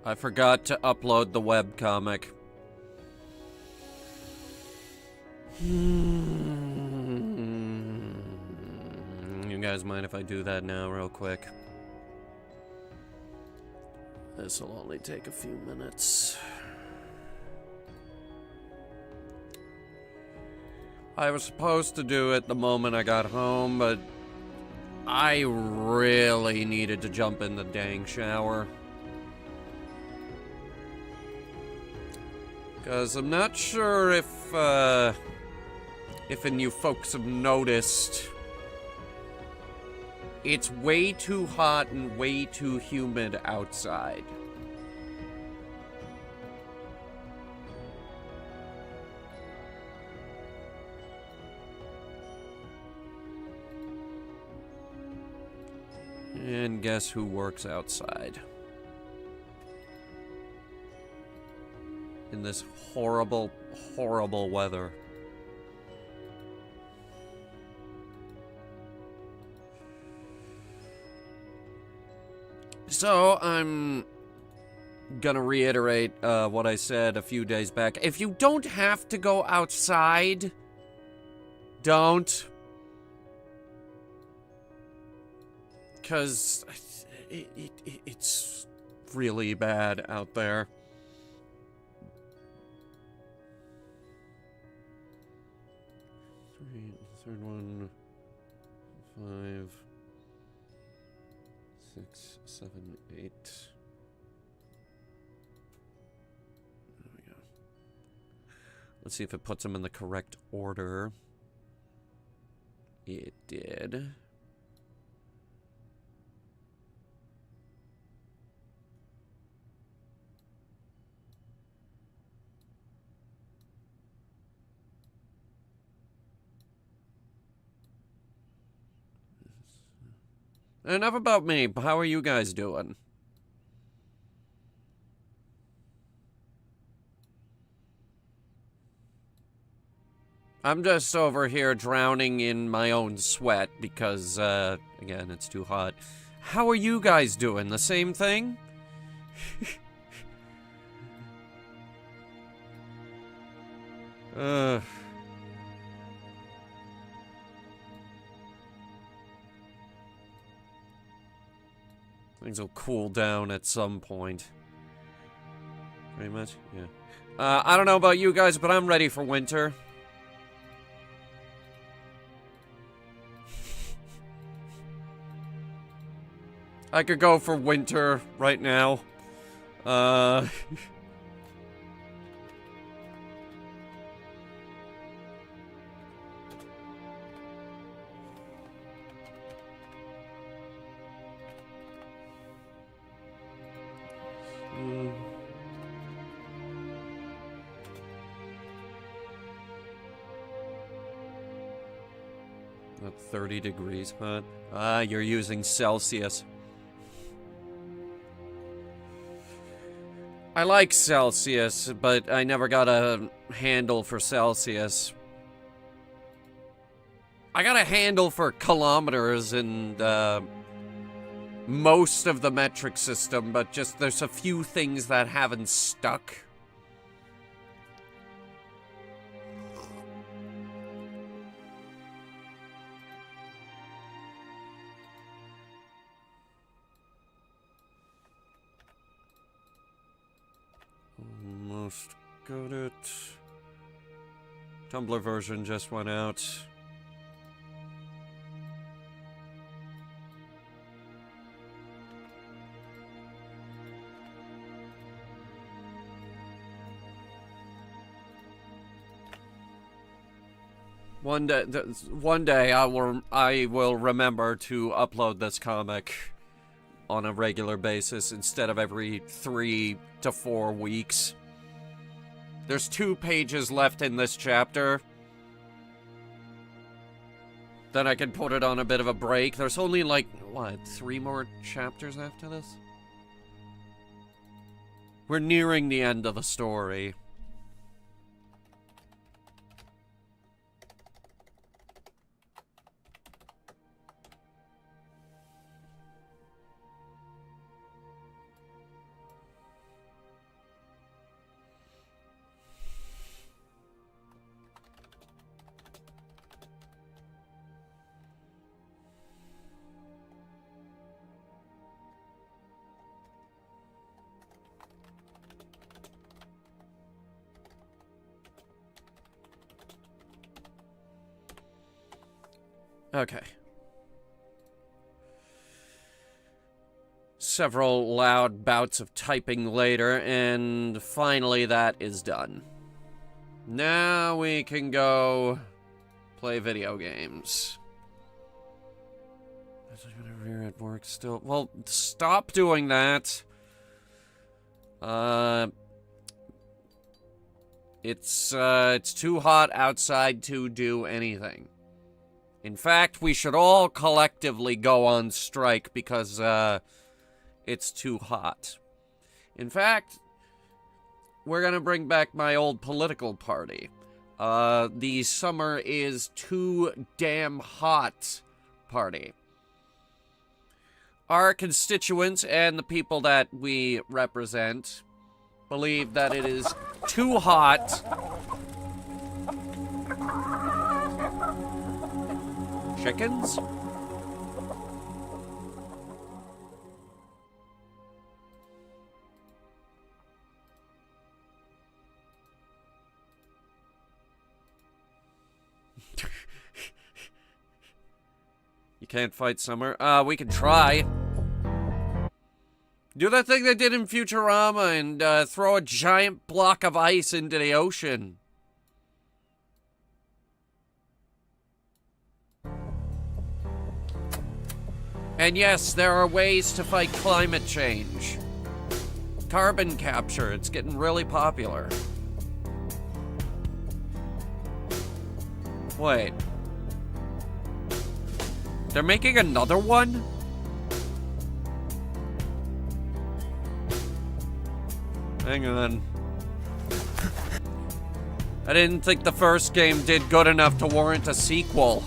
I forgot to upload the webcomic. You guys mind if I do that now real quick? This'll only take a few minutes. I was supposed to do it the moment I got home, but I really needed to jump in the dang shower. Because I'm not sure if you folks have noticed, it's way too hot and way too humid outside. And guess who works outside? In this horrible, horrible weather. So, I'm gonna reiterate what I said a few days back. If you don't have to go outside, don't. Because it's really bad out there. Third one, 5, 6, 7, 8. There we go. Let's see if it puts them in the correct order. It did. Enough about me. How are you guys doing? I'm just over here drowning in my own sweat because, again, it's too hot. How are you guys doing? The same thing? Things will cool down at some point. Pretty much, yeah. I don't know about you guys, but I'm ready for winter. I could go for winter right now. Not 30 degrees, huh? Ah, you're using Celsius. I like Celsius, but I never got a handle for Celsius. I got a handle for kilometers and most of the metric system, but just there's a few things that haven't stuck. Almost got it. Tumblr version just went out. One day I will remember to upload this comic on a regular basis instead of every 3 to 4 weeks. There's 2 pages left in this chapter. Then I can put it on a bit of a break. There's only like, what, 3 more chapters after this? We're nearing the end of the story. Okay. Several loud bouts of typing later, and finally that is done. Now we can go play video games. Whenever you're at work still... Well, stop doing that. It's too hot outside to do anything. In fact, we should all collectively go on strike because, it's too hot. In fact, we're gonna bring back my old political party. The summer is too damn hot party. Our constituents and the people that we represent believe that it is too hot. Chickens? You can't fight summer? We can try. Do that thing they did in Futurama and throw a giant block of ice into the ocean. And yes, there are ways to fight climate change. Carbon capture, it's getting really popular. Wait. They're making another one? Hang on. I didn't think the first game did good enough to warrant a sequel.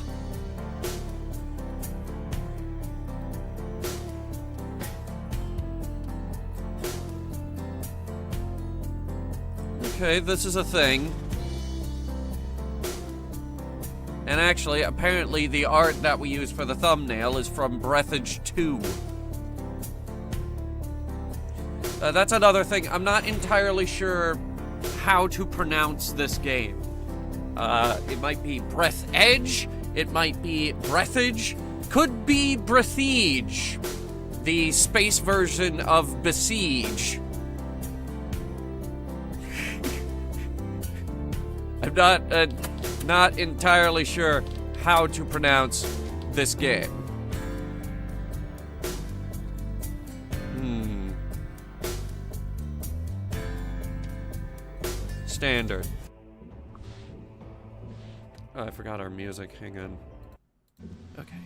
Okay, this is a thing. And actually, apparently the art that we use for the thumbnail is from Breathedge 2. That's another thing. I'm not entirely sure how to pronounce this game. It might be Breathedge. It might be Breathedge. Could be Breathedge. The space version of Besiege. I'm not entirely sure how to pronounce this game. Standard. Oh, I forgot our music. Hang on. Okay.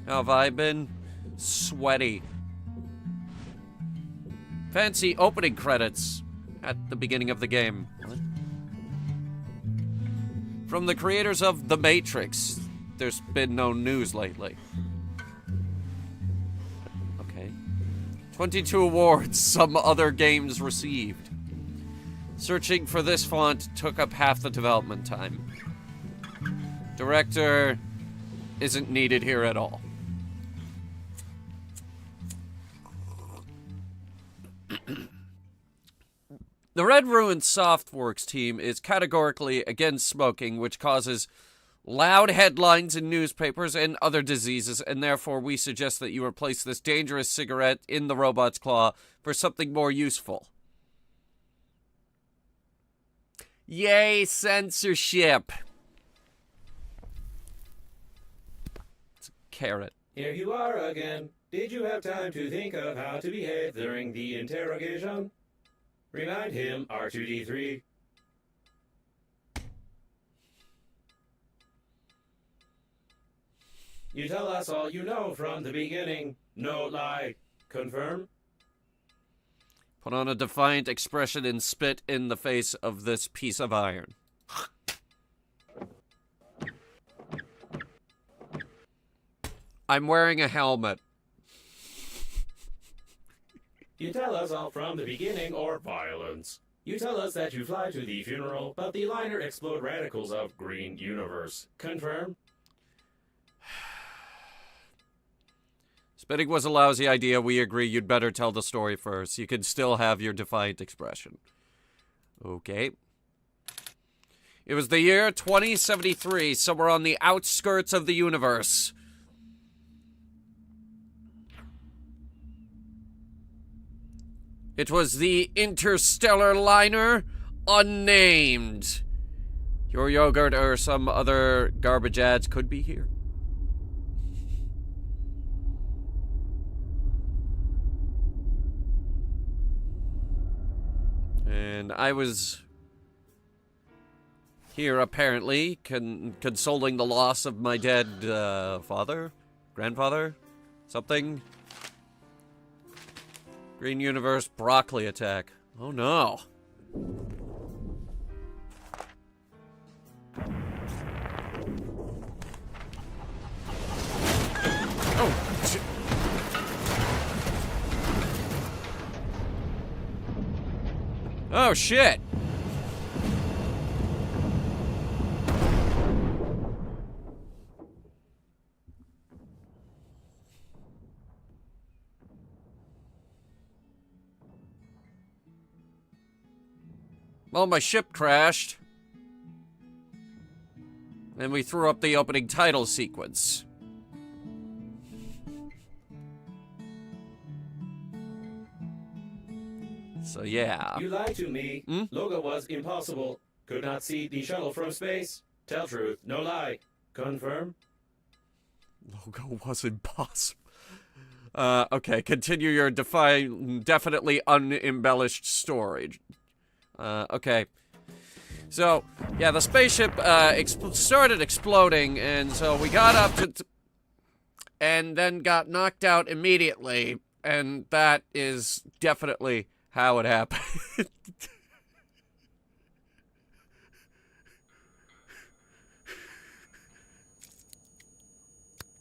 How have I been? Sweaty. Fancy opening credits at the beginning of the game. What? From the creators of The Matrix. There's been no news lately. Okay. 22 awards some other games received. Searching for this font took up half the development time. Director isn't needed here at all. The Red Ruin Softworks team is categorically against smoking, which causes loud headlines in newspapers and other diseases, and therefore we suggest that you replace this dangerous cigarette in the robot's claw for something more useful. Yay, censorship! It's a carrot. Here you are again. Did you have time to think of how to behave during the interrogation? Remind him, R2-D3. You tell us all you know from the beginning. No lie. Confirm? Put on a defiant expression and spit in the face of this piece of iron. I'm wearing a helmet. You tell us all from the beginning, or violence. You tell us that you fly to the funeral, but the liner explode radicals of green universe. Confirm? Spitting was a lousy idea. We agree you'd better tell the story first. You can still have your defiant expression. Okay. It was the year 2073, somewhere on the outskirts of the universe. It was the interstellar liner Unnamed. Your yogurt or some other garbage ads could be here. And I was here apparently consoling the loss of my dead father, grandfather, something. Green Universe broccoli attack. Oh no. Oh, shit. Oh shit. Well, my ship crashed. And we threw up the opening title sequence. So, yeah. You lied to me. Logo was impossible. Could not see the shuttle from space. Tell truth, no lie. Confirm? Logo was impossible. Okay, continue your definitely unembellished story. Okay. So, yeah, the spaceship started exploding, and so we got up to and then got knocked out immediately, and that is definitely how it happened.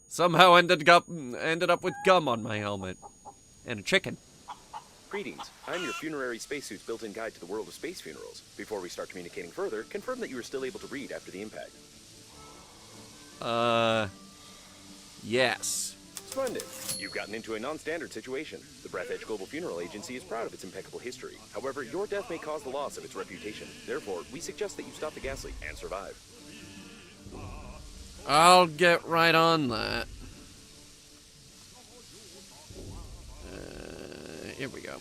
Somehow ended up with gum on my helmet. And a chicken. Greetings. I'm your funerary spacesuit's built-in guide to the world of space funerals. Before we start communicating further, confirm that you are still able to read after the impact. Yes. Splendid. You've gotten into a non-standard situation. The Breathedge Global Funeral Agency is proud of its impeccable history. However, your death may cause the loss of its reputation. Therefore, we suggest that you stop the gas leak and survive. I'll get right on that. Here we go.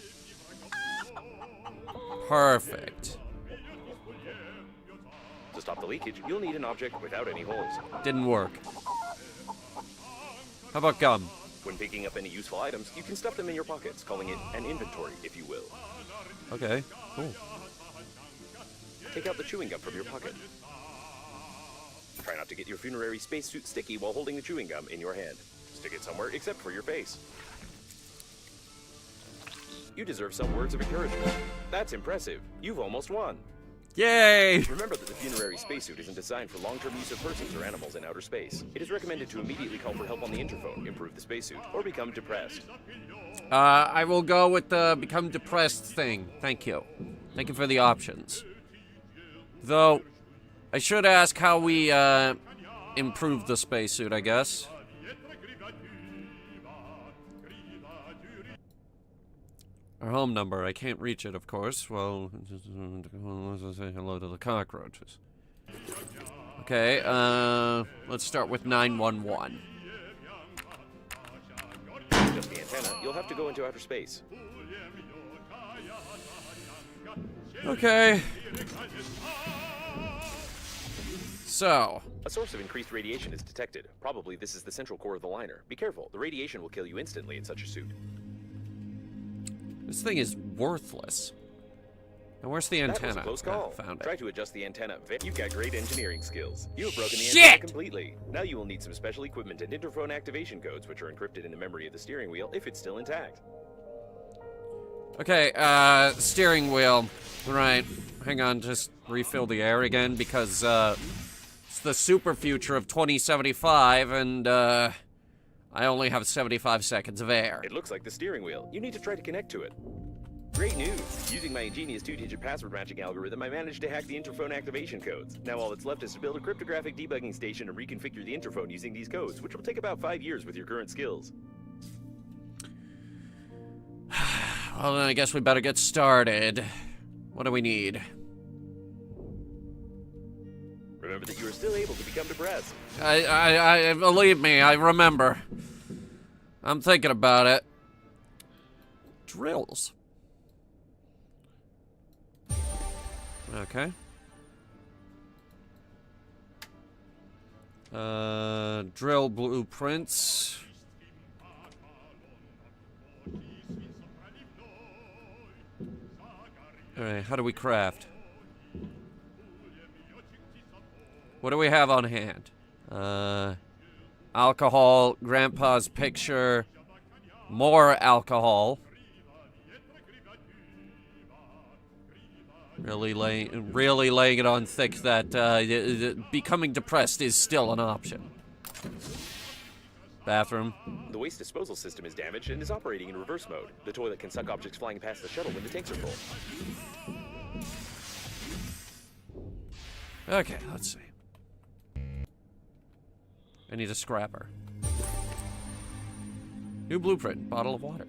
Perfect. To stop the leakage, you'll need an object without any holes. Didn't work. How about gum? When picking up any useful items, you can stuff them in your pockets, calling it an inventory, if you will. Okay, cool. Take out the chewing gum from your pocket. Try not to get your funerary spacesuit sticky while holding the chewing gum in your hand. Stick it somewhere except for your face. You deserve some words of encouragement. That's impressive. You've almost won. Yay! Remember that the funerary spacesuit isn't designed for long-term use of persons or animals in outer space. It is recommended to immediately call for help on the interphone, improve the spacesuit, or become depressed. I will go with the become depressed thing. Thank you. Thank you for the options. Though, I should ask how we, improve the spacesuit, I guess. Our home number. I can't reach it, of course. Well, let's say hello to the cockroaches. Okay, let's start with 911. Just the antenna, you'll have to go into outer space. Okay. So. A source of increased radiation is detected. Probably this is the central core of the liner. Be careful, the radiation will kill you instantly in such a suit. This thing is worthless. And where's the antenna? That was a close call. Found it. Try to adjust the antenna. You've got great engineering skills. You have broken the Shit! antenna completely. Now you will need some special equipment and interphone activation codes, which are encrypted in the memory of the steering wheel if it's still intact. Okay, steering wheel. Right. Hang on, just refill the air again because, it's the super future of 2075 and, I only have 75 seconds of air. It looks like the steering wheel. You need to try to connect to it. Great news! Using my ingenious 2-digit password matching algorithm, I managed to hack the interphone activation codes. Now all that's left is to build a cryptographic debugging station and reconfigure the interphone using these codes, which will take about 5 years with your current skills. Well, then I guess we better get started. What do we need? remember that you are still able to become depressed. I believe me, I remember. I'm thinking about it. Drills. Okay. Drill blueprints. Alright, how do we craft? What do we have on hand? Alcohol, Grandpa's picture, more alcohol. Really laying it on thick that becoming depressed is still an option. Bathroom. The waste disposal system is damaged and is operating in reverse mode. The toilet can suck objects flying past the shuttle when the tanks are full. Okay, let's see. I need a scrapper. New blueprint, bottle of water.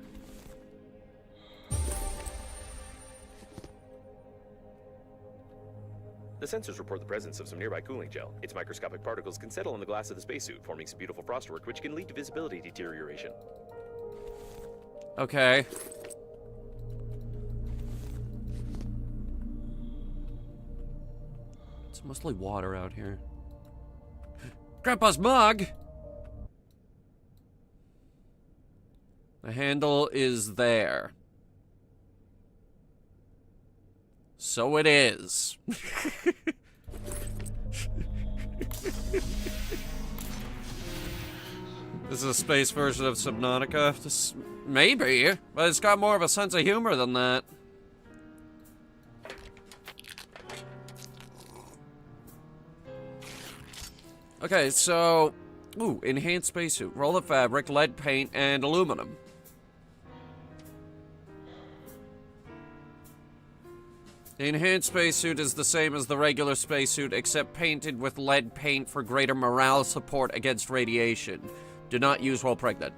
The sensors report the presence of some nearby cooling gel. Its microscopic particles can settle on the glass of the spacesuit, forming some beautiful frostwork, which can lead to visibility deterioration. Okay. It's mostly water out here. Grandpa's mug! The handle is there. So it is. This is a space version of Subnautica. Maybe, but it's got more of a sense of humor than that. Okay, so... Ooh, enhanced spacesuit. Roll of fabric, lead paint, and aluminum. The enhanced spacesuit is the same as the regular spacesuit, except painted with lead paint for greater morale support against radiation. Do not use while pregnant.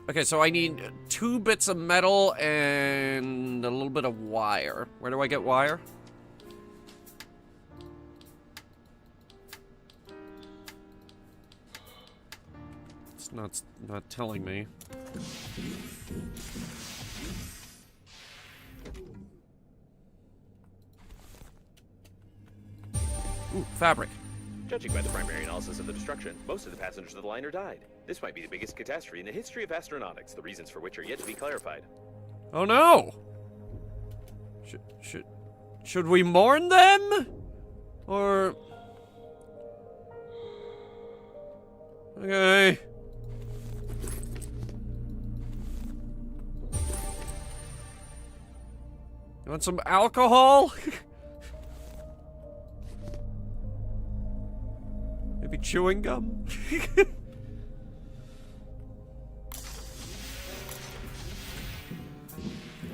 Okay, so I need 2 bits of metal and a little bit of wire. Where do I get wire? It's not telling me. Ooh, fabric. Judging by the primary analysis of the destruction, most of the passengers of the liner died. This might be the biggest catastrophe in the history of astronautics, the reasons for which are yet to be clarified. Oh no! Should we mourn them? Or... Okay. You want some alcohol? Maybe chewing gum?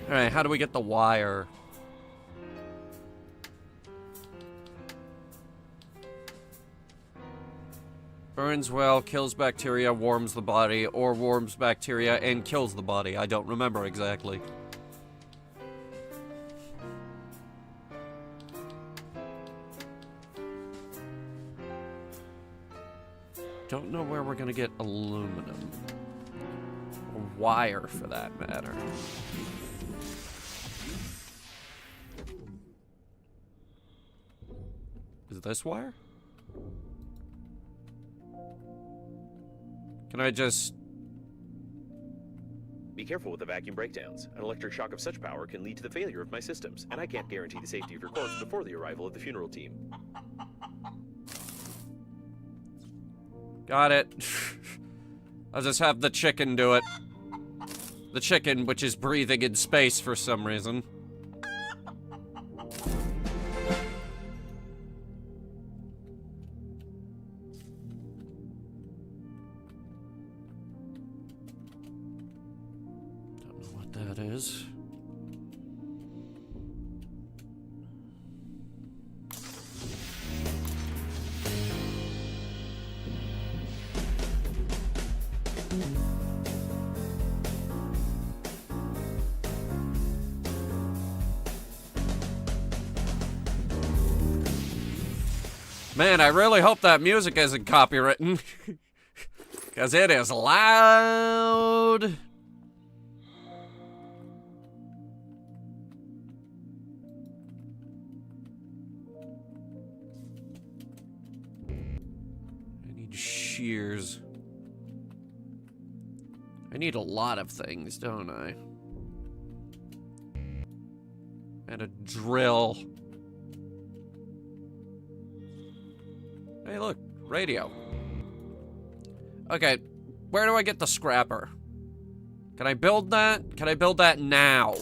Alright, how do we get the wire? Burns well, kills bacteria, warms the body, or warms bacteria and kills the body. I don't remember exactly. Don't know where we're gonna get aluminum. Or wire, for that matter. Is this wire? Can I just... Be careful with the vacuum breakdowns. An electric shock of such power can lead to the failure of my systems, and I can't guarantee the safety of your corpse before the arrival of the funeral team. Got it. I'll just have the chicken do it. The chicken, which is breathing in space for some reason. Don't know what that is. Man, I really hope that music isn't copywritten. Because it is loud. I need shears. I need a lot of things, don't I? And a drill. Hey, look, radio. Okay, where do I get the scrapper? Can I build that? Can I build that now?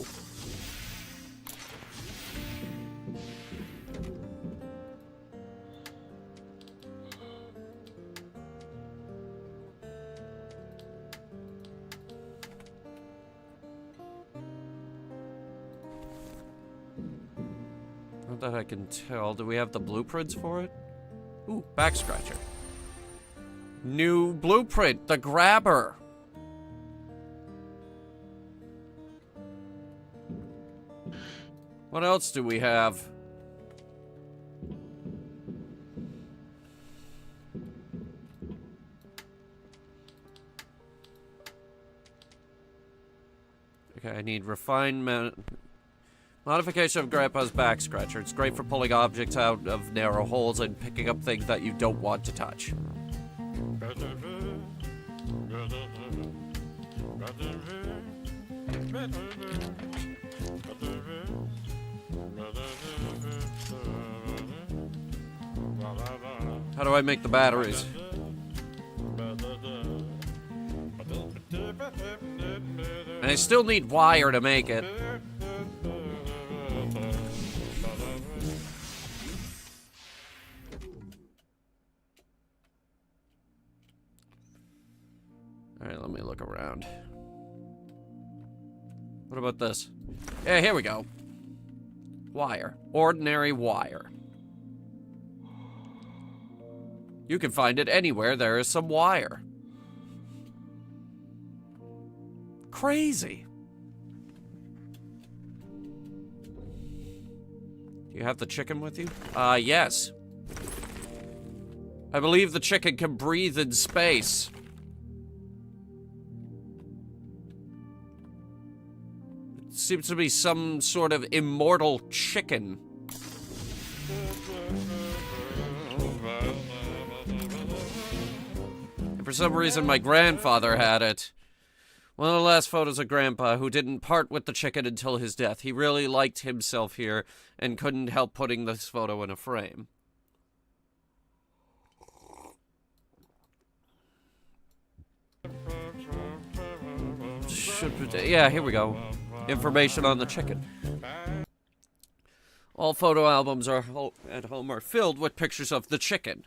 Not that I can tell. Do we have the blueprints for it? Ooh, back scratcher. New blueprint, the grabber. What else do we have? Okay, I need refinement. Modification of Grandpa's back scratcher. It's great for pulling objects out of narrow holes and picking up things that you don't want to touch. How do I make the batteries? And I still need wire to make it. Alright, let me look around. What about this? Yeah, here we go. Wire. Ordinary wire. You can find it anywhere there is some wire. Crazy. Do you have the chicken with you? Yes. I believe the chicken can breathe in space. It seems to be some sort of immortal chicken. And for some reason, my grandfather had it. One of the last photos of Grandpa, who didn't part with the chicken until his death. He really liked himself here and couldn't help putting this photo in a frame. Yeah, here we go. Information on the chicken. All photo albums at home are filled with pictures of the chicken.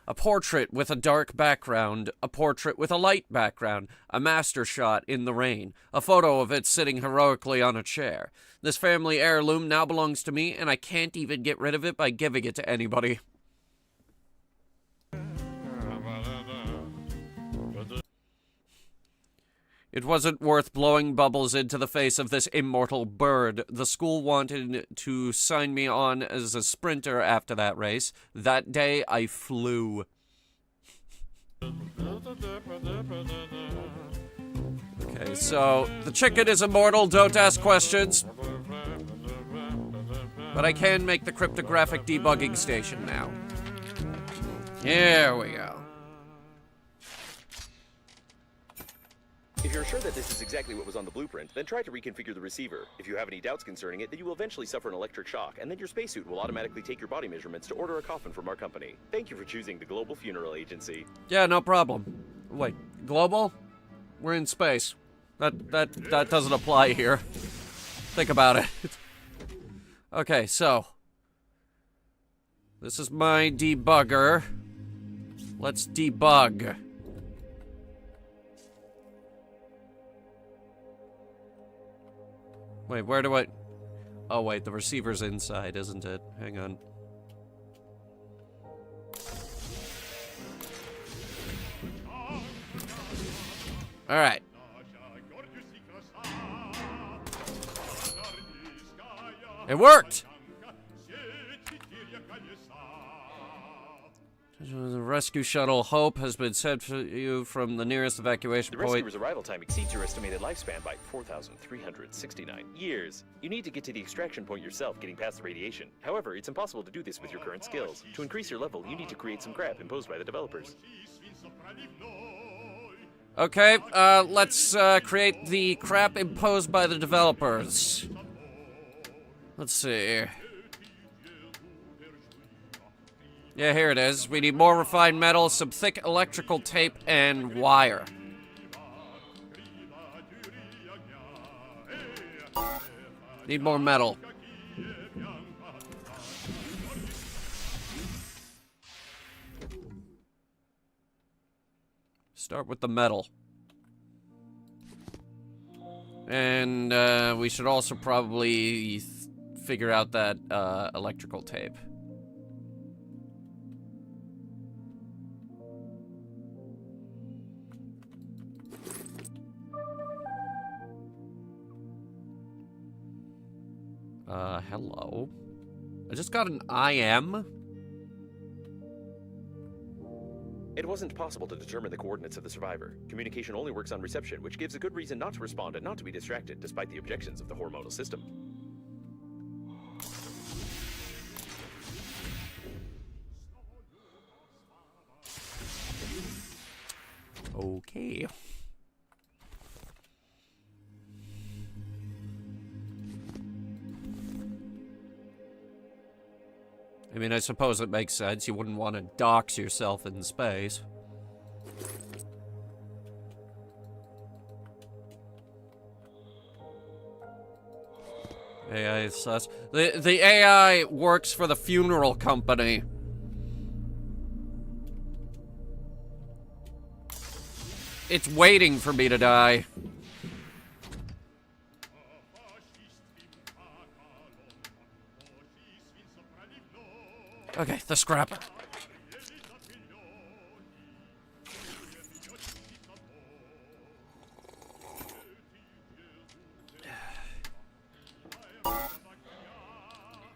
A portrait with a dark background, a portrait with a light background, a master shot in the rain, a photo of it sitting heroically on a chair. This family heirloom now belongs to me, and I can't even get rid of it by giving it to anybody. It wasn't worth blowing bubbles into the face of this immortal bird. The school wanted to sign me on as a sprinter after that race. That day, I flew. Okay, so the chicken is immortal. Don't ask questions. But I can make the cryptographic debugging station now. Here we go. If you're sure that this is exactly what was on the blueprint, then try to reconfigure the receiver. If you have any doubts concerning it, then you will eventually suffer an electric shock, and then your spacesuit will automatically take your body measurements to order a coffin from our company. Thank you for choosing the Global Funeral Agency. Yeah, no problem. Wait, global? We're in space. That doesn't apply here. Think about it. Okay, so this is my debugger. Let's debug. Wait, where do I... Oh, wait, the receiver's inside, isn't it? Hang on. Alright. It worked! The rescue shuttle Hope has been sent for you from the nearest evacuation The point. rescuer's arrival time exceeds your estimated lifespan by 4,369 years. You need to get to the extraction point yourself, getting past the radiation. However, it's impossible to do this with your current skills. To increase your level, you need to create some crap imposed by the developers. Okay, let's create the crap imposed by the developers. Let's see. Yeah, here it is. We need more refined metal, some thick electrical tape, and wire. Need more metal. Start with the metal. And we should also probably figure out that electrical tape. Hello. I just got an IM. It wasn't possible to determine the coordinates of the survivor. Communication only works on reception, which gives a good reason not to respond and not to be distracted, despite the objections of the hormonal system. Okay. I mean, I suppose it makes sense. You wouldn't want to dox yourself in space. AI is sus. The AI works for the funeral company. It's waiting for me to die. Okay, the scrapper.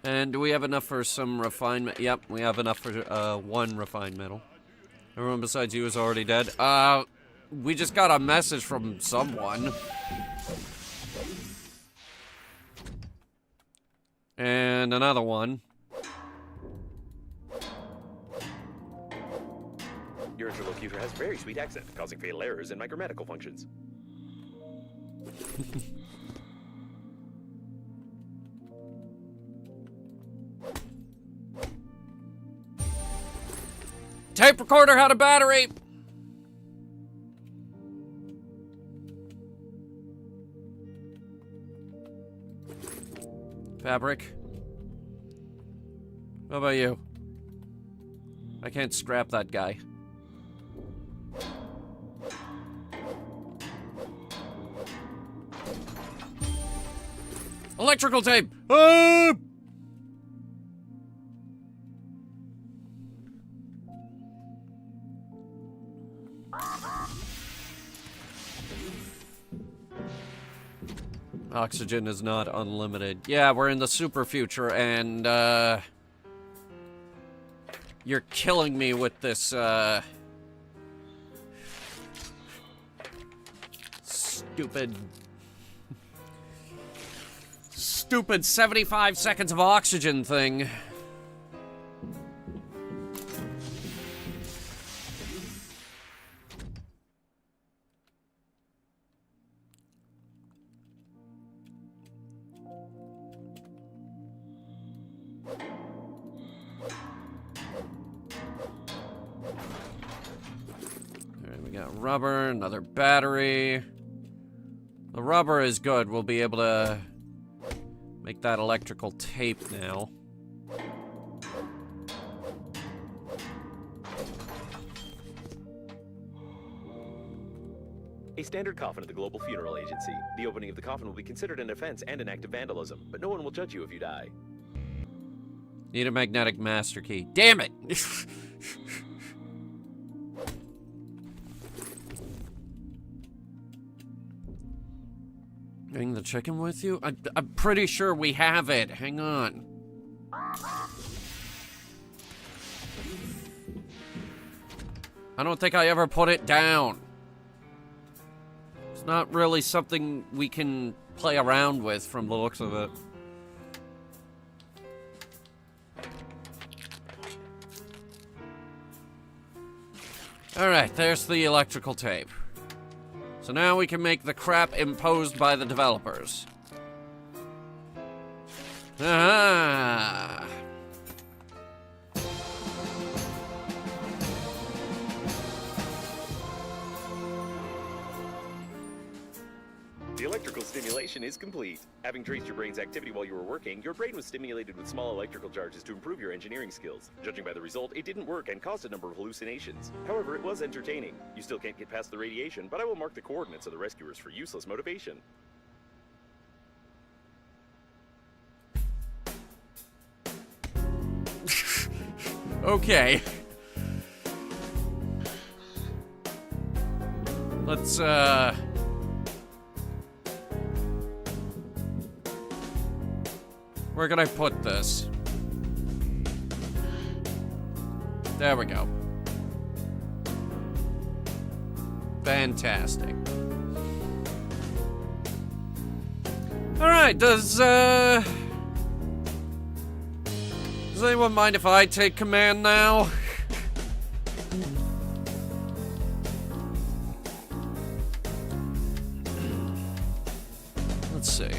And do we have enough for some refinement? Yep, we have enough for one refined metal. Everyone besides you is already dead. We just got a message from someone. And another one. Your interlocutor has a very sweet accent, causing fatal errors in my grammatical functions. Tape recorder had a battery! Fabric. How about you? I can't scrap that guy. Electrical tape! Ah! Oxygen is not unlimited. Yeah, we're in the super future, and, you're killing me with this, stupid 75 seconds of oxygen thing. Alright, we got rubber, another battery. The rubber is good. We'll be able to make that electrical tape now. A standard coffin at the Global Funeral Agency. The opening of the coffin will be considered an offense and an act of vandalism, but no one will judge you if you die. Need a magnetic master key. Damn it! Bring the chicken with you? I'm pretty sure we have it. Hang on. I don't think I ever put it down. It's not really something we can play around with from the looks of it. Alright, there's the electrical tape. So now we can make the crap imposed by the developers. Ah. The electrical stimulation is complete. Having traced your brain's activity while you were working, your brain was stimulated with small electrical charges to improve your engineering skills. Judging by the result, it didn't work and caused a number of hallucinations. However, it was entertaining. You still can't get past the radiation, but I will mark the coordinates of the rescuers for useless motivation. Okay. Let's, where can I put this? There we go. Fantastic. Alright, does anyone mind if I take command now? Let's see.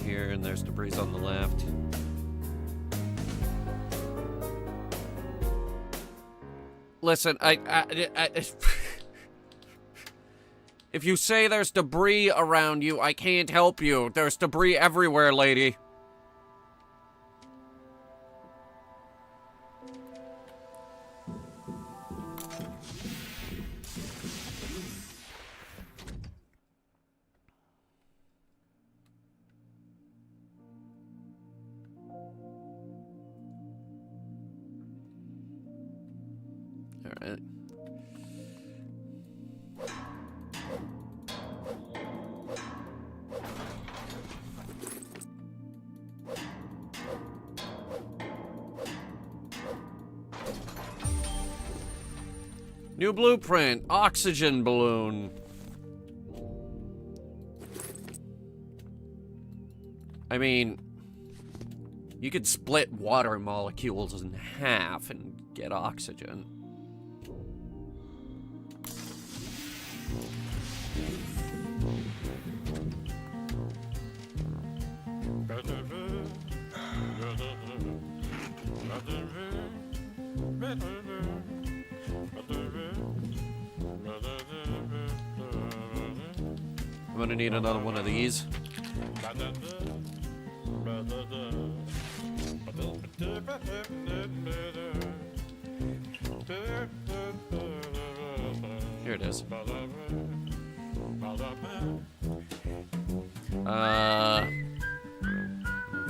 Here and there's debris on the left. Listen, if you say there's debris around you, I can't help you. There's debris everywhere, lady. Alright. New blueprint, oxygen balloon. I mean, you could split water molecules in half and get oxygen. I'm gonna need another one of these. Here it is.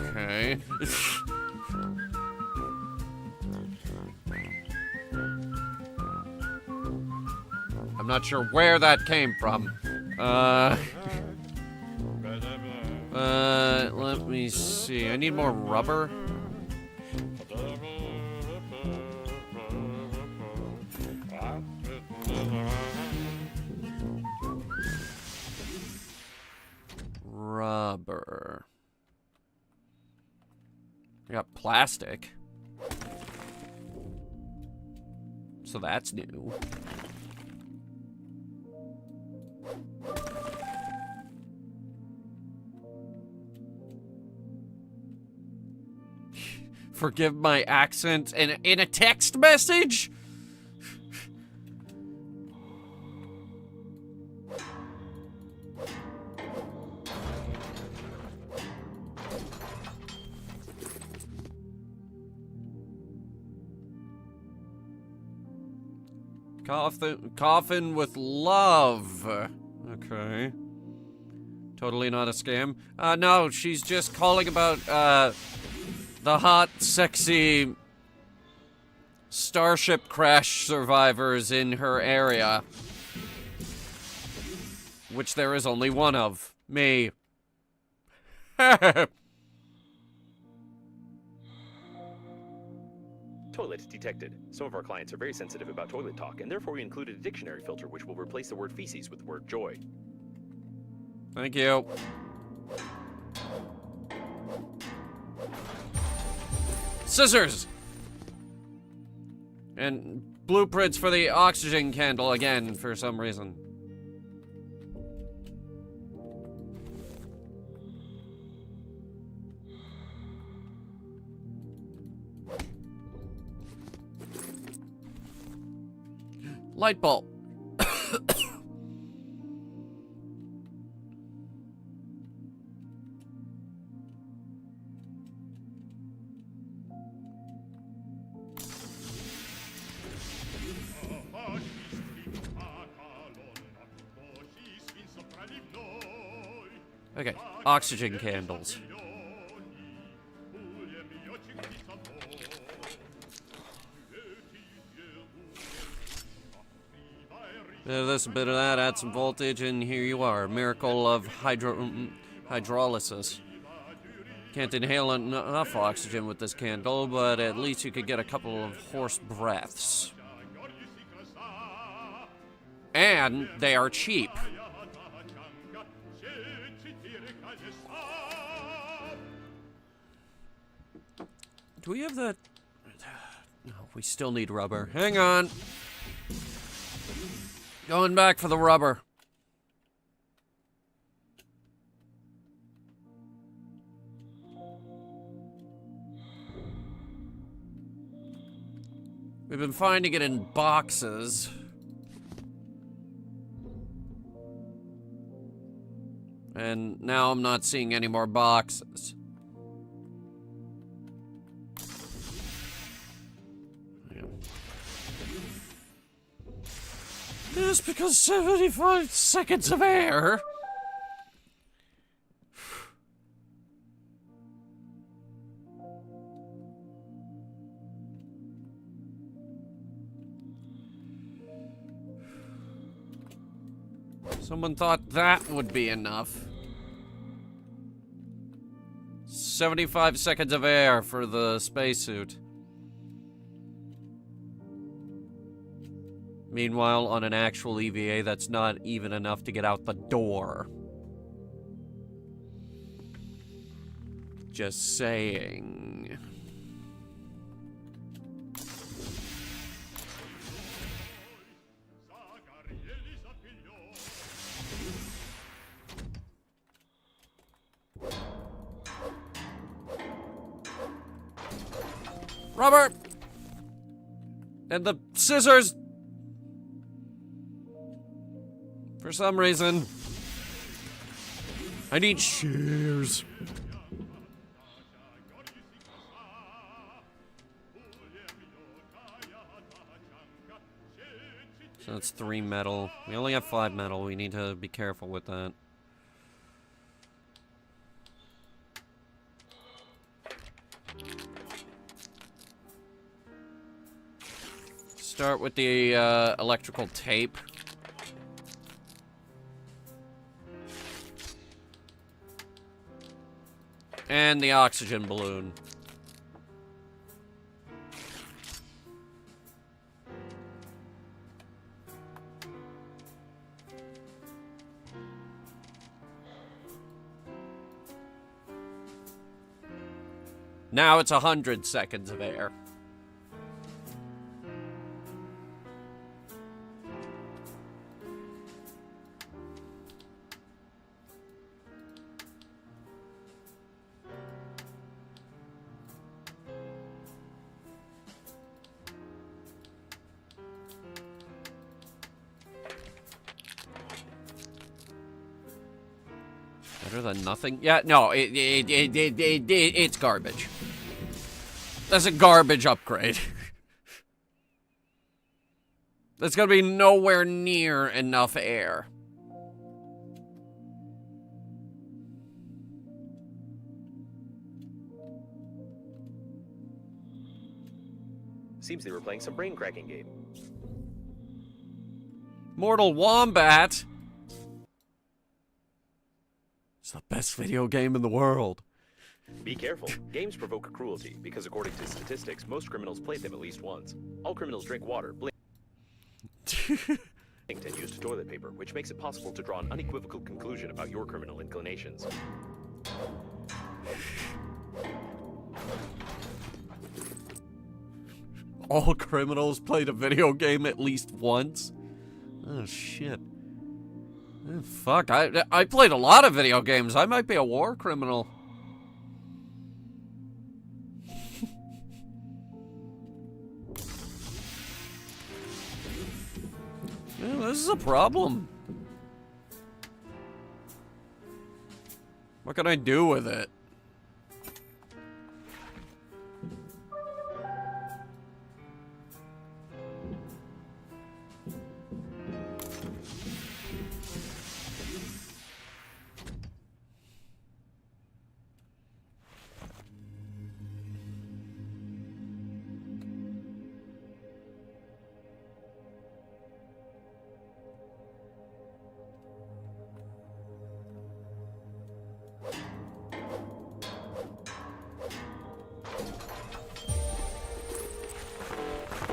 Okay. I'm not sure where that came from. Let me see. I need more rubber. Rubber. I got plastic. So that's new. Forgive my accent in a text message? Coffin with love. Okay. Totally not a scam. No, she's just calling about, the hot, sexy starship crash survivors in her area. Which there is only one of. Me. Toilet detected. Some of our clients are very sensitive about toilet talk, and therefore we included a dictionary filter which will replace the word feces with the word joy. Thank you. Scissors! And blueprints for the oxygen candle again, for some reason. Light bulb. Okay, oxygen candles. Bit of this, a bit of that, add some voltage, and here you are. Miracle of hydrolysis. Can't inhale enough oxygen with this candle, but at least you could get a couple of horse breaths. And they are cheap. Do we have the... No, we still need rubber. Hang on. Going back for the rubber. We've been finding it in boxes. And now I'm not seeing any more boxes. Just because 75 seconds of air. Someone thought that would be enough. 75 seconds of air for the spacesuit. Meanwhile, on an actual EVA, that's not even enough to get out the door. Just saying. Rubber! And the scissors! For some reason, I need shears. So that's 3 metal. We only have 5 metal. We need to be careful with that. Start with the electrical tape. And the oxygen balloon. Now it's 100 seconds of air. Better than nothing? Yeah, no, it's garbage. That's a garbage upgrade. There's gonna be nowhere near enough air. Seems they were playing some brain-cracking game. Mortal Wombat? It's the best video game in the world. Be careful. Games provoke cruelty, because according to statistics, most criminals play them at least once. All criminals drink water, blink, and use toilet paper, which makes it possible to draw an unequivocal conclusion about your criminal inclinations. All criminals played a video game at least once? Oh, shit. Oh, fuck, I played a lot of video games. I might be a war criminal. Yeah, this is a problem. What can I do with it?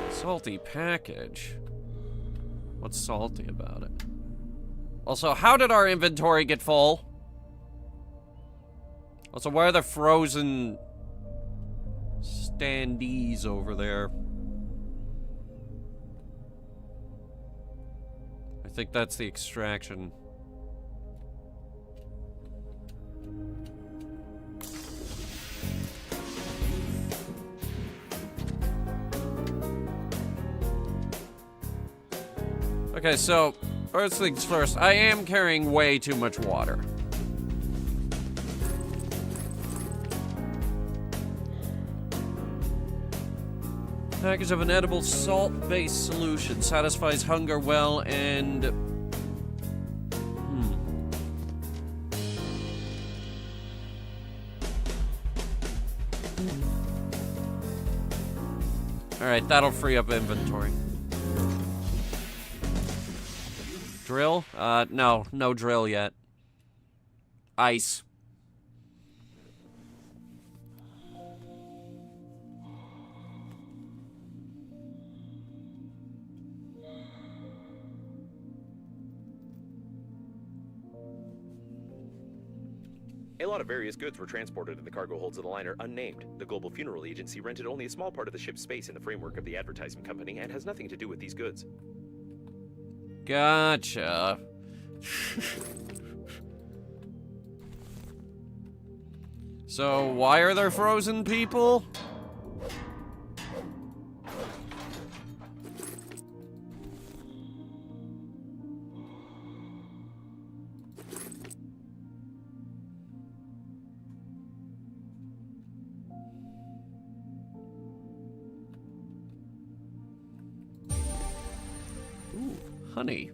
Salty package. What's salty about it? Also, how did our inventory get full? Also, why are there frozen standees over there? I think that's the extraction. Okay, so, first things first, I am carrying way too much water. Package of an edible salt-based solution satisfies hunger well and... Alright, that'll free up inventory. Drill? No drill yet. Ice. A lot of various goods were transported in the cargo holds of the liner unnamed. The Global Funeral Agency rented only a small part of the ship's space in the framework of the advertising company and has nothing to do with these goods. Gotcha. So, why are there frozen people? Ooh, honey.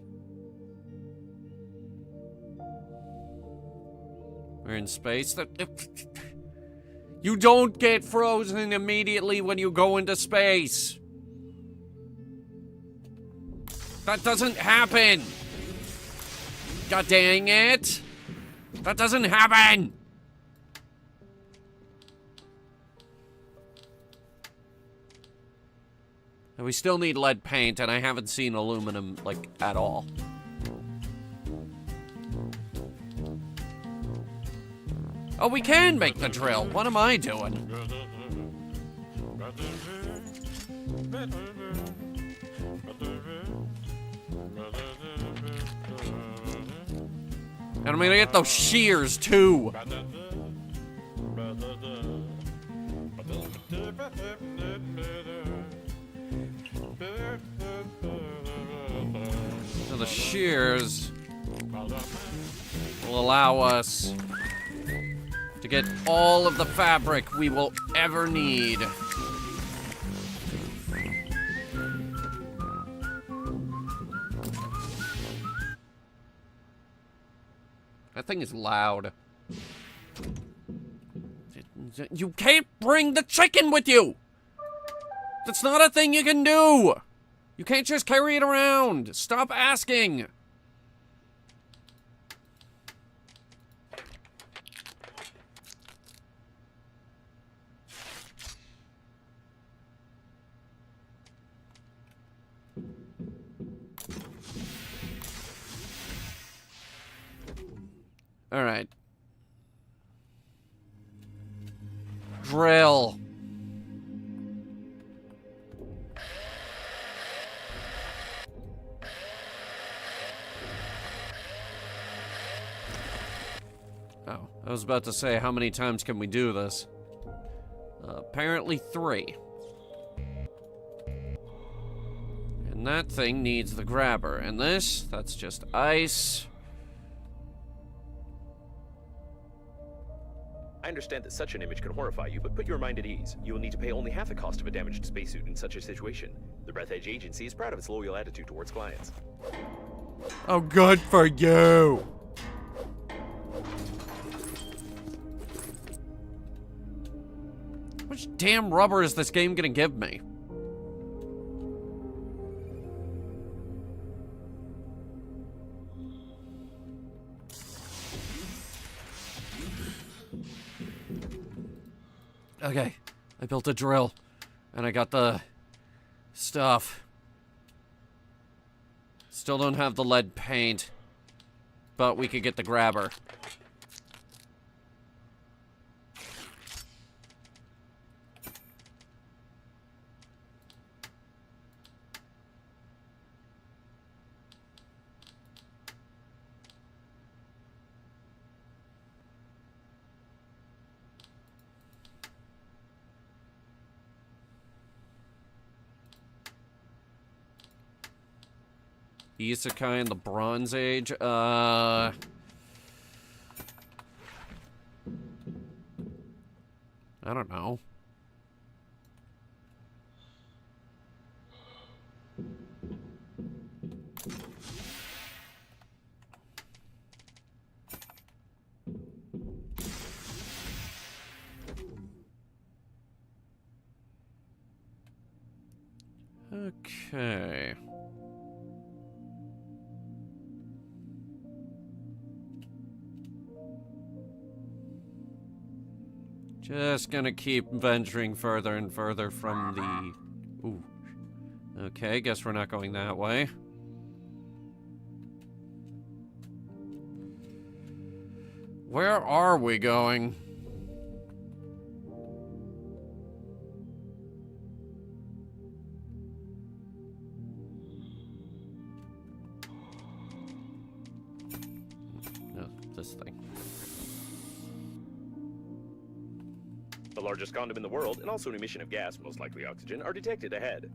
We're in space. You don't get frozen immediately when you go into space. That doesn't happen. God dang it. That doesn't happen. And we still need lead paint, and I haven't seen aluminum, like, at all. Oh, we can make the drill. What am I doing? And I'm gonna get those shears, too. So the shears will allow us to get all of the fabric we will ever need. thing is loud. You can't bring the chicken with you! That's not a thing you can do! You can't just carry it around! Stop asking! Alright. Drill. Oh, I was about to say, how many times can we do this? Apparently 3. And that thing needs the grabber. And this, that's just ice. I understand that such an image can horrify you, but put your mind at ease. You will need to pay only half the cost of a damaged spacesuit in such a situation. The Breathedge agency is proud of its loyal attitude towards clients. Oh, good for you! How much damn rubber is this game gonna give me? Okay, I built a drill, and I got the stuff. Still don't have the lead paint, but we could get the grabber. Isekai in the Bronze Age, I don't know. Okay. Just gonna keep venturing further and further from the... Ooh. Okay, guess we're not going that way. Where are we going? No, this thing. The largest condom in the world, and also an emission of gas, most likely oxygen, are detected ahead.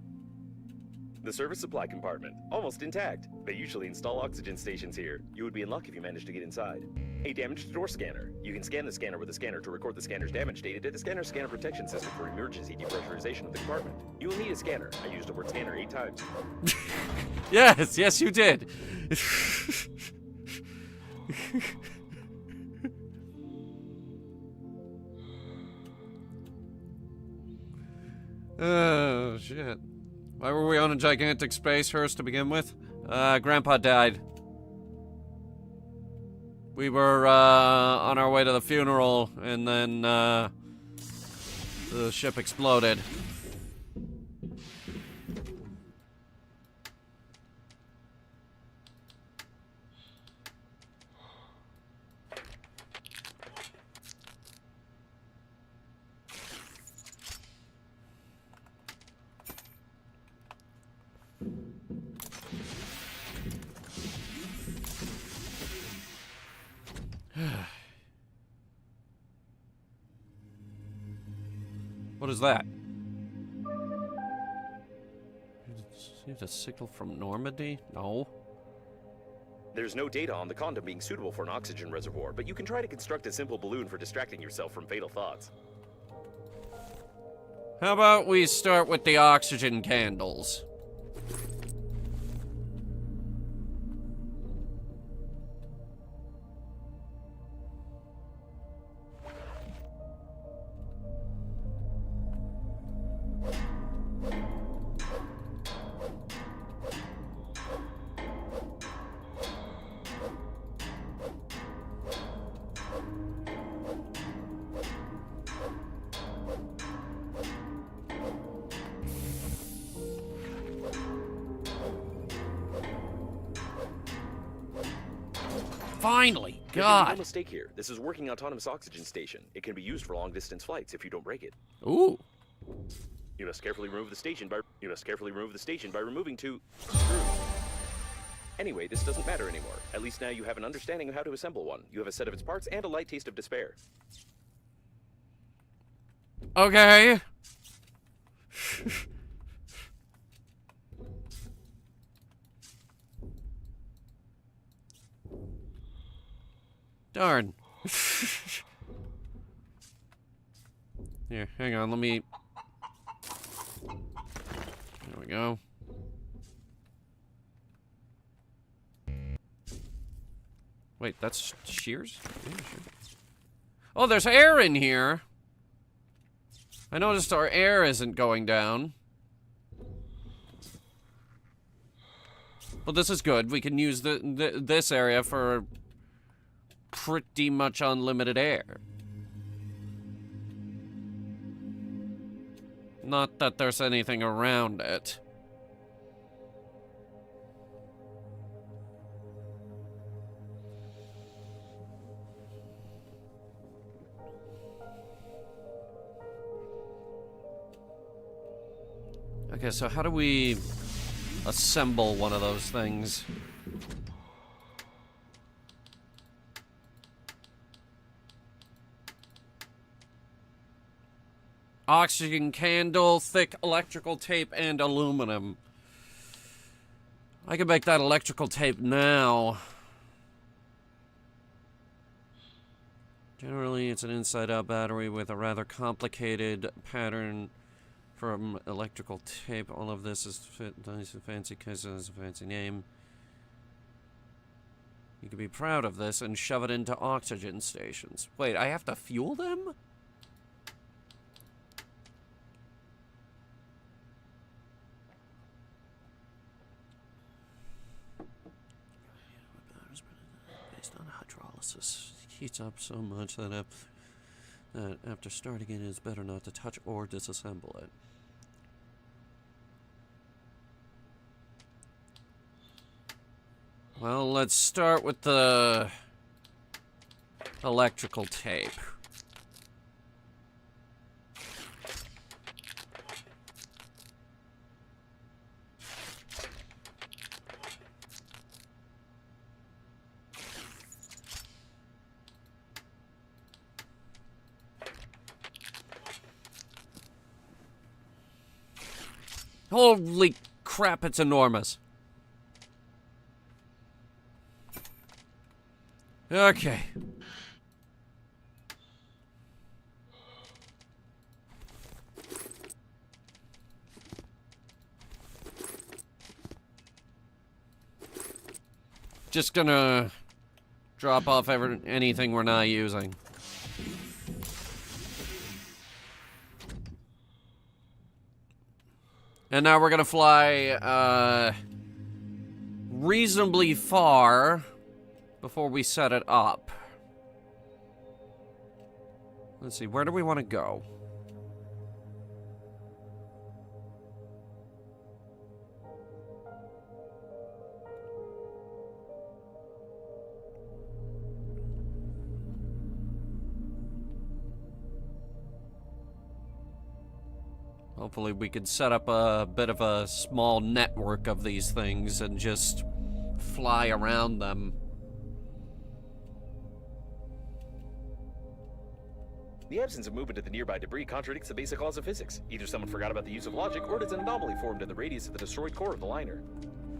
The service supply compartment, almost intact. They usually install oxygen stations here. You would be in luck if you managed to get inside. A damaged door scanner. You can scan the scanner with a scanner to record the scanner's damage data to the scanner's scanner protection system for emergency depressurization of the compartment. You will need a scanner. I used the word scanner 8 times. Yes, you did. Oh, shit. Why were we on a gigantic space hearse to begin with? Grandpa died. We were, on our way to the funeral, and then, the ship exploded. What is that? Received a signal from Normandy? No. There's no data on the condom being suitable for an oxygen reservoir, but you can try to construct a simple balloon for distracting yourself from fatal thoughts. How about we start with the oxygen candles? Finally! There's God! no mistake here. This is a working autonomous oxygen station. It can be used for long-distance flights if you don't break it. Ooh. You must carefully remove the station by removing 2 screws. Anyway, this doesn't matter anymore. At least now you have an understanding of how to assemble one. You have a set of its parts and a light taste of despair. Okay. Darn. Here, hang on, let me... There we go. Wait, that's shears? Yeah, sure. Oh, there's air in here! I noticed our air isn't going down. Well, this is good. We can use this area for pretty much unlimited air. Not that there's anything around it. Okay, so how do we assemble one of those things? Oxygen candle, thick electrical tape, and aluminum. I can make that electrical tape now. Generally, it's an inside-out battery with a rather complicated pattern from electrical tape. All of this is nice and fancy because it has a fancy name. You can be proud of this and shove it into oxygen stations. Wait, I have to fuel them? Based on hydrolysis, it heats up so much that after starting it, it's better not to touch or disassemble it. Well, let's start with the electrical tape. Holy crap, it's enormous. Okay. Just gonna drop off anything we're not using. And now we're gonna fly, reasonably far before we set it up. Let's see, where do we want to go? Hopefully we can set up a bit of a small network of these things and just fly around them. The absence of movement of the nearby debris contradicts the basic laws of physics. Either someone forgot about the use of logic, or it is an anomaly formed in the radius of the destroyed core of the liner.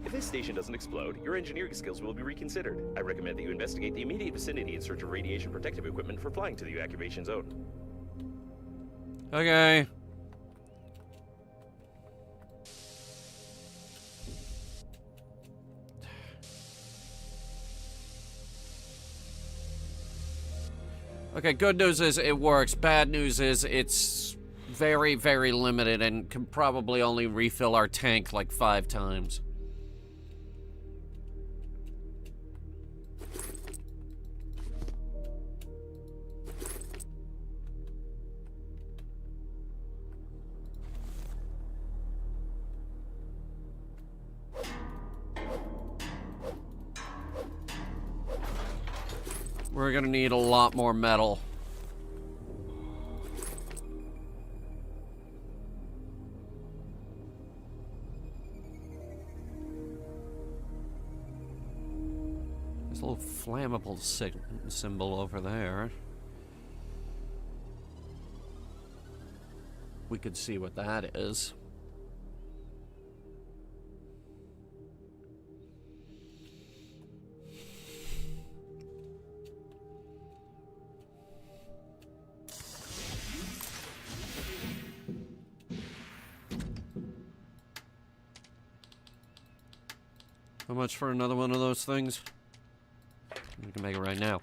If this station doesn't explode, your engineering skills will be reconsidered. I recommend that you investigate the immediate vicinity in search of radiation protective equipment for flying to the evacuation zone. Okay. Okay, good news is it works. Bad news is it's very, very limited and can probably only refill our tank like 5 times. We're gonna need a lot more metal. There's a little flammable symbol over there. We could see what that is. How much for another one of those things? We can make it right now.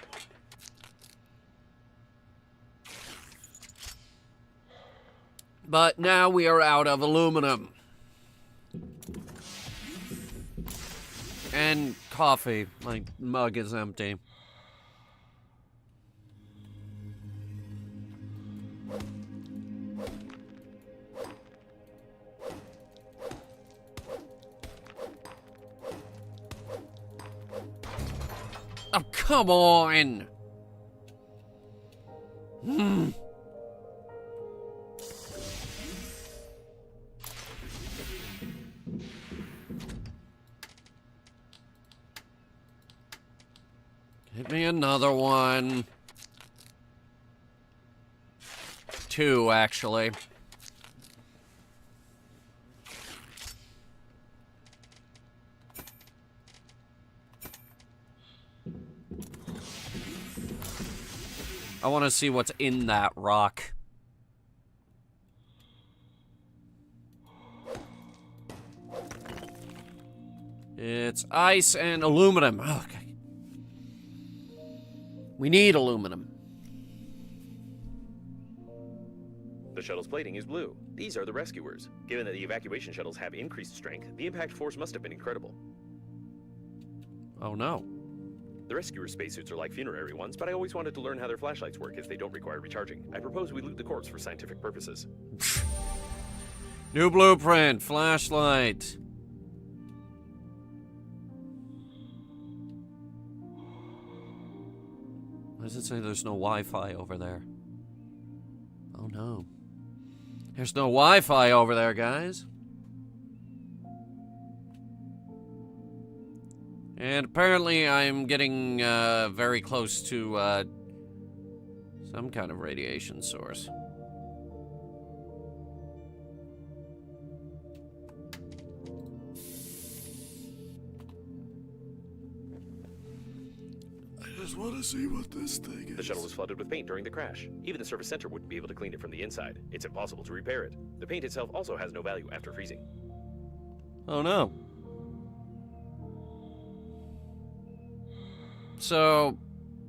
But now we are out of aluminum. And coffee. My mug is empty. Oh, come on! Give me another one. 2, actually. I want to see what's in that rock. It's ice and aluminum. Oh, okay. We need aluminum. The shuttle's plating is blue. These are the rescuers. Given that the evacuation shuttles have increased strength, the impact force must have been incredible. Oh no. The rescuer spacesuits are like funerary ones, but I always wanted to learn how their flashlights work as they don't require recharging. I propose we loot the corpse for scientific purposes. New blueprint, flashlight. Why does it say there's no Wi-Fi over there? Oh no. There's no Wi-Fi over there, guys. And apparently I'm getting very close to some kind of radiation source. I just want to see what this thing is. The shuttle was flooded with paint during the crash. Even the service center wouldn't be able to clean it from the inside. It's impossible to repair it. The paint itself also has no value after freezing. Oh no. So,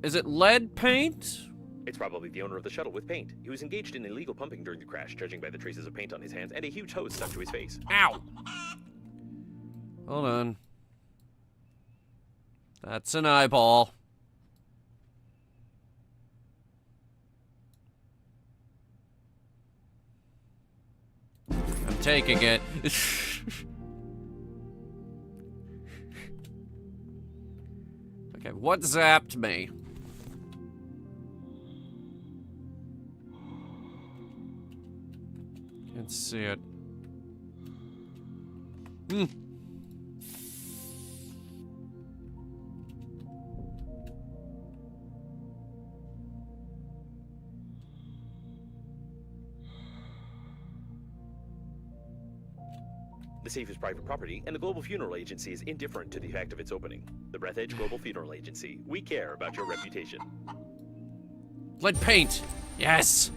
is it lead paint? It's probably the owner of the shuttle with paint. He was engaged in illegal pumping during the crash, judging by the traces of paint on his hands and a huge hose stuck to his face. Ow! Hold on. That's an eyeball. I'm taking it. Okay, what zapped me? Can't see it. The safe is private property, and the Global Funeral Agency is indifferent to the fact of its opening. The Breathedge Global Funeral Agency. We care about your reputation. Lead paint! Yes!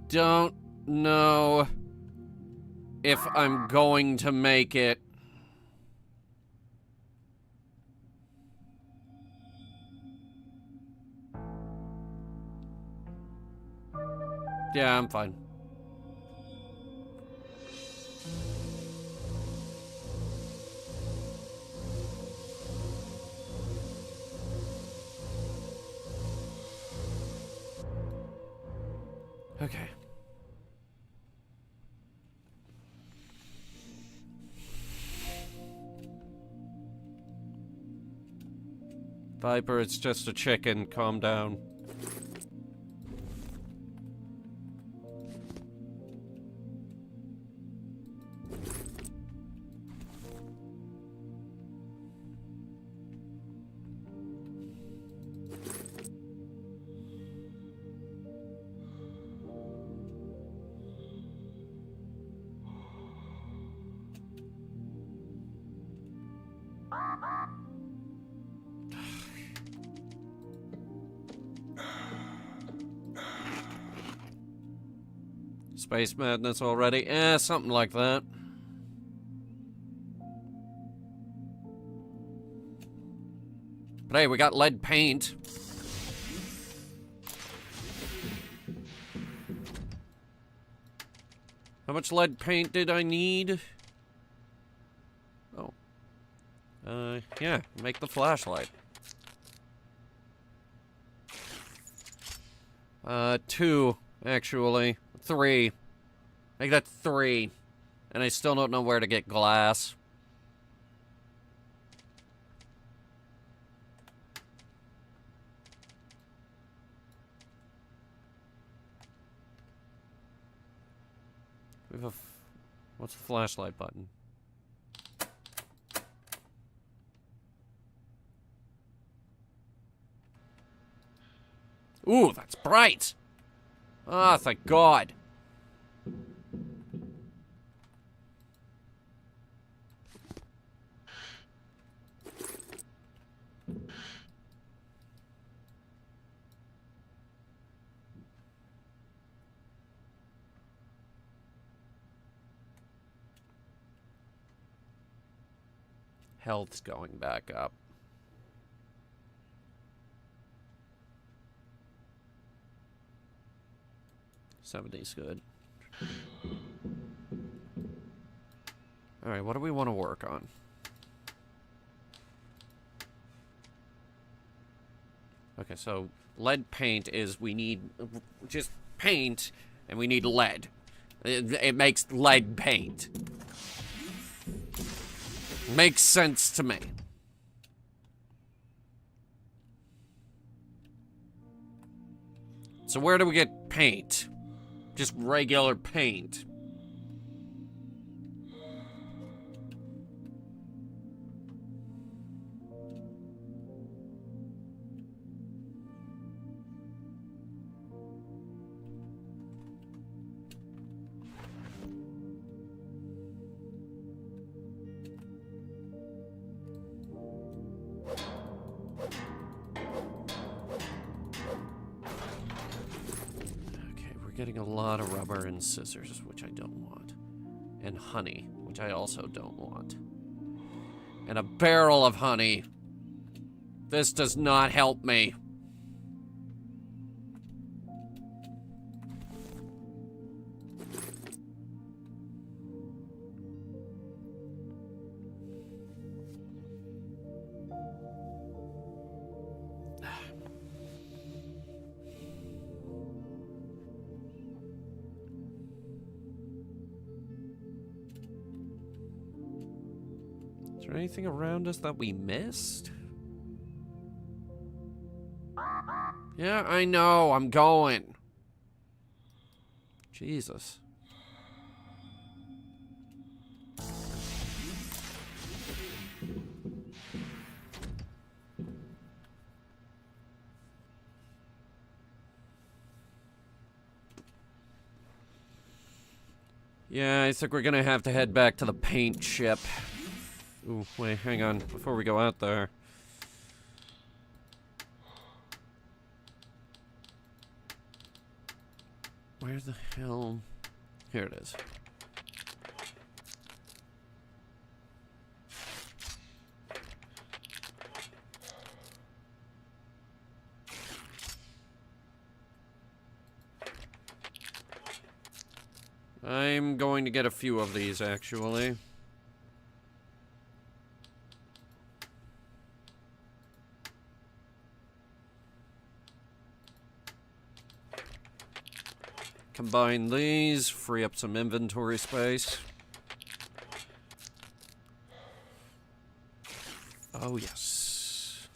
Don't know if I'm going to make it. Yeah, I'm fine. Okay. Viper, it's just a chicken. Calm down. Space madness already? Eh, something like that. But hey, we got lead paint. How much lead paint did I need? Oh. Yeah, make the flashlight. 2, actually. 3. Make that 3. And I still don't know where to get glass. We have a what's the flashlight button? Ooh, that's bright! Ah, thank God. Health's going back up. $70's good. Alright, what do we want to work on? Okay, so lead paint is we need just paint, and we need lead. It makes lead paint. Makes sense to me. So where do we get paint? Just regular paint. Getting a lot of rubber and scissors, which I don't want. And honey, which I also don't want. And a barrel of honey. This does not help me. Is there anything around us that we missed? Yeah, I know. I'm going. Jesus. Yeah, I think we're gonna have to head back to the paint ship. Ooh, wait, hang on. Before we go out there. Where the hell? Here it is. I'm going to get a few of these, actually. Combine these, free up some inventory space. Oh, yes.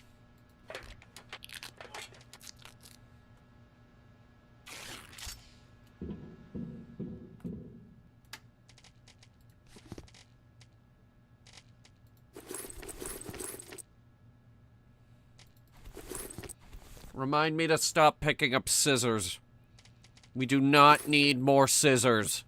Remind me to stop picking up scissors. We do not need more scissors.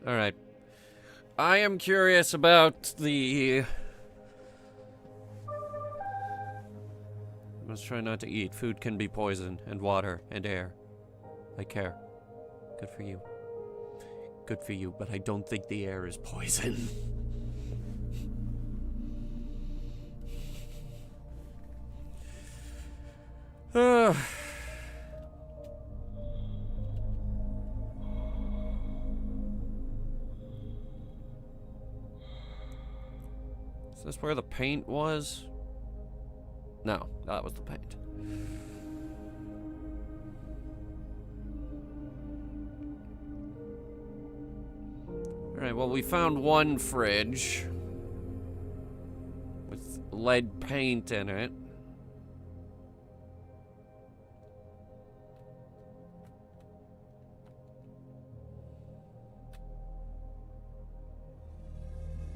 Alright. I am curious about the... Must try not to eat. Food can be poison, and water, and air. I care. Good for you. Good for you, but I don't think the air is poison. Is this where the paint was? No, that was the paint. Alright, well, we found one fridge with lead paint in it.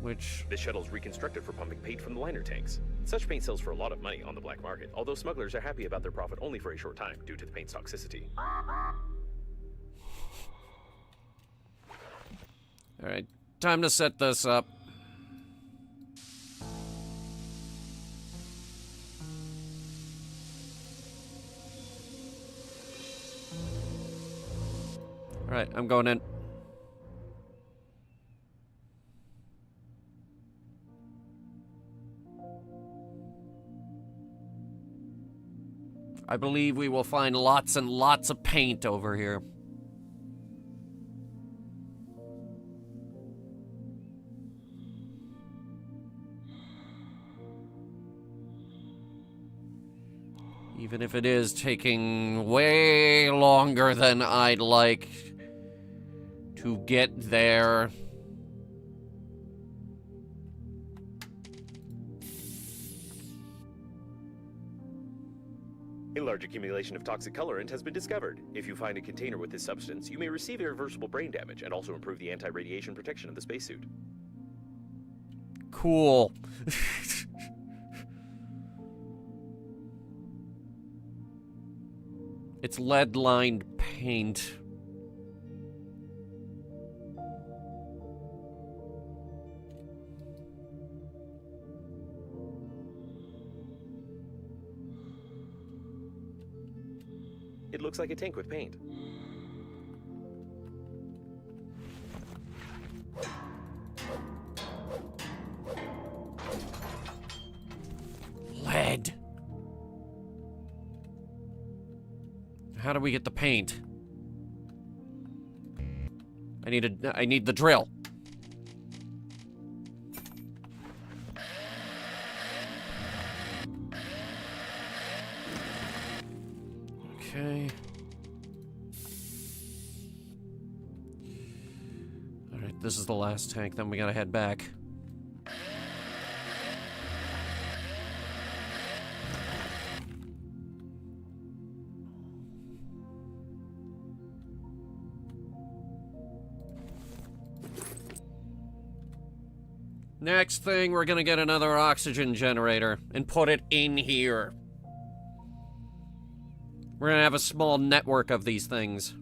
Which... This shuttle's reconstructed for pumping paint from the liner tanks. Such paint sells for a lot of money on the black market, although smugglers are happy about their profit only for a short time due to the paint's toxicity. Alright, time to set this up. Alright, I'm going in. I believe we will find lots and lots of paint over here. Even if it is taking way longer than I'd like to get there. A large accumulation of toxic colorant has been discovered. If you find a container with this substance, you may receive irreversible brain damage and also improve the anti-radiation protection of the spacesuit. Cool. It's lead-lined paint. It looks like a tank with paint. Lead. How do we get the paint? I need the drill. Okay. Alright, this is the last tank, then we gotta head back. Next thing, we're gonna get another oxygen generator and put it in here. We're gonna have a small network of these things.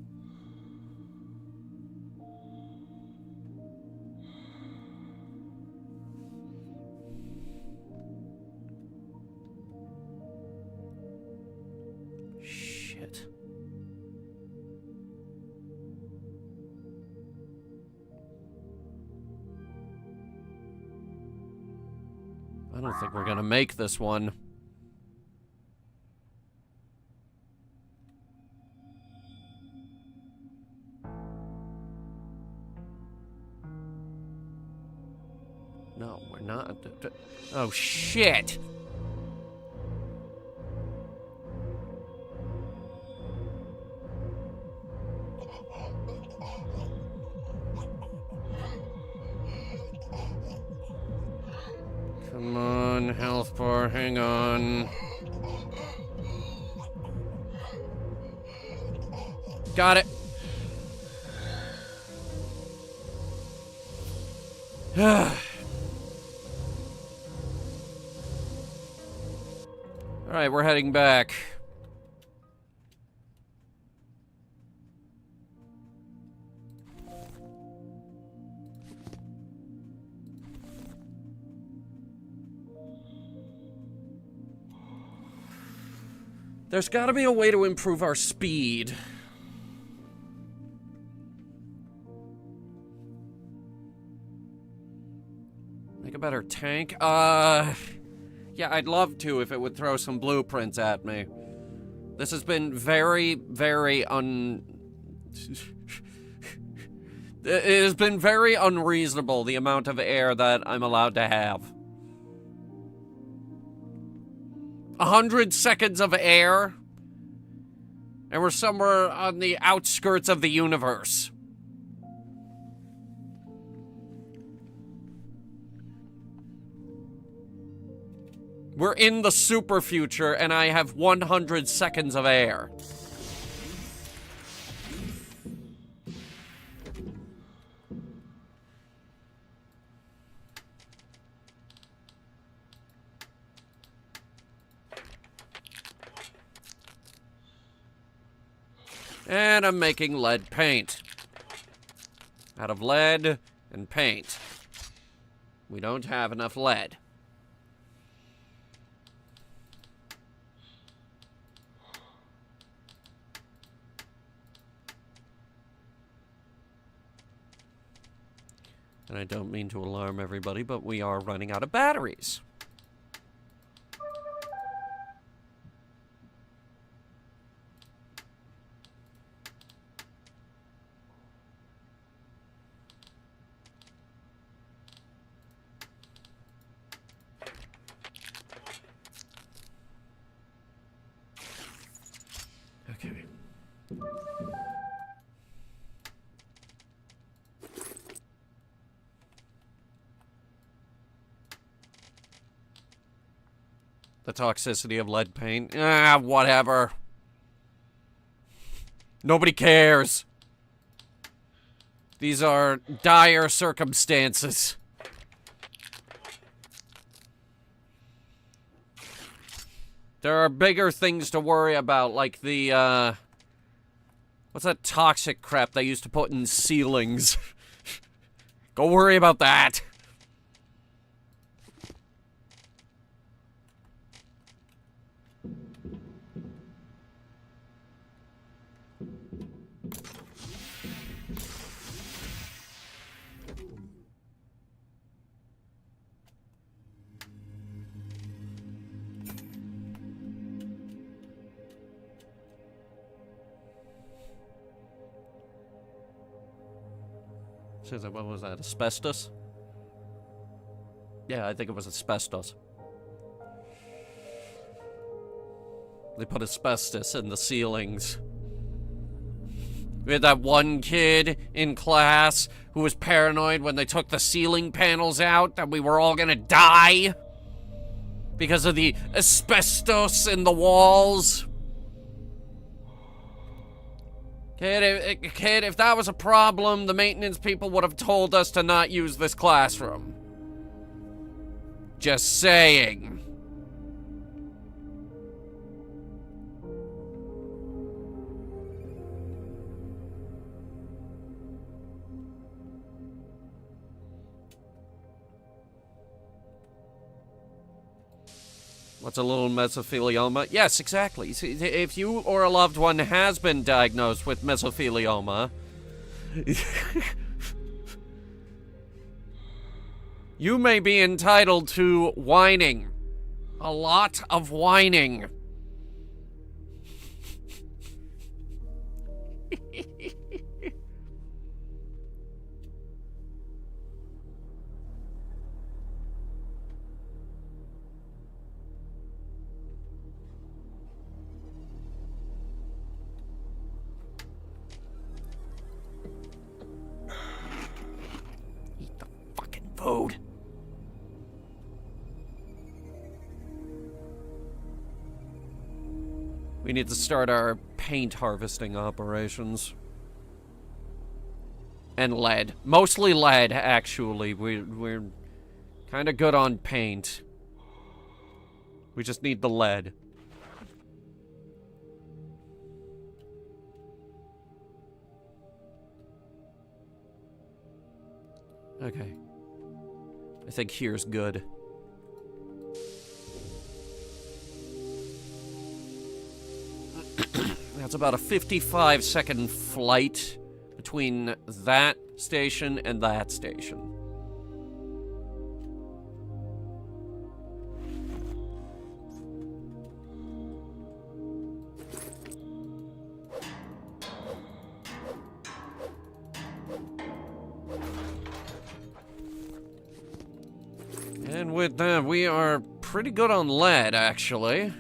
Shit. I don't think we're gonna make this one. No, we're not. Oh, shit! Come on, health bar, hang on. Got it. Alright, we're heading back. There's gotta be a way to improve our speed. Make a better tank? Yeah, I'd love to if it would throw some blueprints at me. This has been very, very It has been very unreasonable, the amount of air that I'm allowed to have. 100 seconds of air, and we're somewhere on the outskirts of the universe. We're in the super future, and I have 100 seconds of air. And I'm making lead paint. Out of lead and paint. We don't have enough lead. And I don't mean to alarm everybody, but we are running out of batteries. Okay. The toxicity of lead paint. Ah, whatever. Nobody cares. These are dire circumstances. There are bigger things to worry about, like the, what's that toxic crap they used to put in ceilings? Go worry about that. What was that, asbestos? Yeah, I think it was asbestos. They put asbestos in the ceilings. We had that one kid in class who was paranoid when they took the ceiling panels out that we were all gonna die because of the asbestos in the walls. Kid, if that was a problem, the maintenance people would have told us to not use this classroom. Just saying. What's a little mesothelioma? Yes, exactly. See, if you or a loved one has been diagnosed with mesothelioma, you may be entitled to whining. A lot of whining. food. We need to start our paint harvesting operations. And lead. Mostly lead, actually. We're kind of good on paint. We just need the lead. Okay. I think here's good. That's about a 55-second flight between that station and that station. And with that, we are pretty good on lead, actually.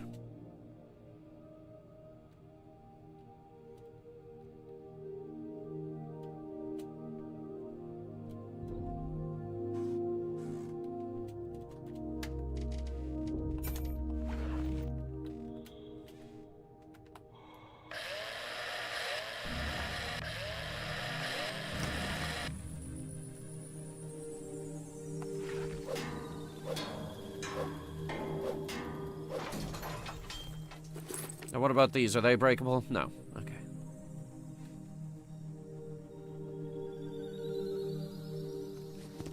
Now, what about these? Are they breakable? No. Okay.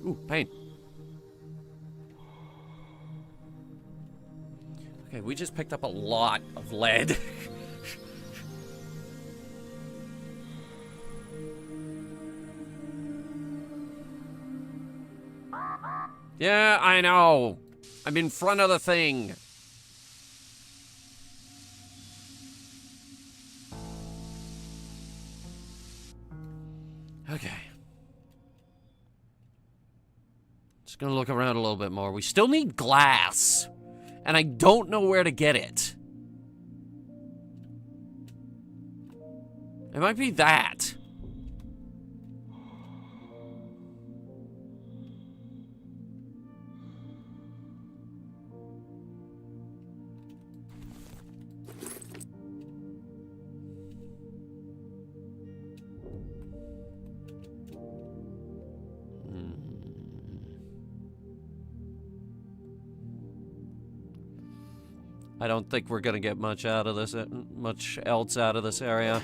Ooh, paint. Okay, we just picked up a lot of lead. Yeah, I know. I'm in front of the thing. Okay. Just gonna look around a little bit more. We still need glass. And I don't know where to get it. It might be that. I don't think we're gonna get much out of this, much else out of this area.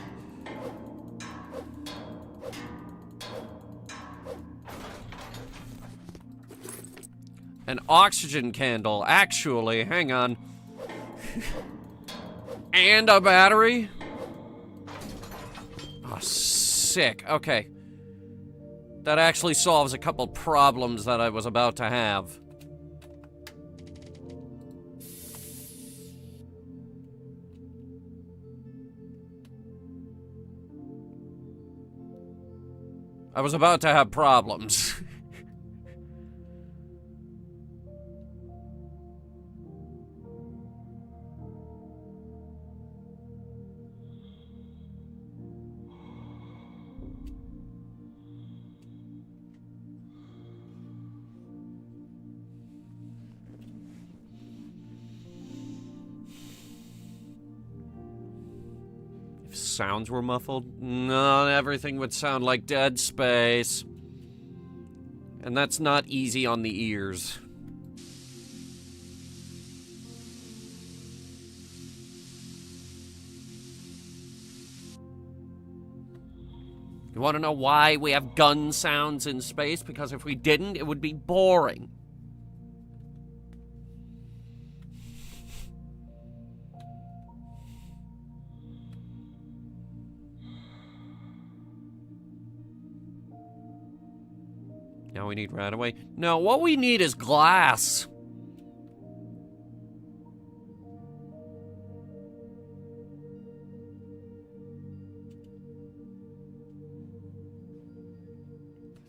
An oxygen candle, actually, hang on. And a battery? Oh, sick, okay. That actually solves a couple problems that I was about to have. I was about to have problems. If sounds were muffled, no, everything would sound like dead space. And that's not easy on the ears. You want to know why we have gun sounds in space? Because if we didn't, it would be boring. Now we need Radaway. No, what we need is glass.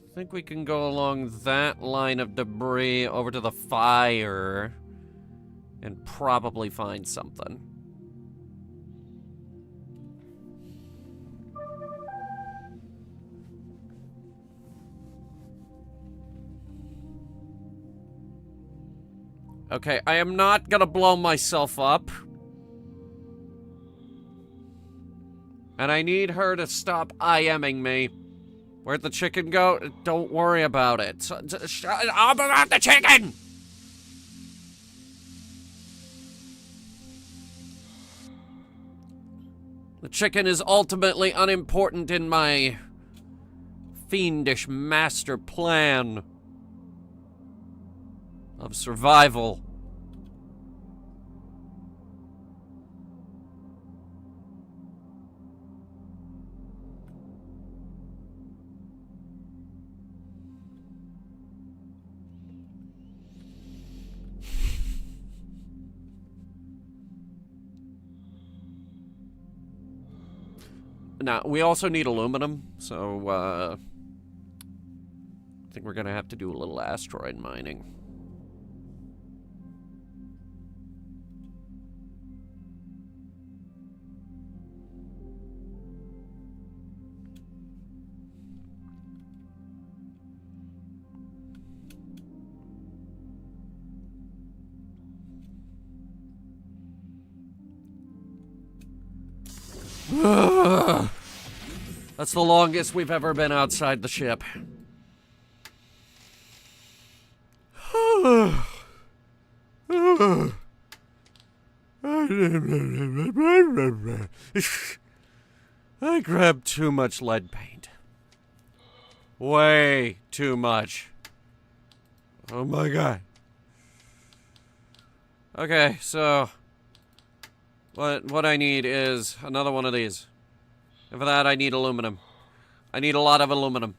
I think we can go along that line of debris over to the fire and probably find something. Okay, I am not gonna blow myself up. And I need her to stop IMing me. Where'd the chicken go? Don't worry about it. Shut up about the chicken! The chicken is ultimately unimportant in my fiendish master plan of survival. Now, we also need aluminum, so, I think we're gonna have to do a little asteroid mining. That's the longest we've ever been outside the ship. I grabbed too much lead paint. Way too much. Oh my god. Okay, so what I need is another one of these. And for that, I need aluminum. I need a lot of aluminum.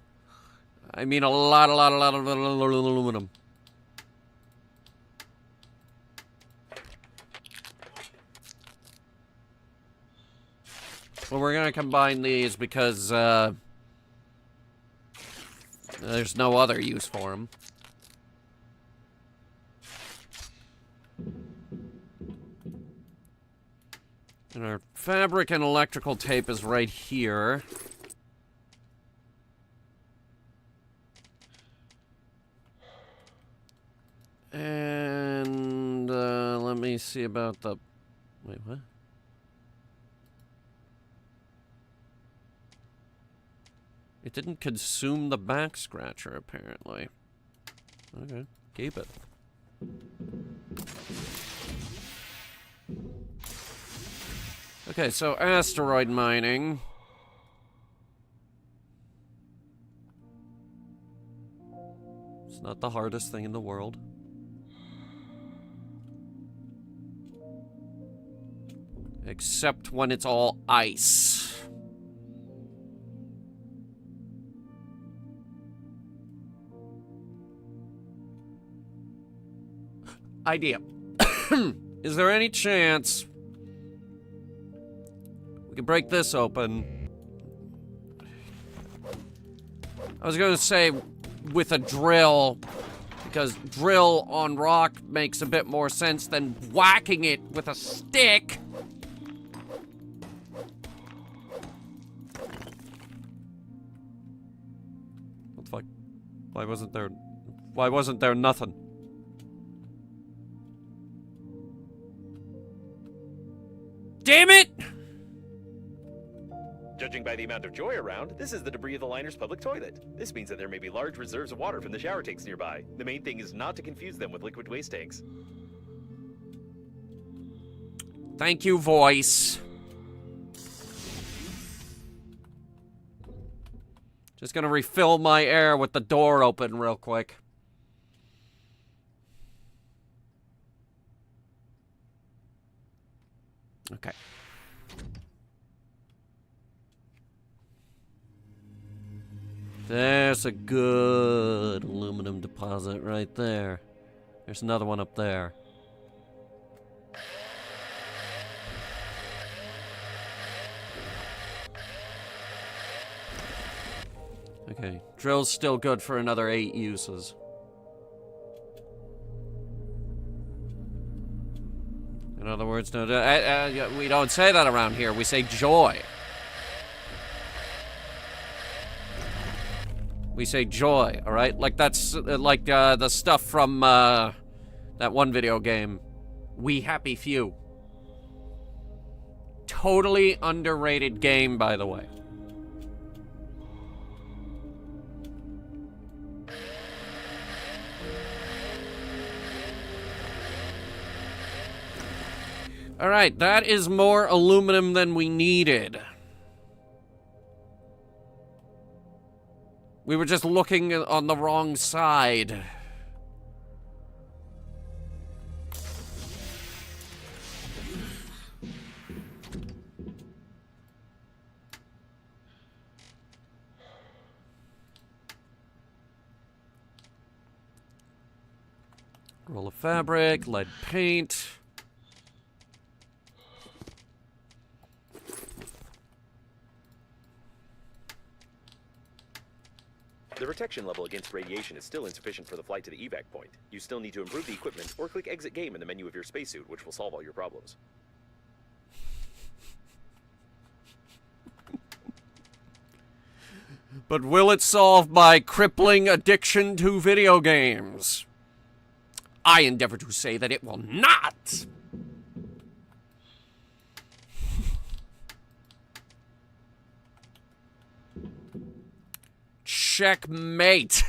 I mean a lot of aluminum. Well, we're gonna combine these because, there's no other use for them. And our fabric and electrical tape is right here. And, let me see about the... Wait, what? It didn't consume the back scratcher, apparently. Okay, keep it. Okay, so asteroid mining. It's not the hardest thing in the world. Except when it's all ice. Idea. Is there any chance we can break this open? I was gonna say with a drill, because drill on rock makes a bit more sense than whacking it with a stick. What the fuck? Why wasn't there nothing? Damn it! Judging by the amount of joy around, this is the debris of the liner's public toilet. This means that there may be large reserves of water from the shower tanks nearby. The main thing is not to confuse them with liquid waste tanks. Thank you, voice. Just gonna refill my air with the door open real quick. Okay. There's a good aluminum deposit right there. There's another one up there. Okay, drill's still good for another 8 uses. In other words, no, we don't say that around here. We say joy. We say joy, all right? Like that's like the stuff from That one video game, We Happy Few. Totally underrated game, by the way. Alright, that is more aluminum than we needed. We were just looking on the wrong side. Roll of fabric, lead paint. The protection level against radiation is still insufficient for the flight to the evac point. You still need to improve the equipment or click exit game in the menu of your spacesuit, which will solve all your problems. But will it solve my crippling addiction to video games? I endeavor to say that it will not! Checkmate.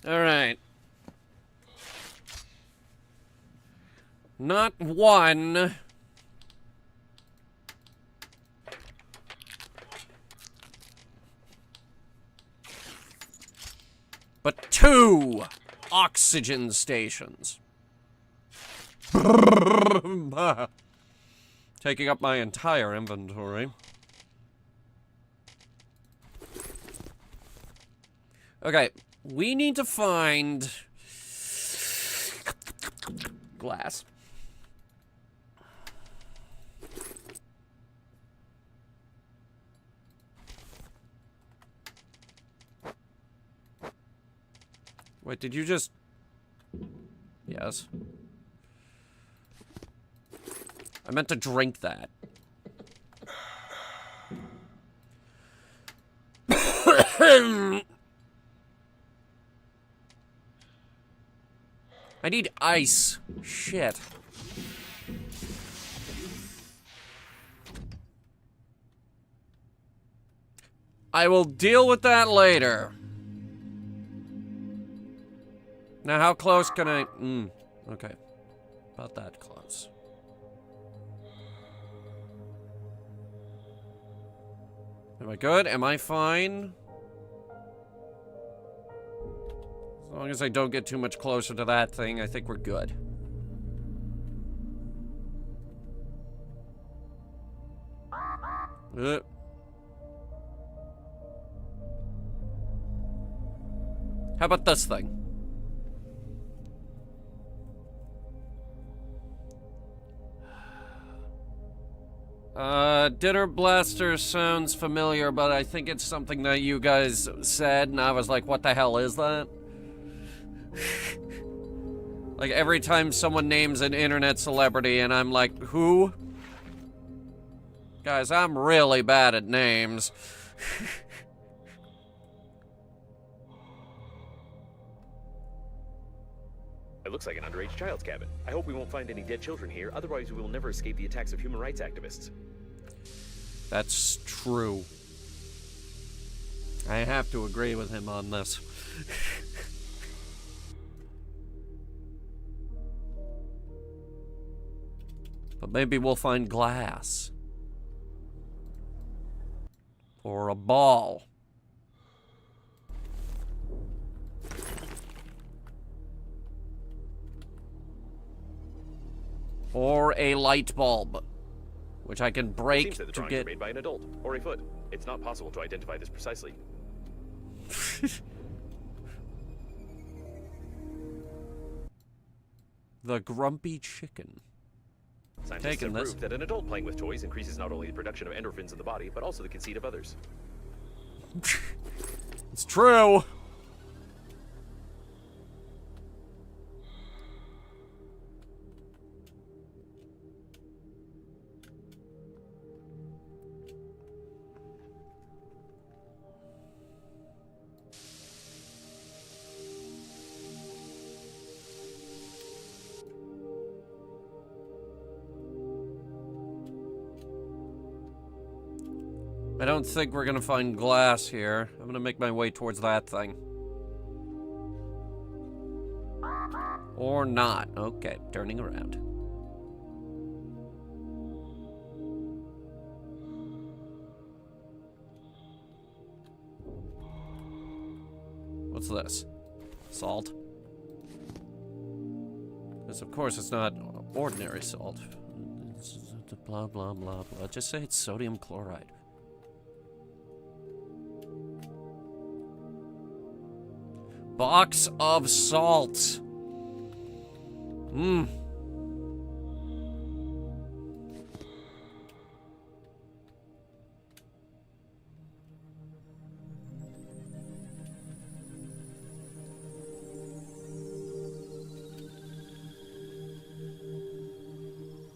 All right. Not one. But 2 oxygen stations. Taking up my entire inventory. Okay, we need to find glass. Wait, did you just... Yes. I meant to drink that. I need ice. Shit. I will deal with that later. Now, how close can I... okay. About that close. Am I good? Am I fine? As long as I don't get too much closer to that thing, I think we're good. How about this thing? Dinner Blaster sounds familiar, but I think it's something that you guys said, and I was like, what the hell is that? Like, every time someone names an internet celebrity, and I'm like, who? Guys, I'm really bad at names. It looks like an underage child's cabin. I hope we won't find any dead children here, otherwise we will never escape the attacks of human rights activists. That's true. I have to agree with him on this. But maybe we'll find glass. Or a ball. Or a light bulb, which I can break Seems that the to drawings get... were made by an adult, or a foot. It's not possible to identify this precisely. The grumpy chicken. Scientists have proved that an adult playing with toys increases not only the production of endorphins in the body, but also the conceit of others. It's true. I don't think we're gonna find glass here. I'm gonna make my way towards that thing. Or not. Okay, turning around. What's this? Salt? Because of course it's not ordinary salt. It's blah, blah, blah, blah. Just say it's sodium chloride. Box of salt. Mmm.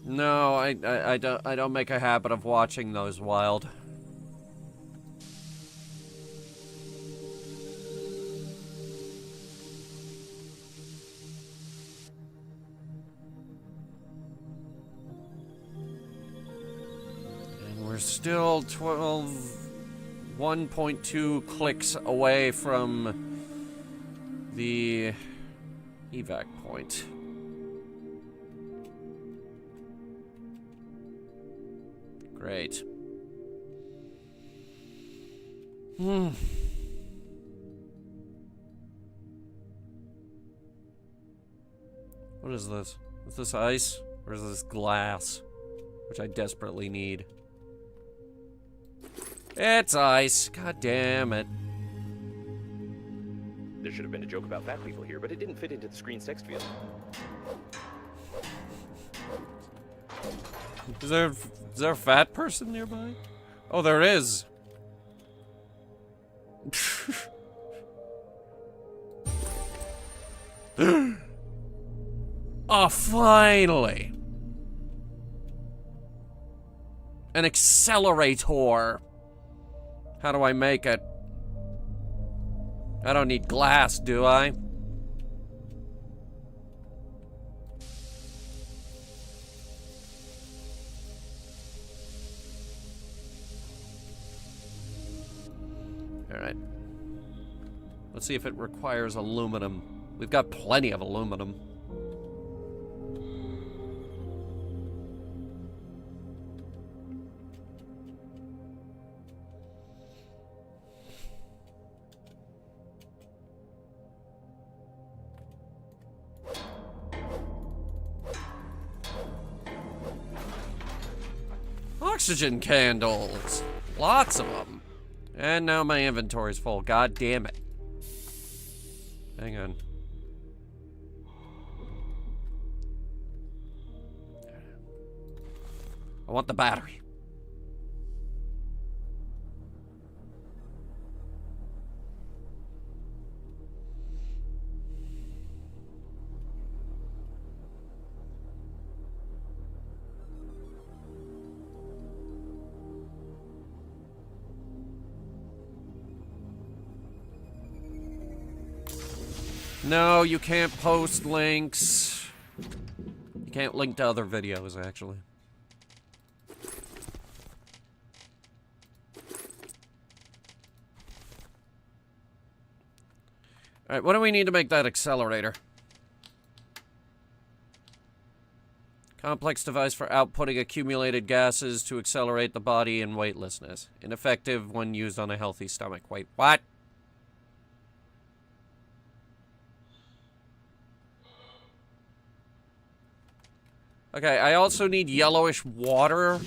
No, I don't make a habit of watching those wild. And we're still 1.2 clicks away from the evac point. Great. What is this? Is this ice? Or is this glass? Which I desperately need. It's ice. God damn it. There should have been a joke about fat people here, but it didn't fit into the screen's text field. Is there a fat person nearby? Oh, there is. Oh, finally. An accelerator. How do I make it? I don't need glass, do I? Alright. Let's see if it requires aluminum. We've got plenty of aluminum. Oxygen candles! Lots of them. And now my inventory's full. God damn it. Hang on. I want the battery. No, you can't post links. You can't link to other videos, actually. Alright, what do we need to make that accelerator? Complex device for outputting accumulated gases to accelerate the body in weightlessness. Ineffective when used on a healthy stomach. Wait, what? Okay, I also need yellowish water.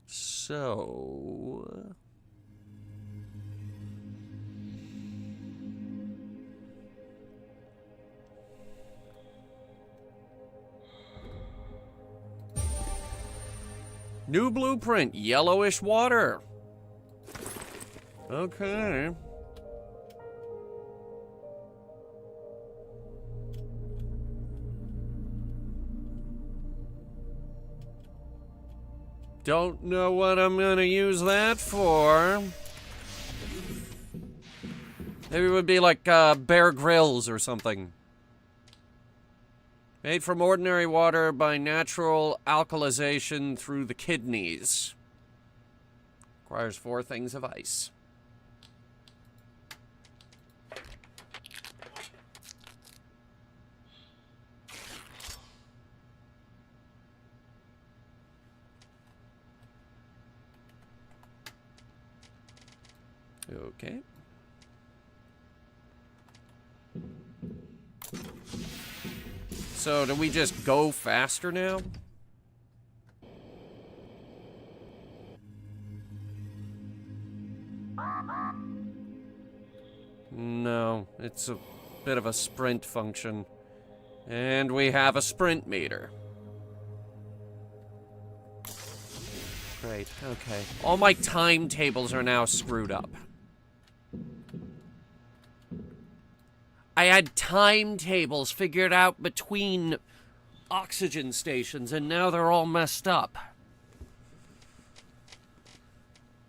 So... New blueprint, yellowish water. Okay. Don't know what I'm gonna use that for. Maybe it would be like Bear Grylls or something. Made from ordinary water by natural alkalization through the kidneys. Requires 4 things of ice. Okay. So, do we just go faster now? No, it's a bit of a sprint function. And we have a sprint meter. Great, okay. All my timetables are now screwed up. I had timetables figured out between oxygen stations, and now they're all messed up.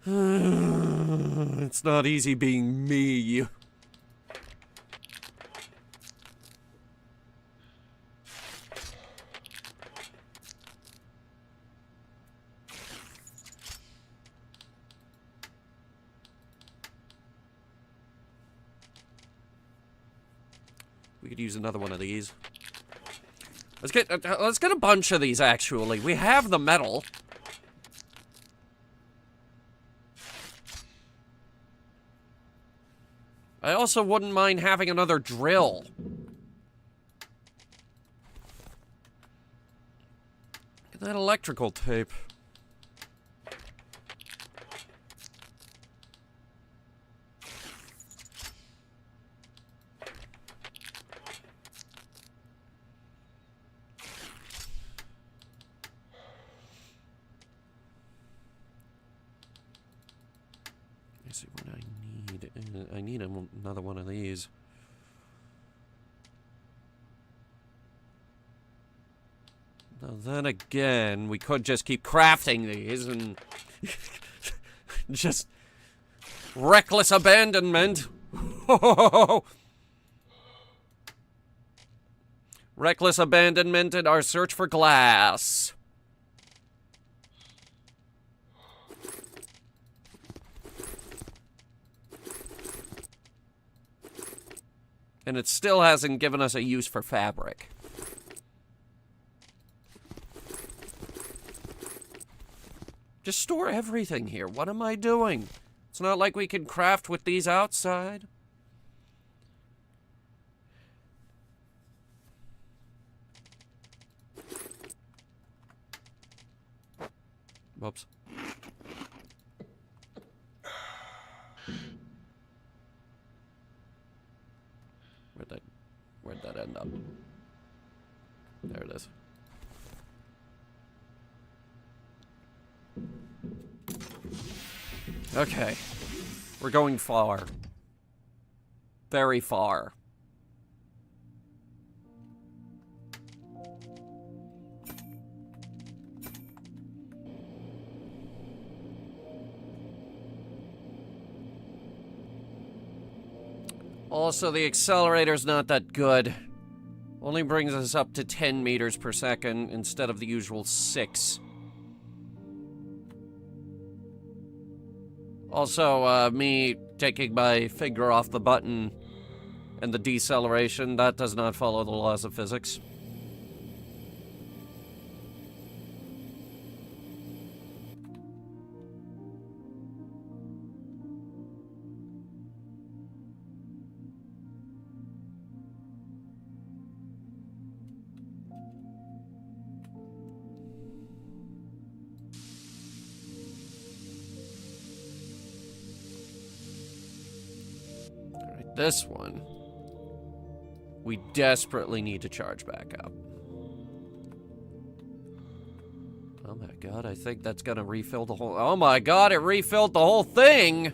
It's not easy being me. We could use another one of these. Let's get a bunch of these, actually. We have the metal. I also wouldn't mind having another drill. Get that electrical tape. Let's see what I need. I need another one of these. Now then again, we could just keep crafting these and just reckless abandonment. Reckless abandonment in our search for glass. And it still hasn't given us a use for fabric. Just store everything here. What am I doing? It's not like we can craft with these outside. Whoops. Where'd that end up? There it is. Okay. We're going far. Very far. Also, the accelerator's not that good. Only brings us up to 10 meters per second instead of the usual 6. Also, me taking my finger off the button and the deceleration, that does not follow the laws of physics. This one, we desperately need to charge back up. Oh my god, I think that's gonna refill the whole... Oh my god, it refilled the whole thing!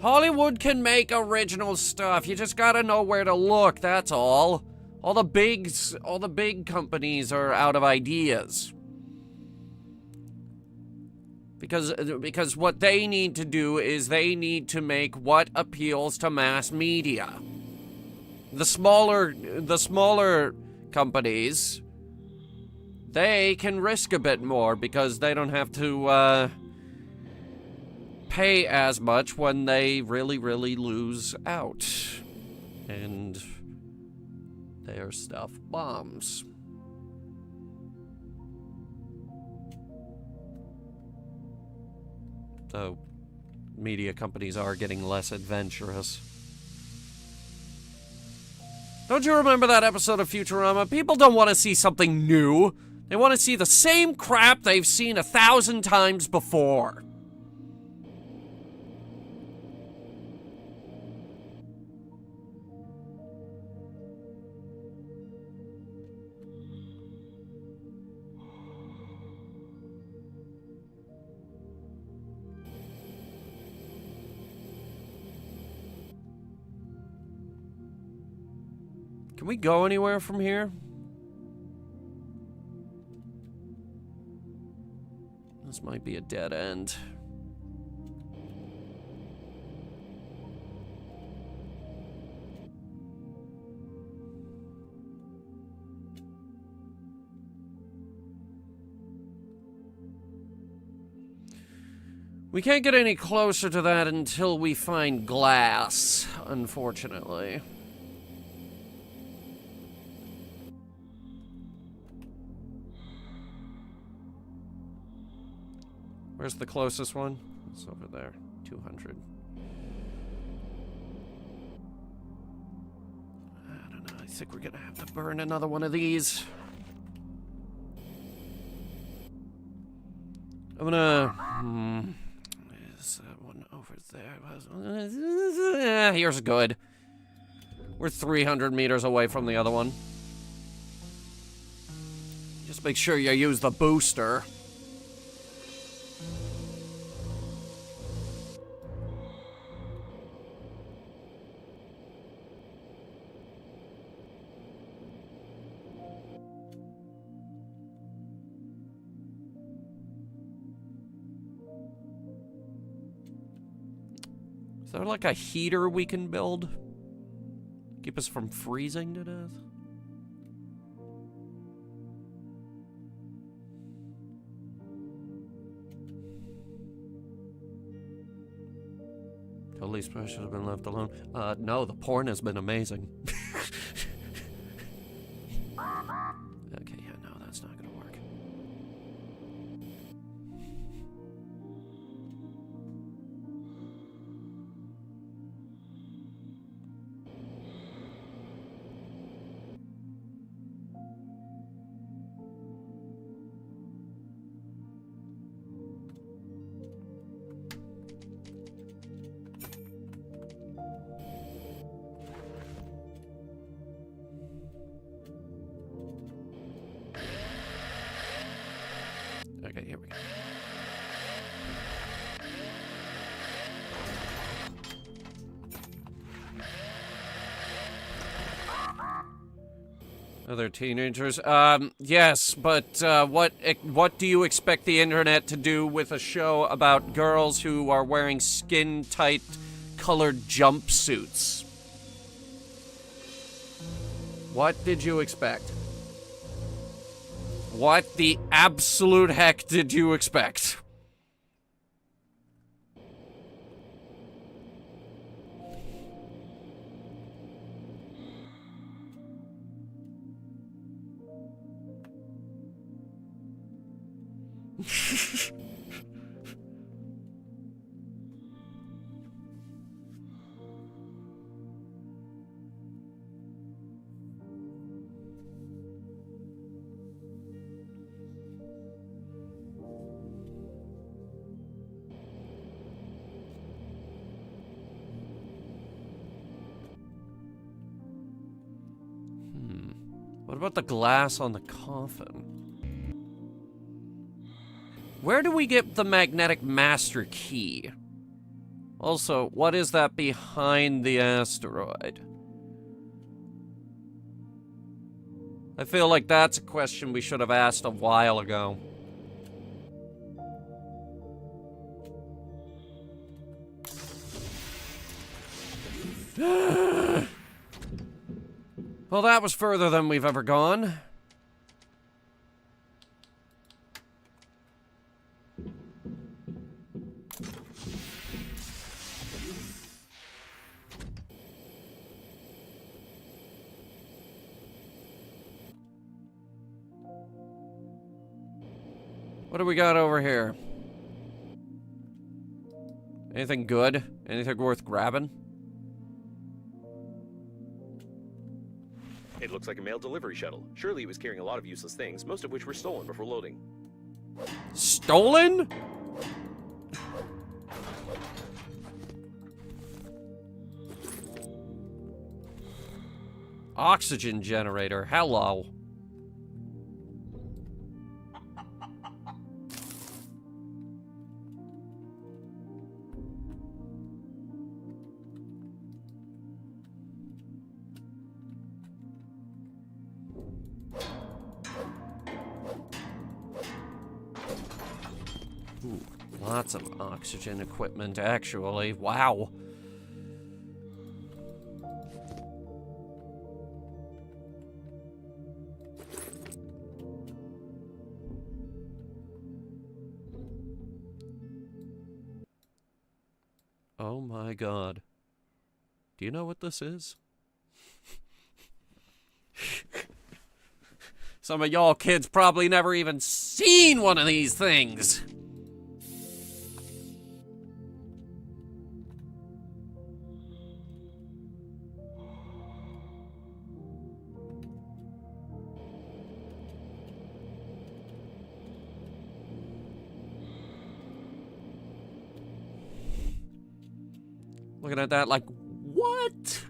Hollywood can make original stuff. You just gotta know where to look, that's all. All the big companies are out of ideas. Because what they need to do is they need to make what appeals to mass media. The smaller companies, they can risk a bit more because they don't have to pay as much when they really, really lose out. And their stuff bombs. So, media companies are getting less adventurous. Don't you remember that episode of Futurama? People don't want to see something new. They want to see the same crap they've seen 1,000 times before. Can we go anywhere from here? This might be a dead end. We can't get any closer to that until we find glass, unfortunately. Where's the closest one? It's over there. 200. I don't know. I think we're gonna have to burn another one of these. I'm gonna... Is that one over there? Here's good. We're 300 meters away from the other one. Just make sure you use the booster. Is there like a heater we can build? Keep us from freezing to death? Police probably should have been left alone. No, the porn has been amazing. Okay, yeah, no, that's not gonna work. Okay, here we go. Other teenagers? Yes, but what do you expect the internet to do with a show about girls who are wearing skin-tight colored jumpsuits? What did you expect? What the absolute heck did you expect? What about the glass on the coffin? Where do we get the magnetic master key? Also, what is that behind the asteroid? I feel like that's a question we should have asked a while ago. Well, that was further than we've ever gone. What do we got over here? Anything good? Anything worth grabbing? It looks like a mail delivery shuttle. Surely it was carrying a lot of useless things, most of which were stolen before loading. Stolen? Oxygen generator. Hello. Ooh, lots of oxygen equipment, actually. Wow. Oh my god. Do you know what this is? Some of y'all kids probably never even seen one of these things. Looking at that like, what?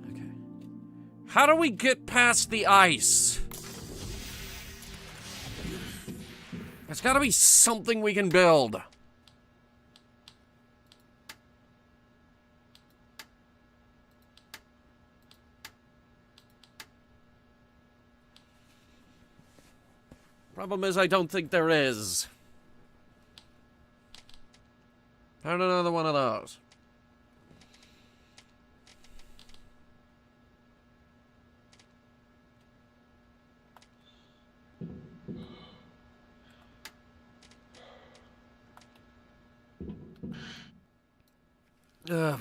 Okay. How do we get past the ice? There's gotta be something we can build. Problem is, I don't think there is. Found another one of those.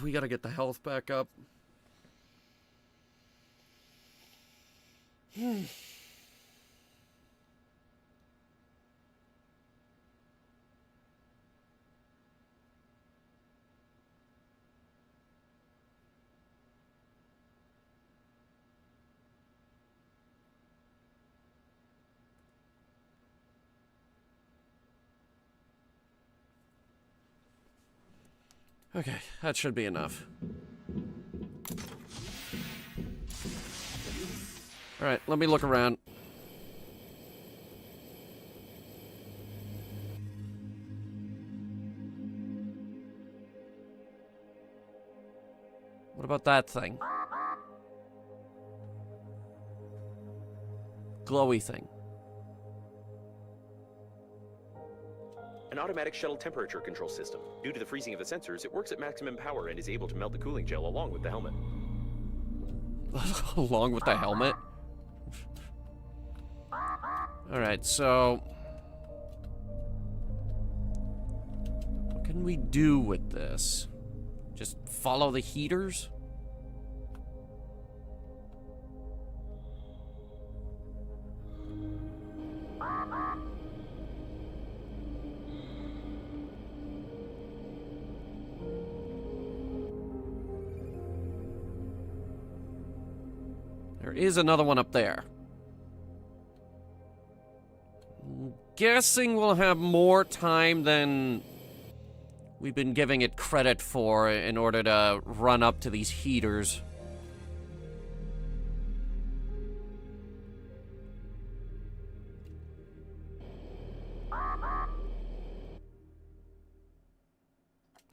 We gotta get the health back up. Okay, that should be enough. Alright, let me look around. What about that thing? Glowy thing. An automatic shuttle temperature control system. Due to the freezing of the sensors, it works at maximum power and is able to melt the cooling gel along with the helmet. Along with the helmet? Alright, so... what can we do with this? Just follow the heaters? There is another one up there. I'm guessing we'll have more time than we've been giving it credit for in order to run up to these heaters.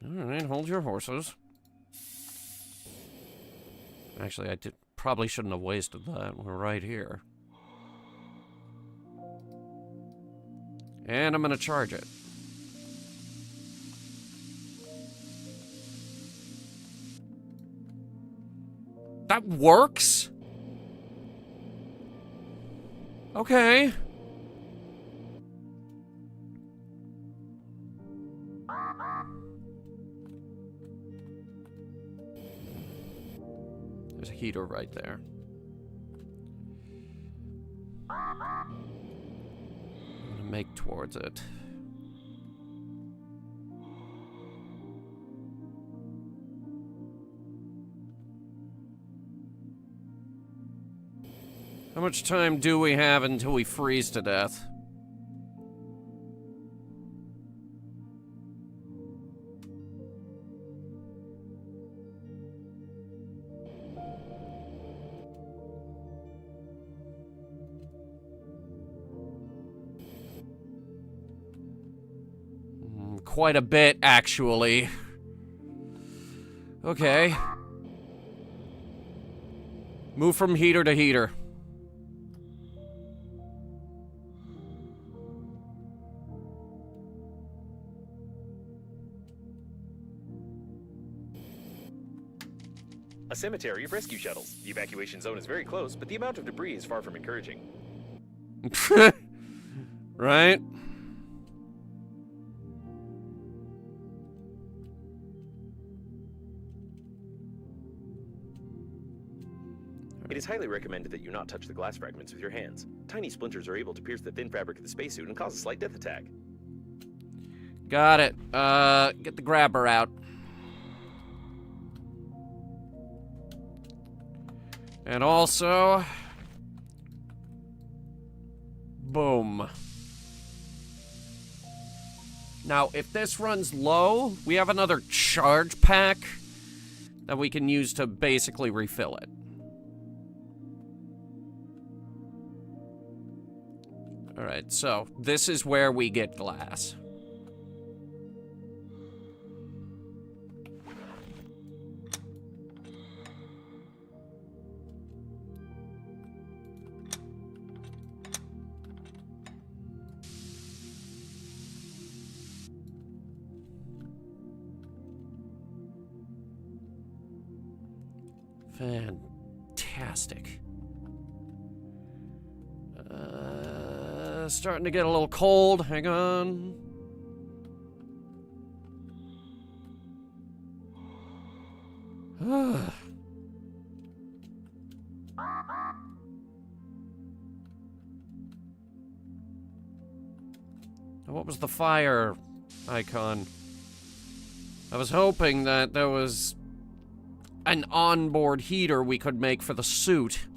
Alright, hold your horses. Actually, probably shouldn't have wasted that. We're right here. And I'm gonna charge it. That works? Okay. There's a heater right there. I'm gonna make towards it. How much time do we have until we freeze to death? Quite a bit, actually. Okay. Move from heater to heater. A cemetery of rescue shuttles. The evacuation zone is very close, but the amount of debris is far from encouraging. Right? It is highly recommended that you not touch the glass fragments with your hands. Tiny splinters are able to pierce the thin fabric of the spacesuit and cause a slight death attack. Got it. Get the grabber out. And also... boom. Now, if this runs low, we have another charge pack that we can use to basically refill it. Alright, so this is where we get glass. Fantastic. Starting to get a little cold. Hang on. Now, what was the fire icon? I was hoping that there was an onboard heater we could make for the suit.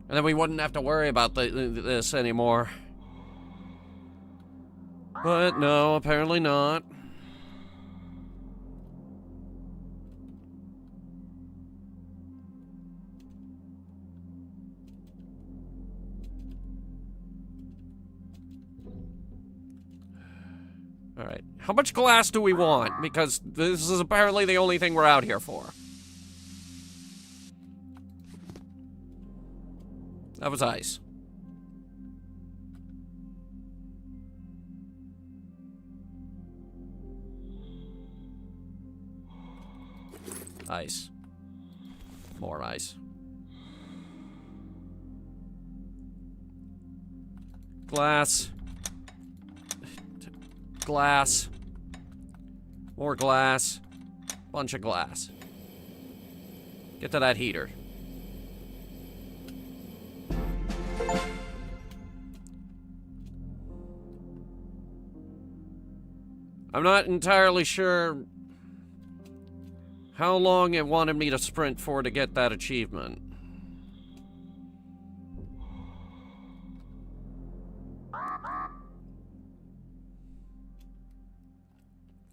And then we wouldn't have to worry about this anymore. But no, apparently not. Alright, how much glass do we want? Because this is apparently the only thing we're out here for. That was ice. Ice. More ice. Glass. Glass. More glass. Bunch of glass. Get to that heater. I'm not entirely sure how long it wanted me to sprint for to get that achievement.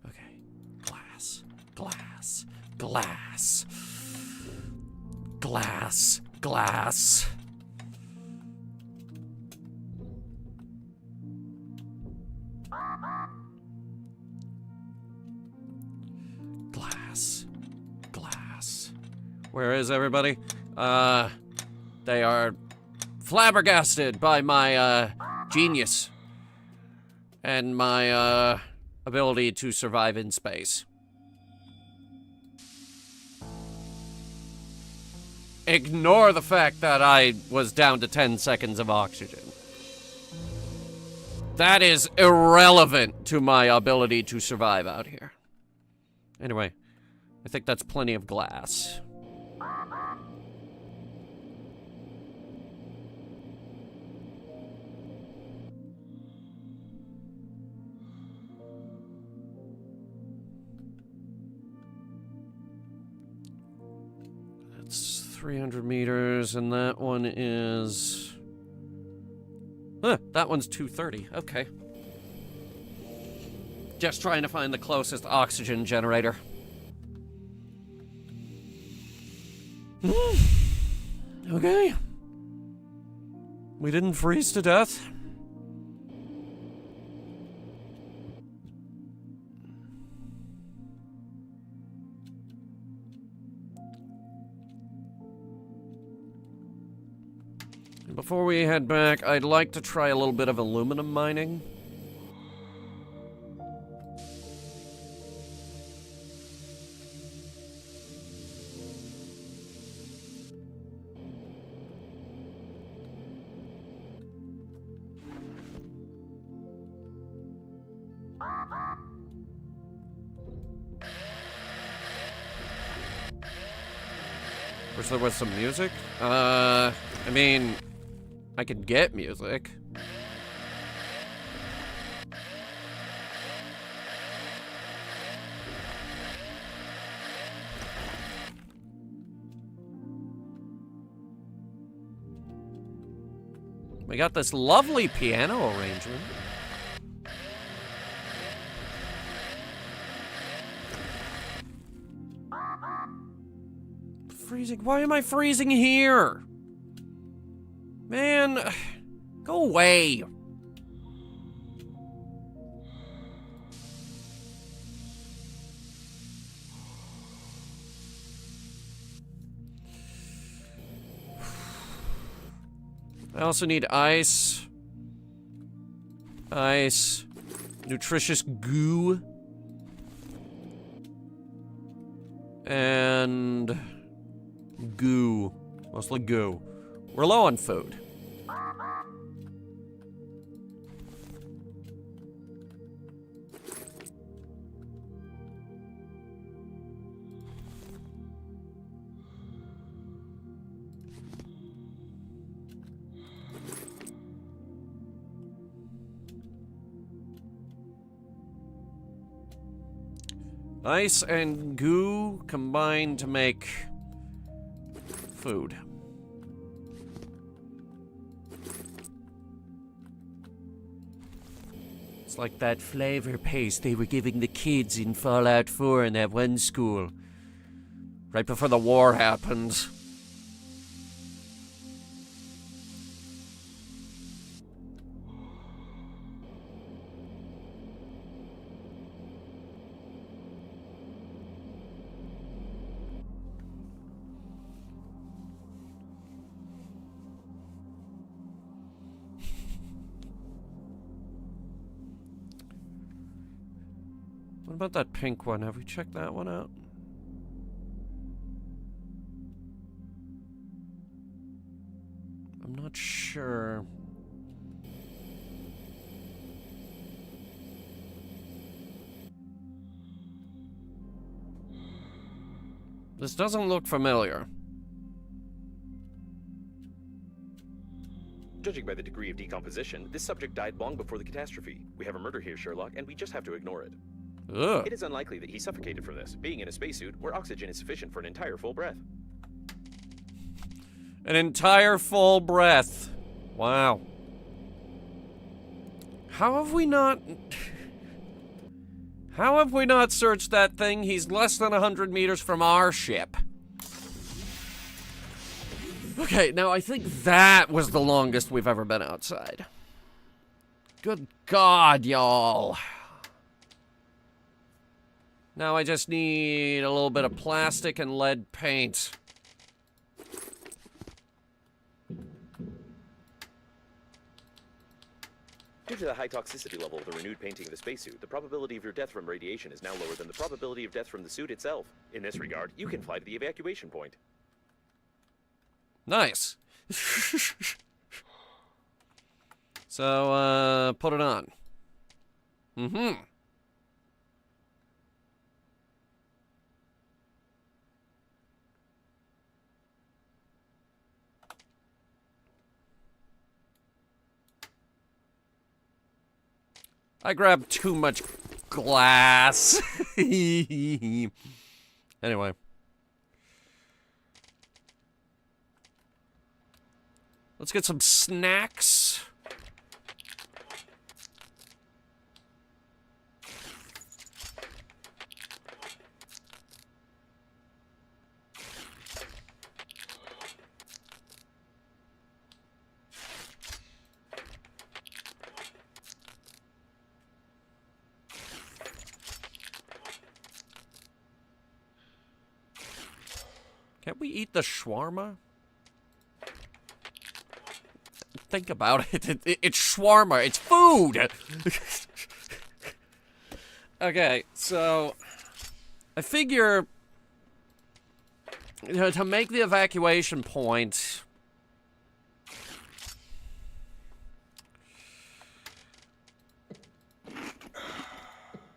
Okay. Glass. Glass. Glass. Glass. Glass. Glass. Where is everybody? They are flabbergasted by my, genius. And my, ability to survive in space. ignore the fact that I was down to 10 seconds of oxygen. That is irrelevant to my ability to survive out here. Anyway, I think that's plenty of glass. That's 300 meters, and that one is... that one's 230. Okay. Just trying to find the closest oxygen generator. Okay. We didn't freeze to death. Before we head back, I'd like to try a little bit of aluminum mining. Wish there was some music. I mean... I could get music. We got this lovely piano arrangement. Freezing. Why am I freezing here? Man, go away. I also need ice. Ice. Nutritious goo. And... goo. Mostly goo. We're low on food. Ice and goo combine to make food. It's like that flavor paste they were giving the kids in Fallout 4 in that one school. Right before the war happened. What about that pink one? Have we checked that one out? I'm not sure. This doesn't look familiar. Judging by the degree of decomposition, this subject died long before the catastrophe. We have a murder here, Sherlock, and we just have to ignore it. Ugh. It is unlikely that he suffocated from this, being in a spacesuit where oxygen is sufficient for an entire full breath. An entire full breath. Wow. How have we not... How have we not searched that thing? He's less than 100 meters from our ship. Okay, now I think that was the longest we've ever been outside. Good God, y'all. Now I just need a little bit of plastic and lead paint. Due to the high toxicity level of the renewed painting of the spacesuit, the probability of your death from radiation is now lower than the probability of death from the suit itself. In this regard, you can fly to the evacuation point. Nice. So, put it on. Mm-hmm. I grabbed too much glass. Anyway. Let's get some snacks. Can't we eat the shawarma? Think about it. It's shawarma. It's food. Okay, so I figure to make the evacuation point,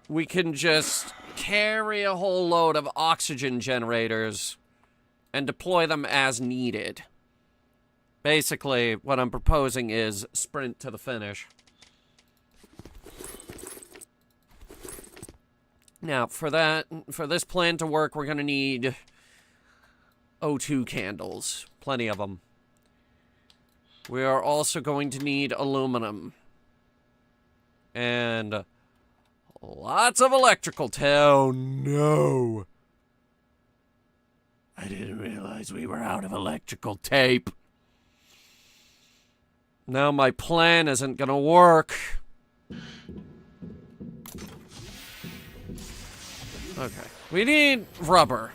we can just carry a whole load of oxygen generators and deploy them as needed. Basically, what I'm proposing is sprint to the finish. Now, for this plan to work, we're gonna need O2 candles. Plenty of them. We are also going to need aluminum. And lots of electrical oh no. I didn't realize we were out of electrical tape. Now my plan isn't gonna work. Okay. We need rubber.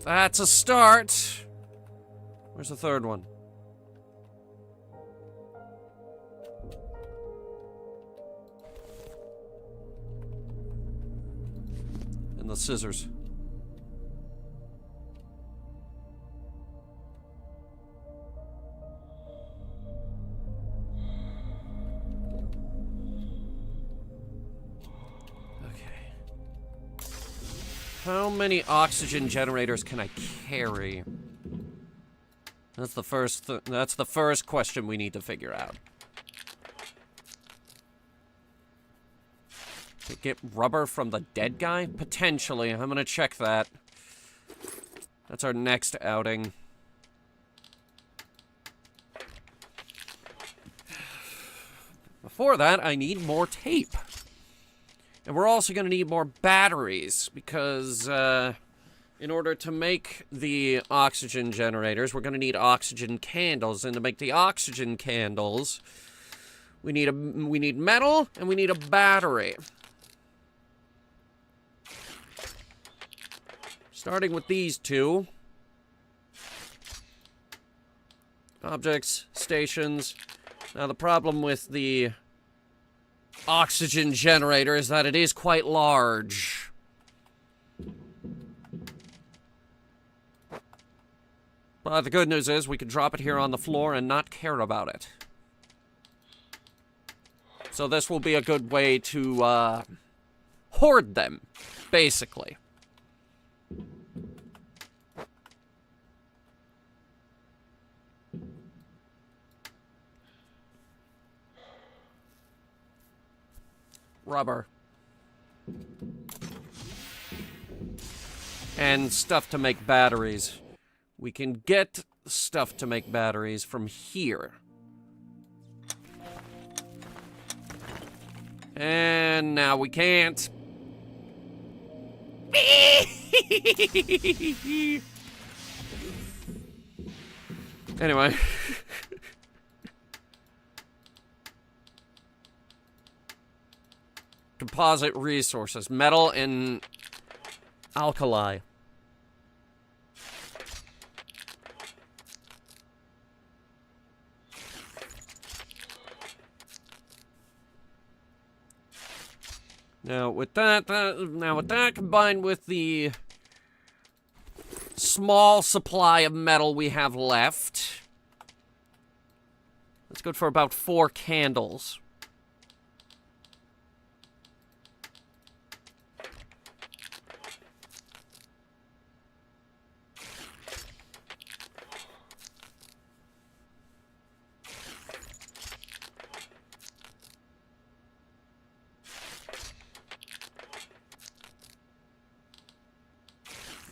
That's a start. Where's the third one? And the scissors. Okay. How many oxygen generators can I carry? That's the first question we need to figure out. To get rubber from the dead guy? Potentially. I'm gonna check that. That's our next outing. Before that, I need more tape. And we're also gonna need more batteries, because, in order to make the oxygen generators, we're going to need oxygen candles. And to make the oxygen candles, we need metal and we need a battery. Starting with these two. Objects, stations. Now the problem with the oxygen generator is that it is quite large. But the good news is we can drop it here on the floor and not care about it. So this will be a good way to, hoard them, basically. Rubber. And stuff to make batteries. We can get stuff to make batteries from here. And now we can't. Anyway. Composite resources. Metal and alkali. Now, with that combined with the small supply of metal we have left, that's good for about 4 candles.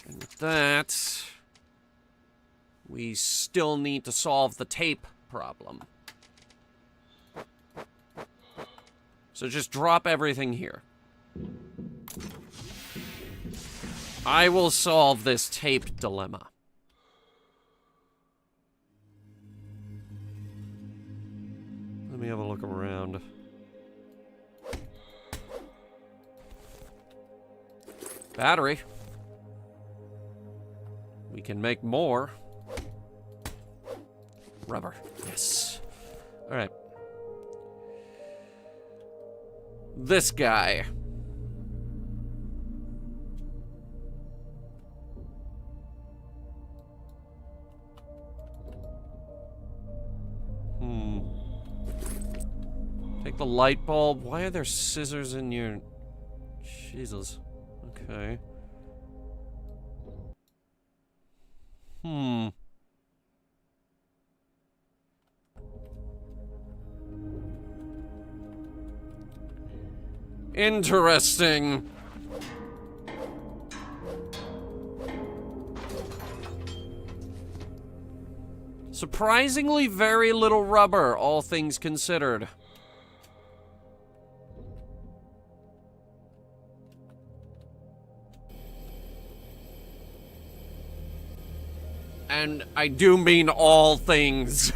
And with that, we still need to solve the tape problem. So just drop everything here. I will solve this tape dilemma. Let me have a look around. Battery. We can make more. Rubber. Yes. Alright. This guy. Take the light bulb. Why are there scissors in your... Jesus. Okay. Interesting. Surprisingly very little rubber, all things considered. And I do mean all things.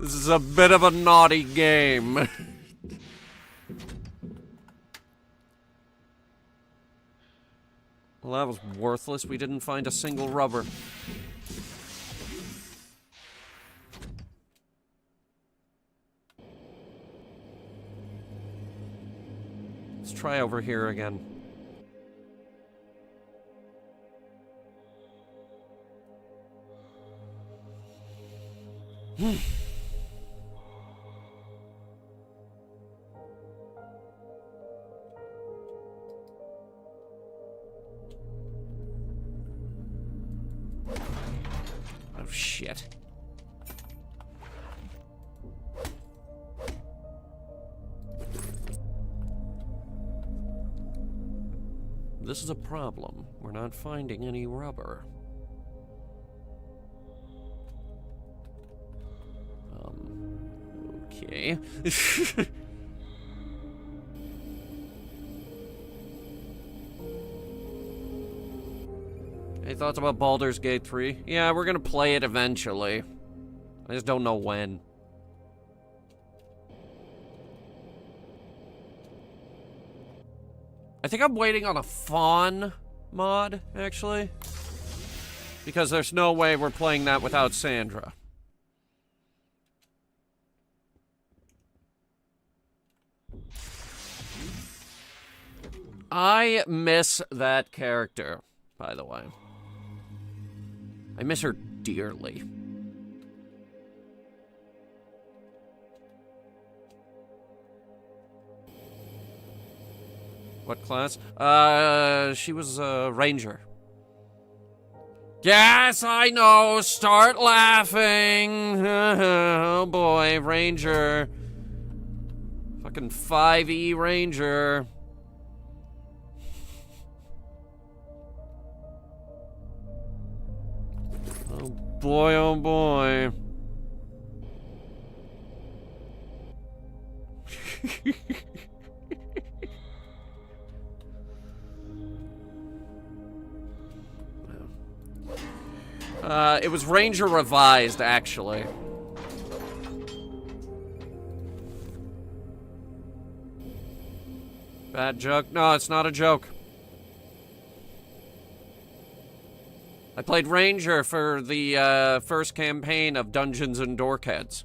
This is a bit of a naughty game. Well, that was worthless. We didn't find a single rubber. Let's try over here again. Oh, shit. This is a problem. We're not finding any rubber. Okay. Any thoughts about Baldur's Gate 3? Yeah, we're gonna play it eventually. I just don't know when. I think I'm waiting on a fawn mod, actually. Because there's no way we're playing that without Sandra. I miss that character, by the way. I miss her dearly. What class? She was a ranger. Yes, I know. Start laughing. Oh boy, ranger. Fucking 5E ranger. Oh boy, oh boy. It was Ranger Revised, actually. Bad joke? No, it's not a joke. I played Ranger for the first campaign of Dungeons and Dorkheads.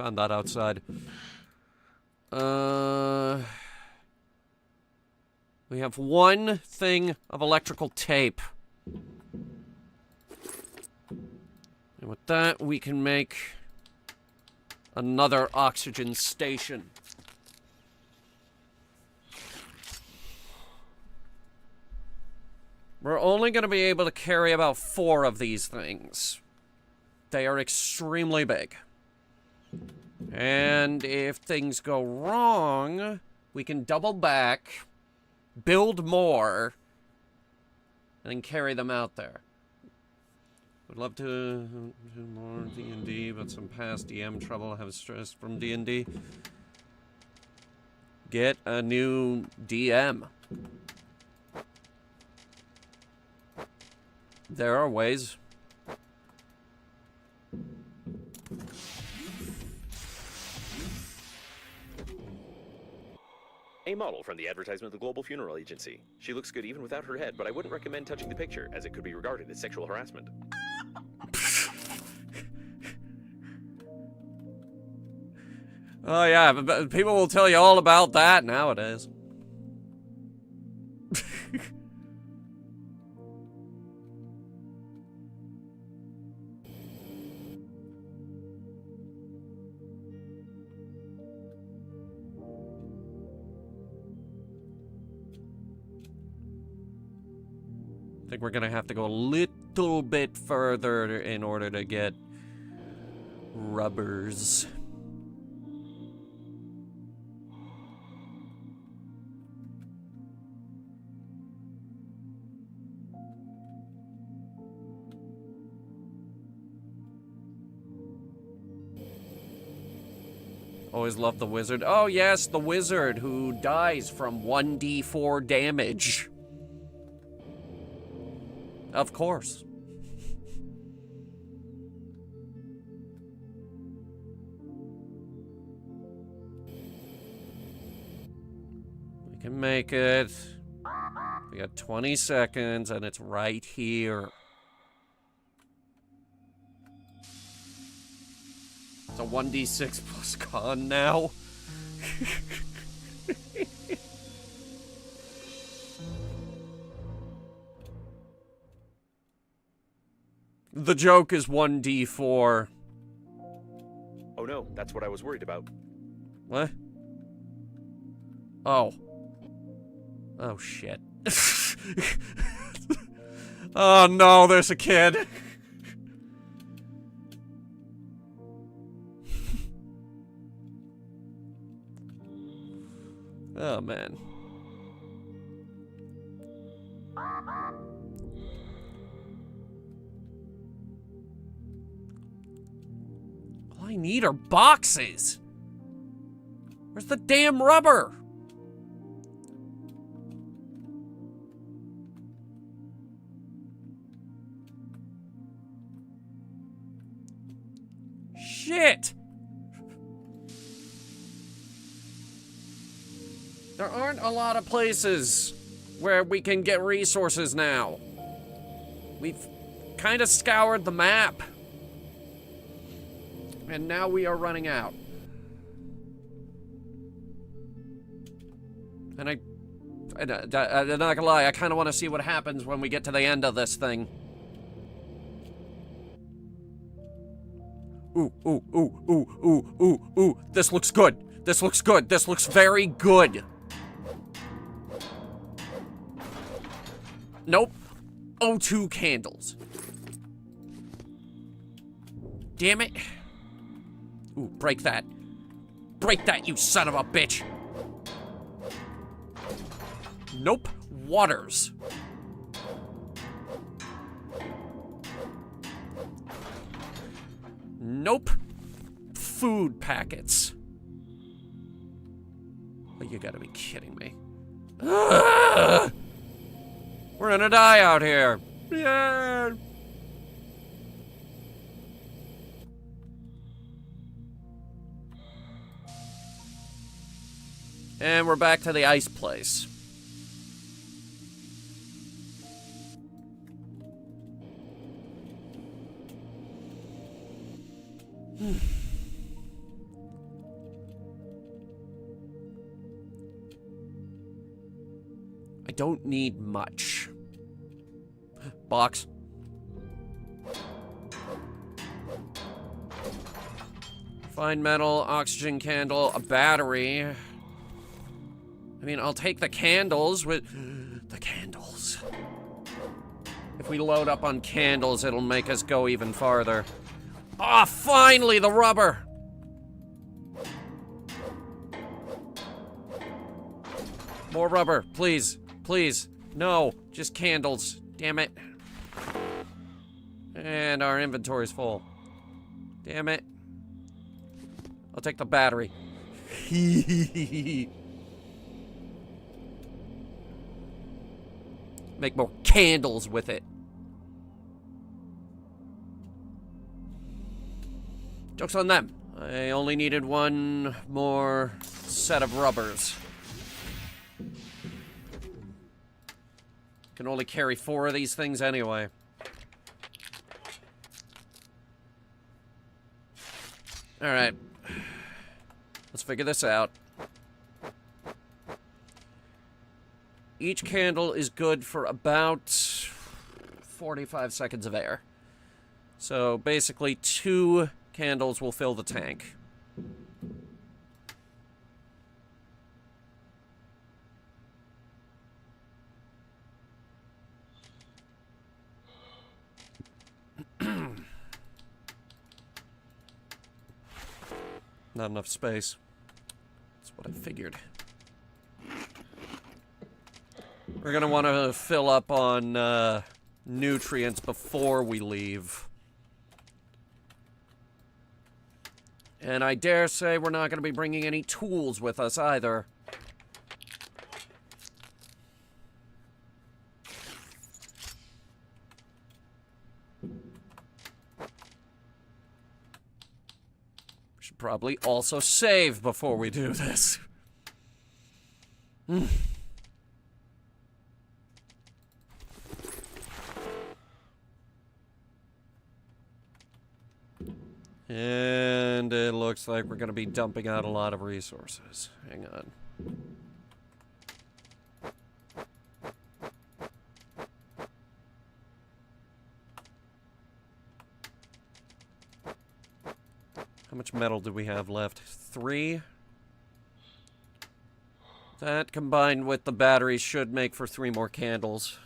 found that outside. We have one thing of electrical tape. And with that, we can make another oxygen station. We're only going to be able to carry about 4 of these things. They are extremely big. And if things go wrong, we can double back, build more, and then carry them out there. Would love to do more D&D, but some past DM trouble. Have stress from D&D. Get a new DM. There are ways. A model from the advertisement of the Global Funeral Agency. She looks good even without her head, but I wouldn't recommend touching the picture, as it could be regarded as sexual harassment. Oh yeah, but people will tell you all about that nowadays. I think we're gonna have to go a little bit further in order to get rubbers. Always love the wizard. Oh yes, the wizard who dies from 1d4 damage. Of course. We can make it. We got 20 seconds and it's right here. It's a 1d6 plus con now. The joke is 1d4. Oh no, that's what I was worried about. What? Oh. Oh shit. Oh no, there's a kid. Oh man. All I need are boxes. Where's the damn rubber? Shit. There aren't a lot of places where we can get resources now. We've kind of scoured the map. And now we are running out. And I'm not gonna lie, I kind of want to see what happens when we get to the end of this thing. Ooh, ooh, ooh, ooh, ooh, ooh, ooh. This looks good. This looks good. This looks very good. Nope. O2 candles. Damn it. Ooh, break that. Break that, you son of a bitch. Nope. Waters. Nope. Food packets. Oh, you gotta be kidding me. Ugh! We're gonna die out here. Yeah. And we're back to the ice place. don't need much. Box. Fine metal, oxygen candle, a battery. I mean, I'll take the candles with... the candles. If we load up on candles, it'll make us go even farther. Ah, finally, the rubber! More rubber, please. Please. No, just candles. Damn it. And our inventory's full. Damn it. I'll take the battery. Make more candles with it. Joke's on them. I only needed one more set of rubbers. Can only carry 4 of these things anyway. Alright. Let's figure this out. Each candle is good for about 45 seconds of air. So basically 2 candles will fill the tank. Not enough space. That's what I figured. We're gonna want to fill up on nutrients before we leave. And I dare say we're not gonna be bringing any tools with us either. Probably also save before we do this. And it looks like we're going to be dumping out a lot of resources. Hang on. How much metal do we have left? 3? That combined with the batteries should make for 3 more candles.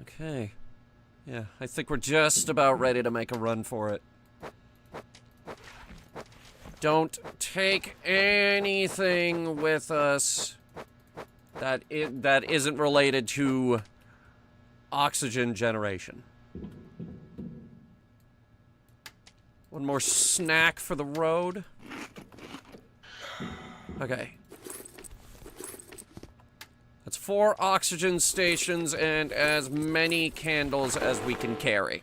Okay. Yeah, I think we're just about ready to make a run for it. Don't take anything with us that isn't related to oxygen generation. One more snack for the road. Okay. That's 4 oxygen stations and as many candles as we can carry.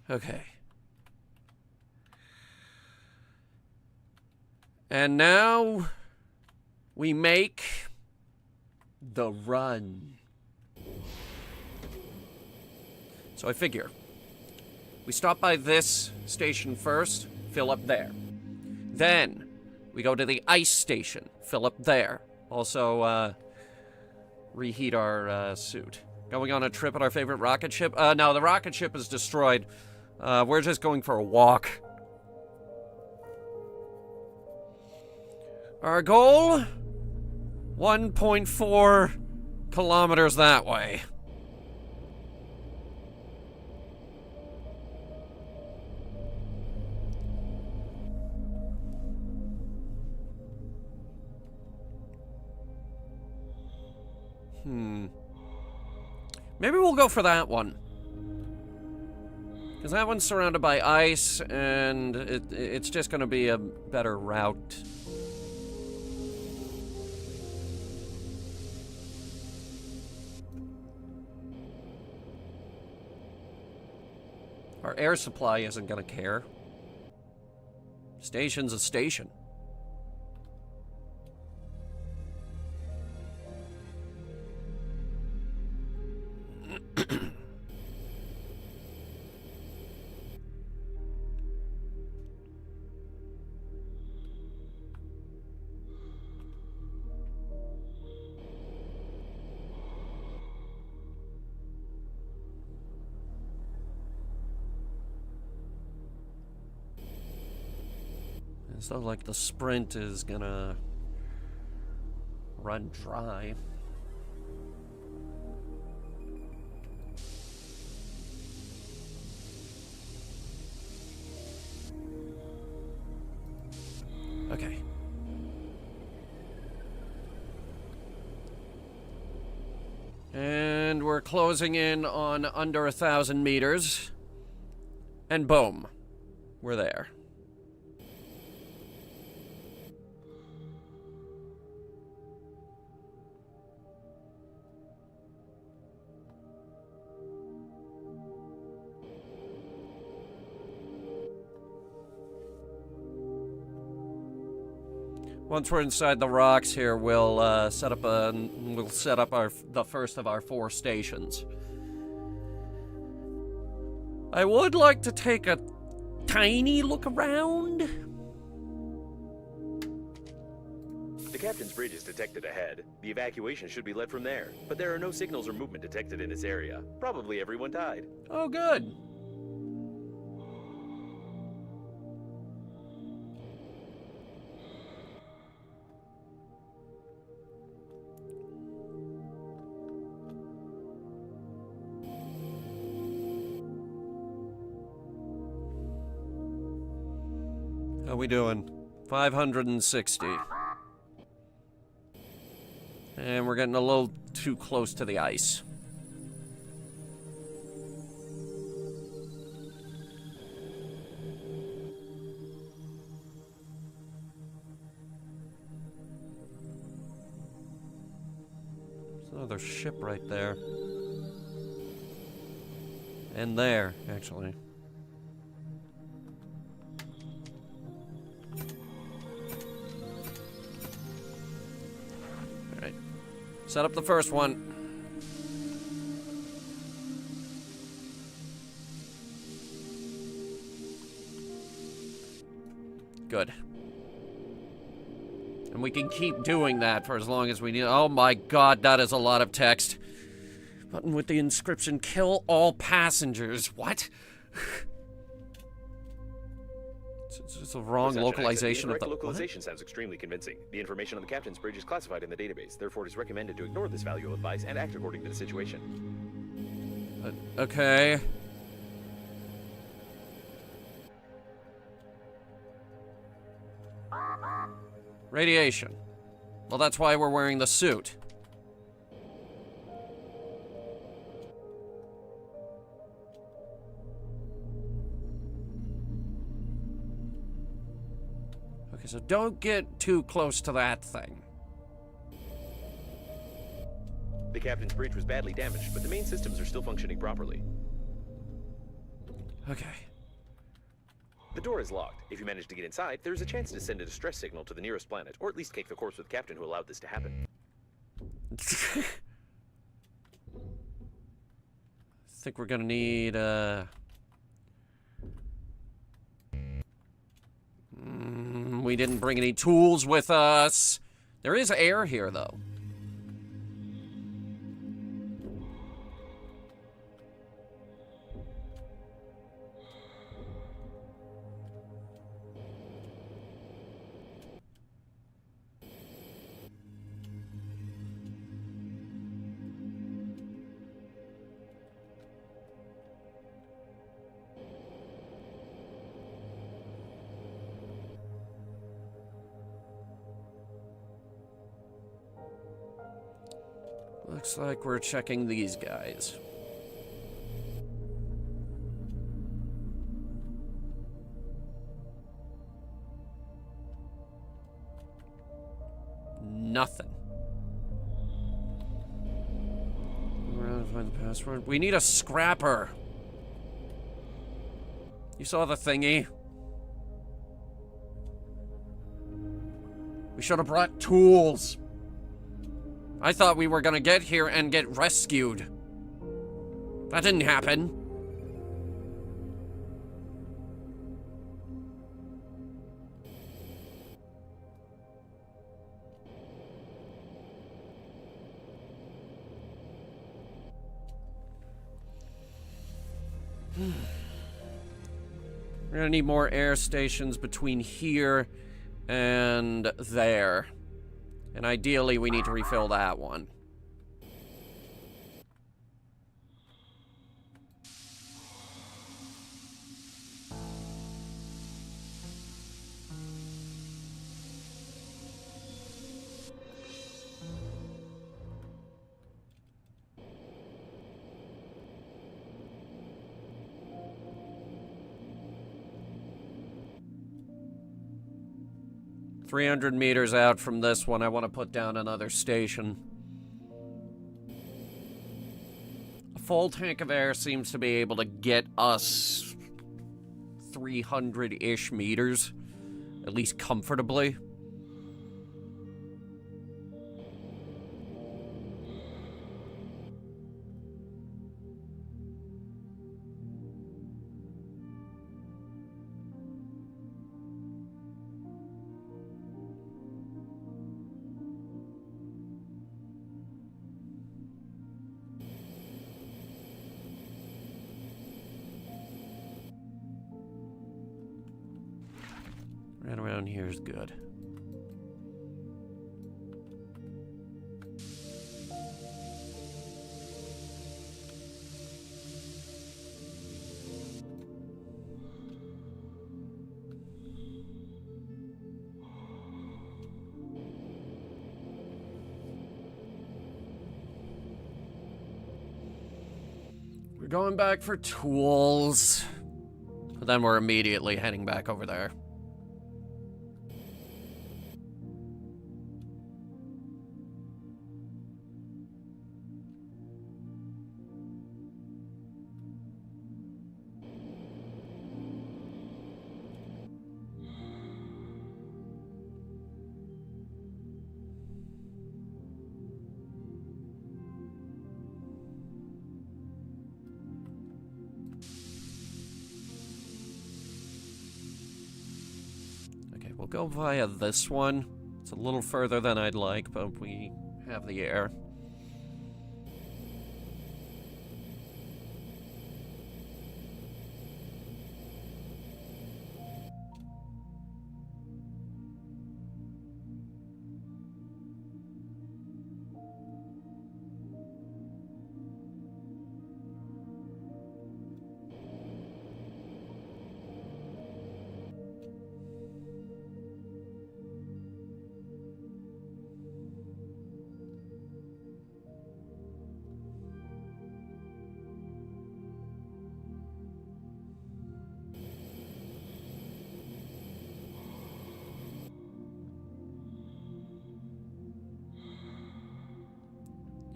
Okay. And now we make the run. So I figure we stop by this station first. Fill up there. Then, we go to the ice station. Fill up there. Also, reheat our suit. Going on a trip at our favorite rocket ship? No, the rocket ship is destroyed. We're just going for a walk. Our goal? 1.4 kilometers that way. Maybe we'll go for that one. Because that one's surrounded by ice, and it's just going to be a better route. Our air supply isn't gonna care. Station's a station. So, like, the sprint is gonna run dry. Okay. And we're closing in on under 1,000 meters. And boom. We're there. Once we're inside the rocks here, we'll set up the first of our 4 stations. I would like to take a tiny look around. The captain's bridge is detected ahead. The evacuation should be led from there, but there are no signals or movement detected in this area. Probably everyone died. Oh, good. How we doing? 560. And we're getting a little too close to the ice. There's another ship right there. And there, actually. Set up the first one. Good. And we can keep doing that for as long as we need. Oh my god, that is a lot of text. Button with the inscription, kill all passengers. What? It's a wrong localization of the... localization sounds extremely convincing. The information on the captain's bridge is classified in the database. Therefore, it is recommended to ignore this valuable advice and act according to the situation. Okay. Radiation. Well, that's why we're wearing the suit. Okay, so don't get too close to that thing. The captain's bridge was badly damaged, but the main systems are still functioning properly. Okay. The door is locked. If you manage to get inside, there's a chance to send a distress signal to the nearest planet, or at least cake the corpse with the captain who allowed this to happen. I think we're gonna need, we didn't bring any tools with us. There is air here, though. Looks like we're checking these guys. Nothing. We're gonna find the password. We need a scrapper. You saw the thingy? We should have brought tools. I thought we were gonna get here and get rescued. That didn't happen. We're gonna need more air stations between here and there. And ideally, we need to refill that one. "300 meters out from this one, I want to put down another station." A full tank of air seems to be able to get us 300-ish meters, at least comfortably. Right around here is good. We're going back for tools. But then we're immediately heading back over there. We'll go via this one. It's a little further than I'd like, but we have the air.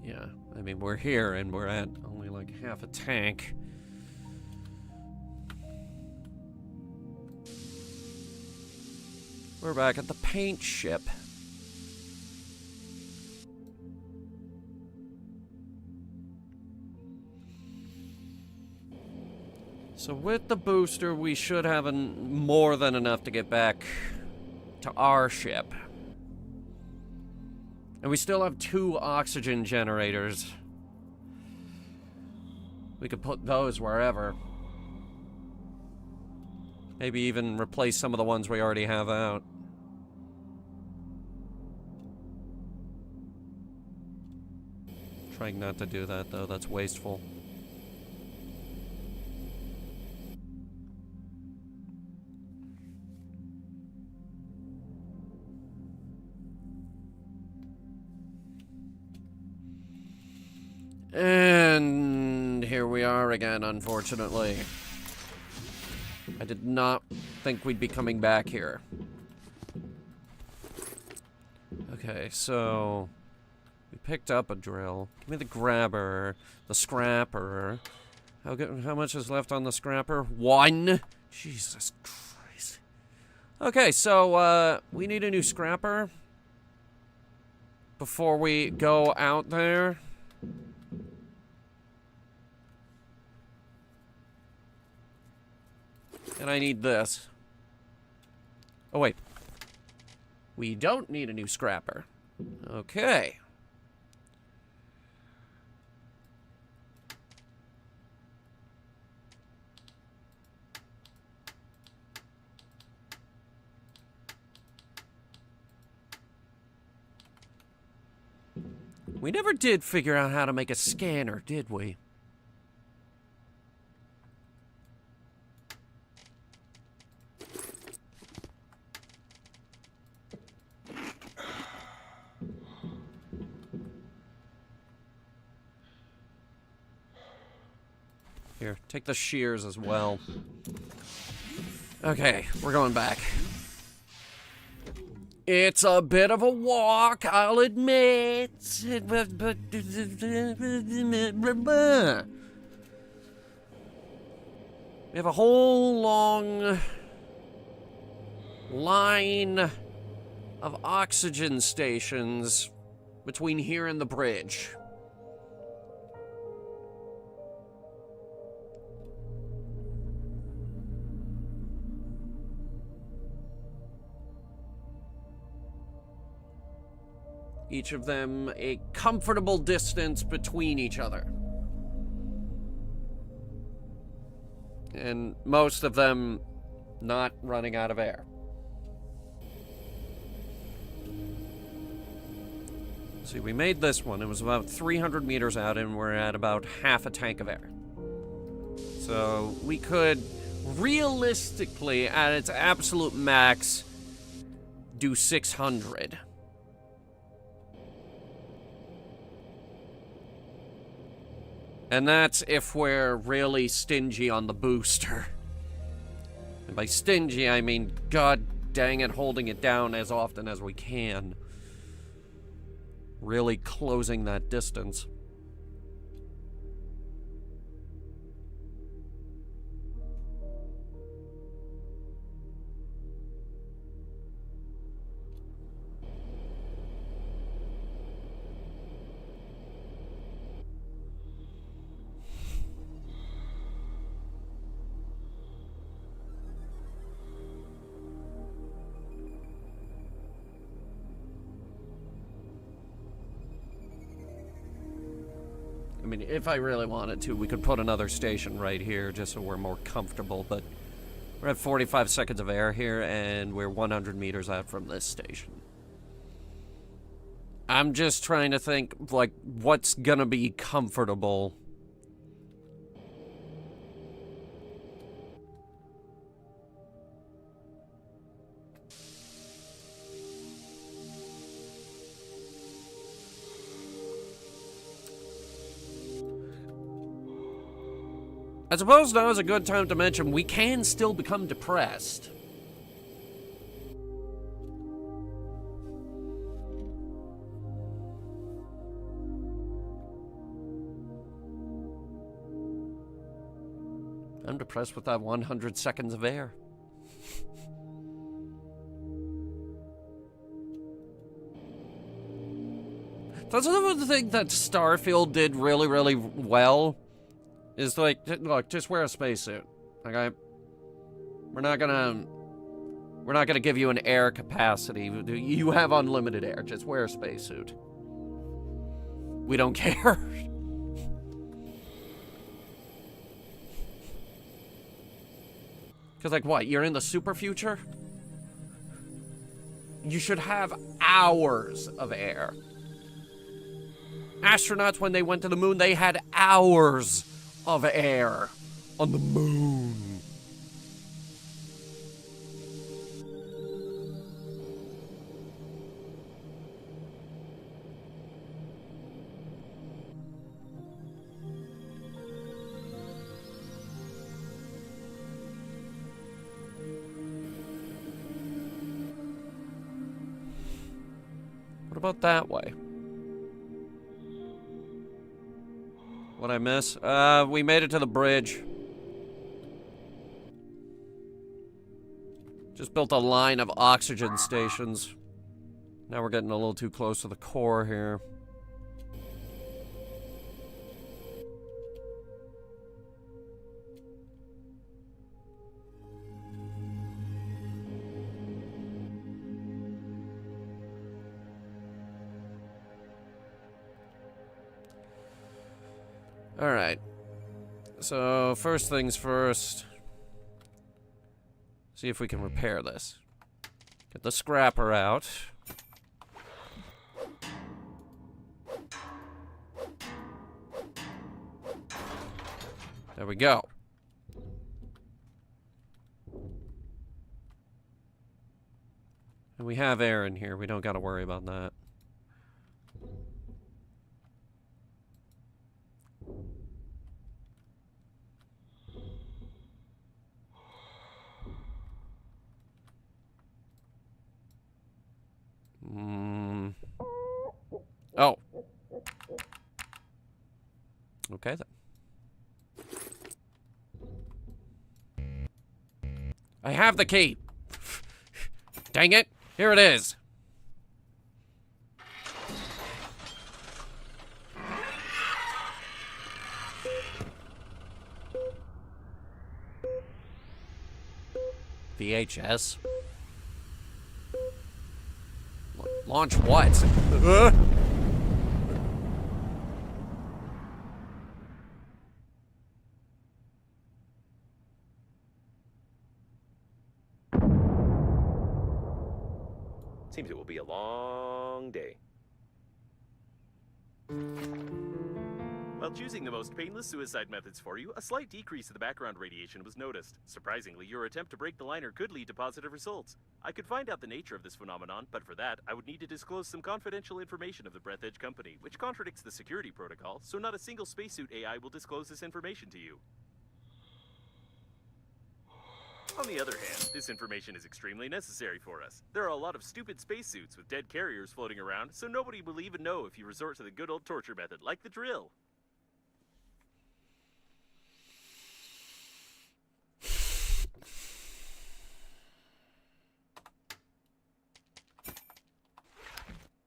Yeah, I mean, we're here and we're at only like half a tank. We're back at the paint ship. So with the booster, we should have more than enough to get back to our ship. And we still have 2 oxygen generators. We could put those wherever. Maybe even replace some of the ones we already have out. Trying not to do that, though. That's wasteful. And here we are again, unfortunately. I did not think we'd be coming back here. Okay, so we picked up a drill. Give me the grabber, the scrapper. How much is left on the scrapper? 1. Jesus Christ. Okay, so, we need a new scrapper before we go out there. And I need this. Oh, wait. We don't need a new scrapper. Okay. We never did figure out how to make a scanner, did we? Here, take the shears as well. Okay, we're going back. It's a bit of a walk, I'll admit. But we have a whole long line of oxygen stations between here and the bridge. Each of them a comfortable distance between each other. And most of them not running out of air. See, we made this one. It was about 300 meters out, and we're at about half a tank of air. So we could realistically, at its absolute max, do 600. And that's if we're really stingy on the booster. And by stingy, I mean, god dang it, holding it down as often as we can. Really closing that distance. I mean, if I really wanted to, we could put another station right here just so we're more comfortable, but we're at 45 seconds of air here, and we're 100 meters out from this station. I'm just trying to think, like, what's gonna be comfortable. I suppose now is a good time to mention we can still become depressed. I'm depressed with that 100 seconds of air. That's another thing that Starfield did really, really well. Is like, look, just wear a spacesuit, okay? We're not gonna give you an air capacity. You have unlimited air. Just wear a spacesuit. We don't care. Because, like, what? You're in the super future? You should have hours of air. Astronauts, when they went to the moon, they had hours of air on the moon. What about that way? What I miss? We made it to the bridge. Just built a line of oxygen stations. Now we're getting a little too close to the core here. Alright. So, first things first. See if we can repair this. Get the scrapper out. There we go. And we have air in here. We don't gotta worry about that. Oh. Okay then. I have the key. Dang it. Here it is. VHS. Launch what? Seems it will be a long day. While choosing the most painless suicide methods for you, a slight decrease in the background radiation was noticed. Surprisingly, your attempt to break the liner could lead to positive results. I could find out the nature of this phenomenon, but for that, I would need to disclose some confidential information of the Breathedge company, which contradicts the security protocol, so not a single spacesuit AI will disclose this information to you. On the other hand, this information is extremely necessary for us. There are a lot of stupid spacesuits with dead carriers floating around, so nobody will even know if you resort to the good old torture method, like the drill.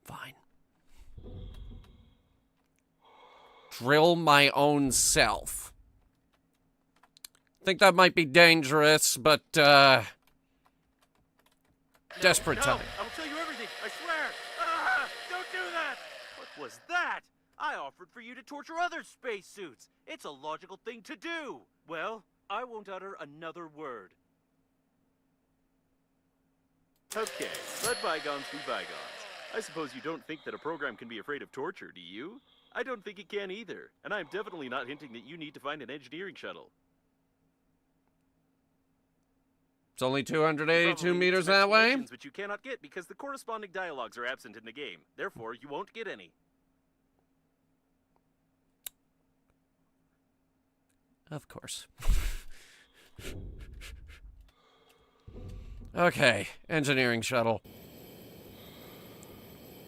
Fine. Drill my own self. Think that might be dangerous, but, desperate time. I will tell you everything, I swear! Ah, don't do that! What was that? I offered for you to torture other spacesuits. It's a logical thing to do. Well, I won't utter another word. Okay, let bygones be bygones. I suppose you don't think that a program can be afraid of torture, do you? I don't think it can either, and I'm definitely not hinting that you need to find an engineering shuttle. It's only 282 Probably meters some that way? explanations which you cannot get because the corresponding dialogues are absent in the game. Therefore, you won't get any. Of course. Okay, engineering shuttle.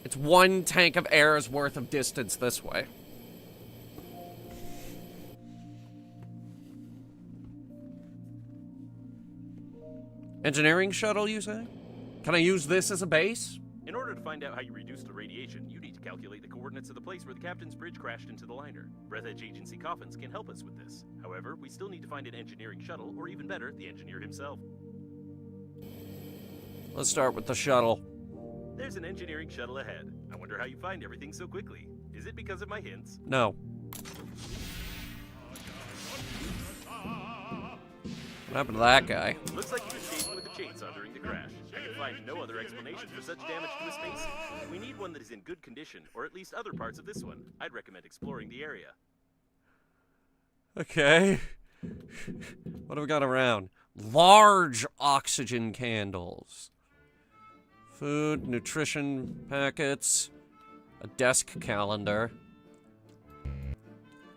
It's one tank of air's worth of distance this way. Engineering shuttle, you say? Can I use this as a base? In order to find out how you reduce the radiation, you need to calculate the coordinates of the place where the captain's bridge crashed into the liner. Breathedge Agency coffins can help us with this. However, we still need to find an engineering shuttle, or even better, the engineer himself. Let's start with the shuttle. There's an engineering shuttle ahead. I wonder how you find everything so quickly. Is it because of my hints? No. What happened to that guy? Looks like he was chasing with a chainsaw during the crash. I can find no other explanation for such damage to a spacesuit. We need one that is in good condition, or at least other parts of this one. I'd recommend exploring the area. Okay. What do we got around? Large oxygen candles. Food, nutrition packets. A desk calendar.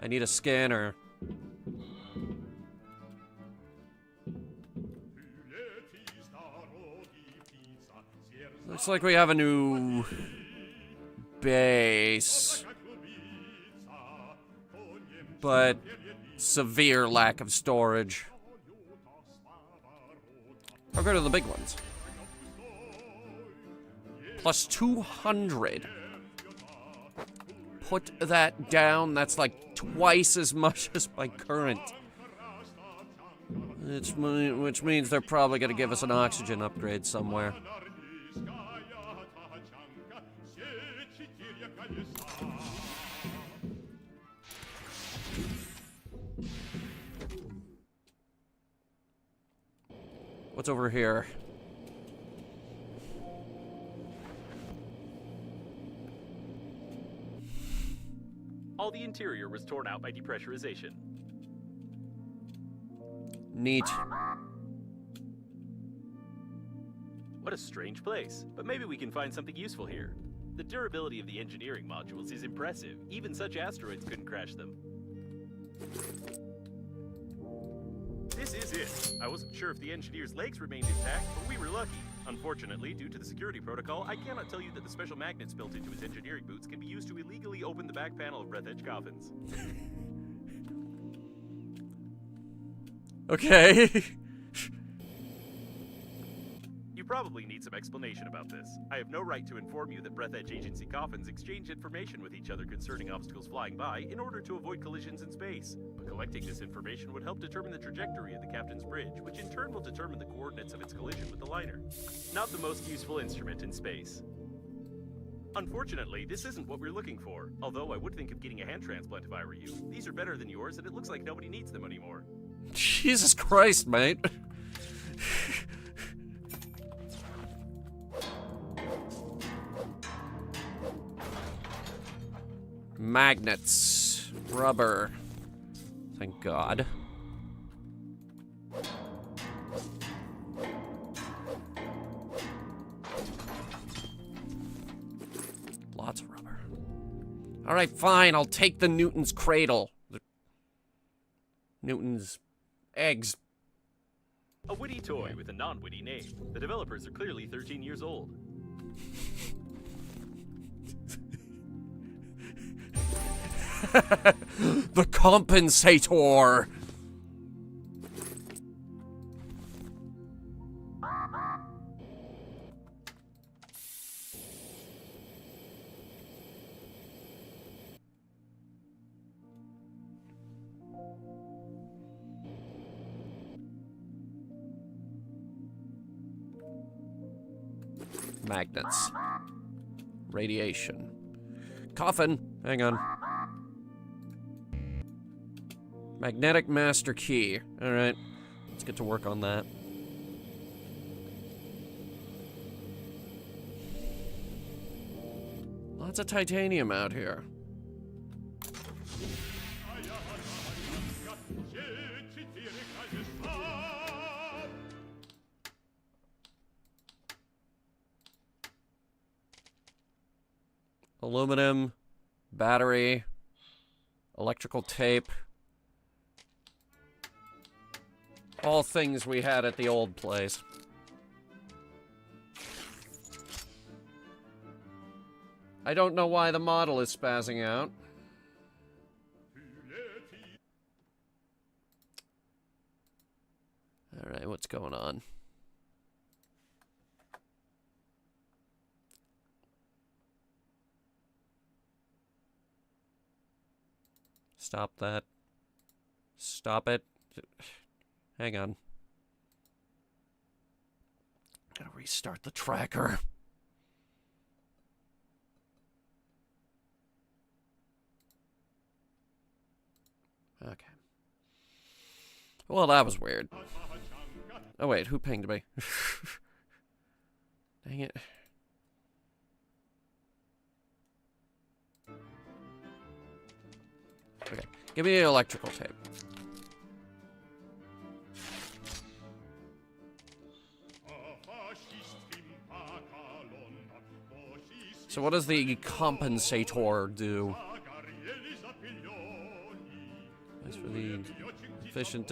I need a scanner. Looks like we have a new but severe lack of storage. I'll go to the big ones. Plus 200. Put that down. That's like twice as much as my current. Which means they're probably going to give us an oxygen upgrade somewhere. What's over here? All the interior was torn out by depressurization. Neat. What a strange place, but maybe we can find something useful here. The durability of the engineering modules is impressive. Even such asteroids couldn't crash them. This is it. I wasn't sure if the engineer's legs remained intact, but we were lucky. Unfortunately, due to the security protocol, I cannot tell you that the special magnets built into his engineering boots can be used to illegally open the back panel of Breathedge coffins. Okay. You probably need some explanation about this. I have no right to inform you that Breathedge agency coffins exchange information with each other concerning obstacles flying by in order to avoid collisions in space. But collecting this information would help determine the trajectory of the captain's bridge, which in turn will determine the coordinates of its collision with the liner. Not the most useful instrument in space. Unfortunately, this isn't what we're looking for, although I would think of getting a hand transplant if I were you. These are better than yours, and it looks like nobody needs them anymore. Jesus Christ, mate. Magnets. Rubber. Thank God. Lots of rubber. Alright, fine. I'll take the Newton's cradle. Newton's eggs. A witty toy with a non-witty name. The developers are clearly 13 years old. The compensator. Magnets. Radiation. Coffin. Hang on. Magnetic master key. Alright. Let's get to work on that. Lots of titanium out here. Aluminum, battery, electrical tape. All things we had at the old place. I don't know why the model is spazzing out. Alright, what's going on? Stop that. Stop it. Hang on. Gotta restart the tracker. Okay. Well, that was weird. Oh wait, who pinged me? Dang it. Okay, give me the electrical tape. So what does the compensator do? As for the efficient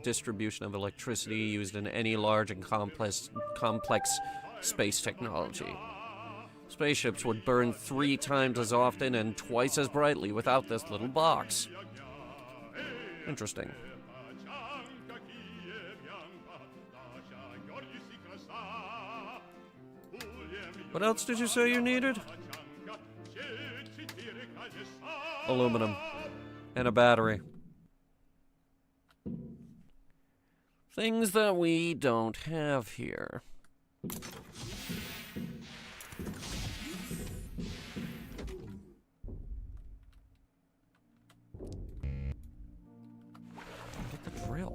distribution of electricity used in any large and complex space technology. Spaceships would burn 3 times as often and twice as brightly without this little box. Interesting. What else did you say you needed? Aluminum. And a battery. Things that we don't have here. Get the drill.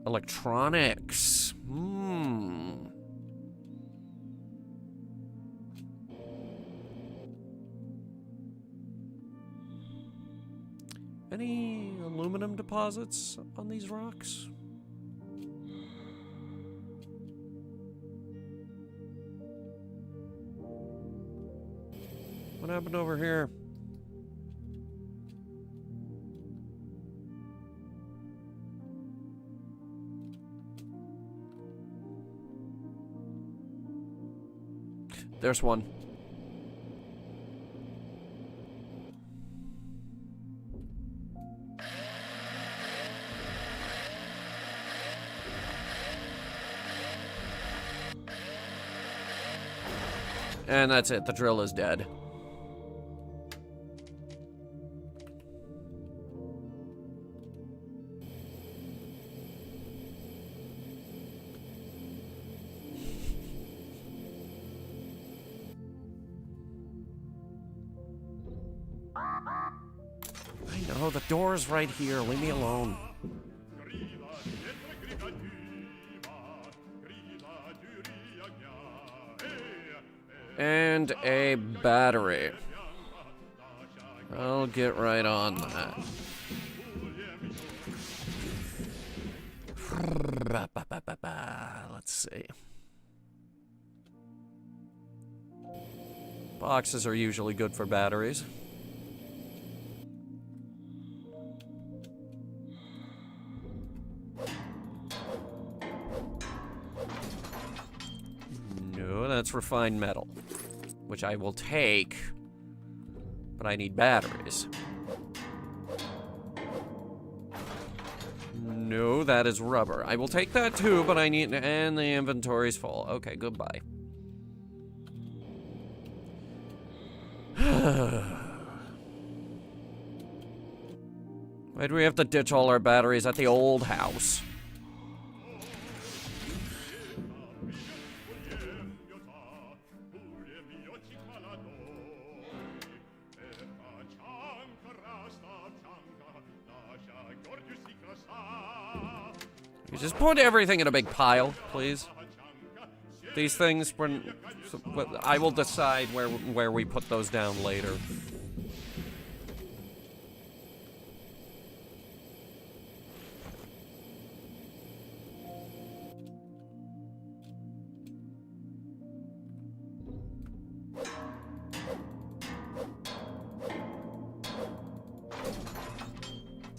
Electronics. Any aluminum deposits on these rocks? What happened over here? There's one. And that's it. The drill is dead. I know, the door's right here. Leave me alone. And a battery. I'll get right on that. Let's see. Boxes are usually good for batteries. No, that's refined metal, which I will take, but I need batteries. No, that is rubber. I will take that too, but I need, and the inventory's full. Okay, goodbye. Why do we have to ditch all our batteries at the old house? You just put everything in a big pile, please. These things, I will decide where we put those down later.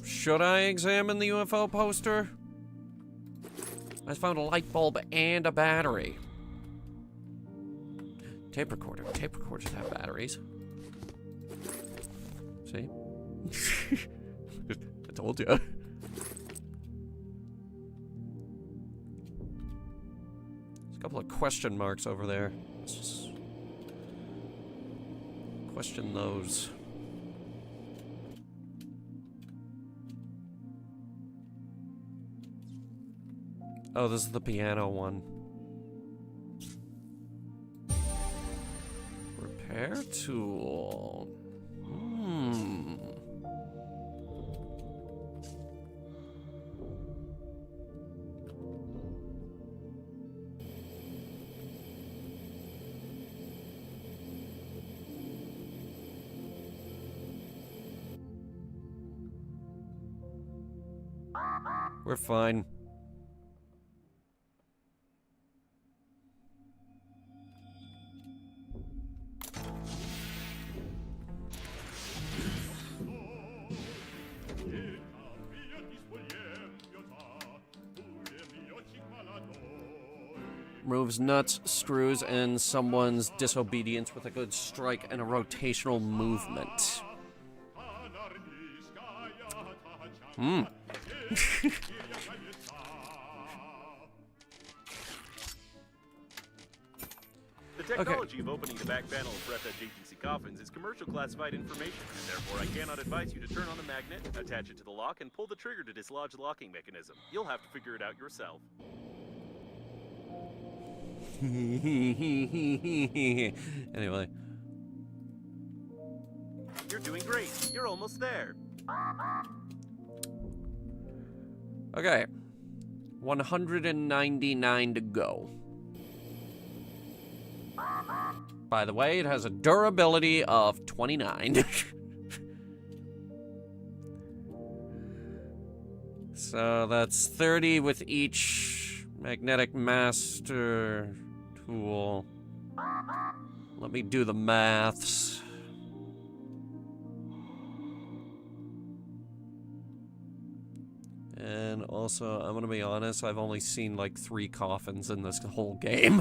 Should I examine the UFO poster? I found a light bulb and a battery. Tape recorder. Tape recorders have batteries. See? I told you. There's a couple of question marks over there. Let's just question those. Oh, this is the piano one. Repair tool. We're fine. Removes nuts, screws, and someone's disobedience with a good strike and a rotational movement. Hmm. The technology of opening the back panel of Breathedge agency coffins is commercial classified information, and therefore I cannot advise you to turn on the magnet, attach it to the lock, and pull the trigger to dislodge the locking mechanism. You'll have to figure it out yourself. Anyway. You're doing great. You're almost there. Okay. 199 to go. By the way, it has a durability of 29. So that's 30 with each magnetic master tool. Let me do the maths. And also, I'm gonna be honest, I've only seen like 3 coffins in this whole game.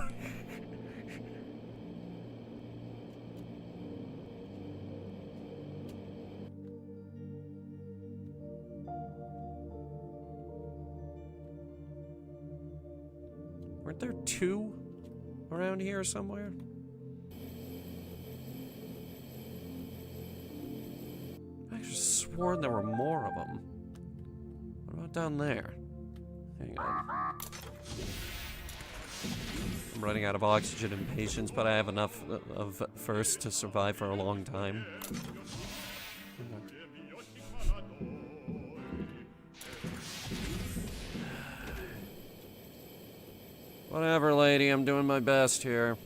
Weren't there 2 around here somewhere? I could have sworn there were more of them. What about down there? Hang on. I'm running out of oxygen and patience, but I have enough of first to survive for a long time. Whatever, lady, I'm doing my best here.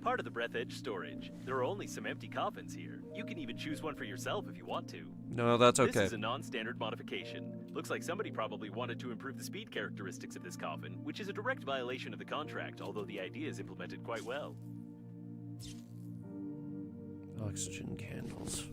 Part of the Breathedge storage. There are only some empty coffins here. You can even choose one for yourself if you want to. No, that's okay. This is a non-standard modification. Looks like somebody probably wanted to improve the speed characteristics of this coffin, which is a direct violation of the contract, although the idea is implemented quite well. Oxygen candles.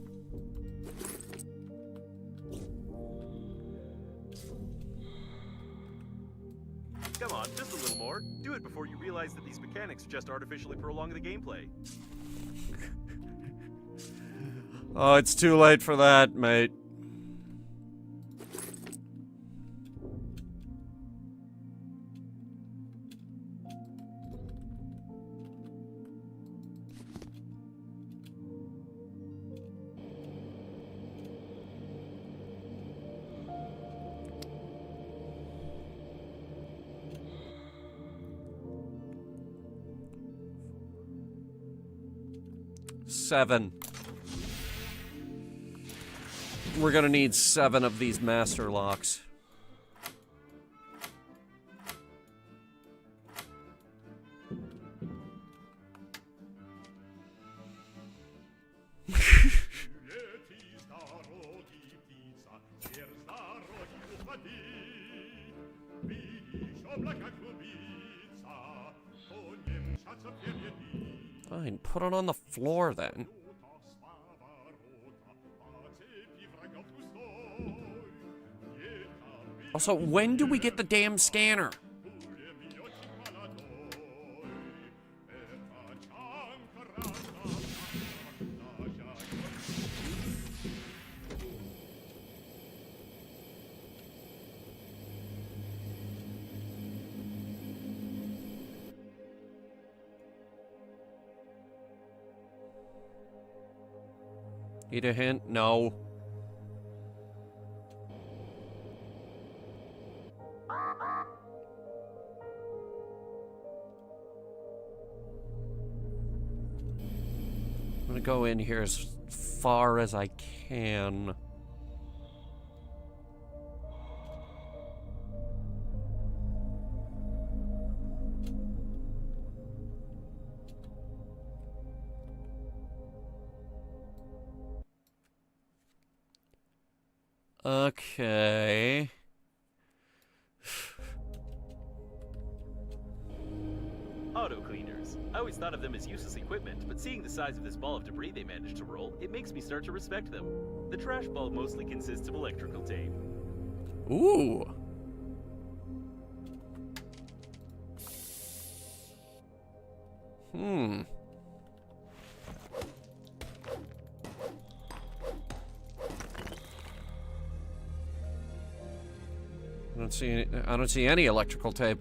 Come on, just a little more. Do it before you realize that these mechanics just artificially prolong the gameplay. Oh, it's too late for that, mate. Seven. We're gonna need 7 of these master locks. Fine, put it on the floor then. Also, when do we get the damn scanner? Need a hint? No. I'm gonna go in here as far as I can. Okay. Auto cleaners. I always thought of them as useless equipment, but seeing the size of this ball of debris they managed to roll, it makes me start to respect them. The trash ball mostly consists of electrical tape. Ooh. I don't see any electrical tape.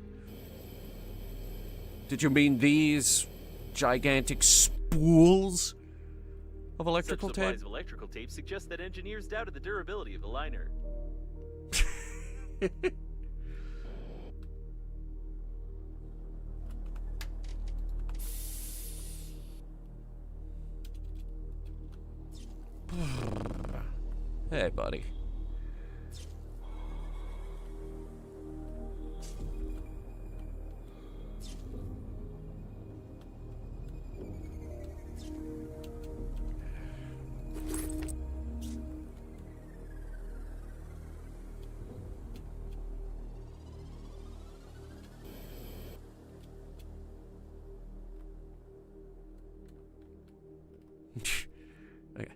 Did you mean these gigantic spools of electrical Such tape? supplies of electrical tape suggest that engineers doubted the durability of the liner. Hey, buddy. Okay.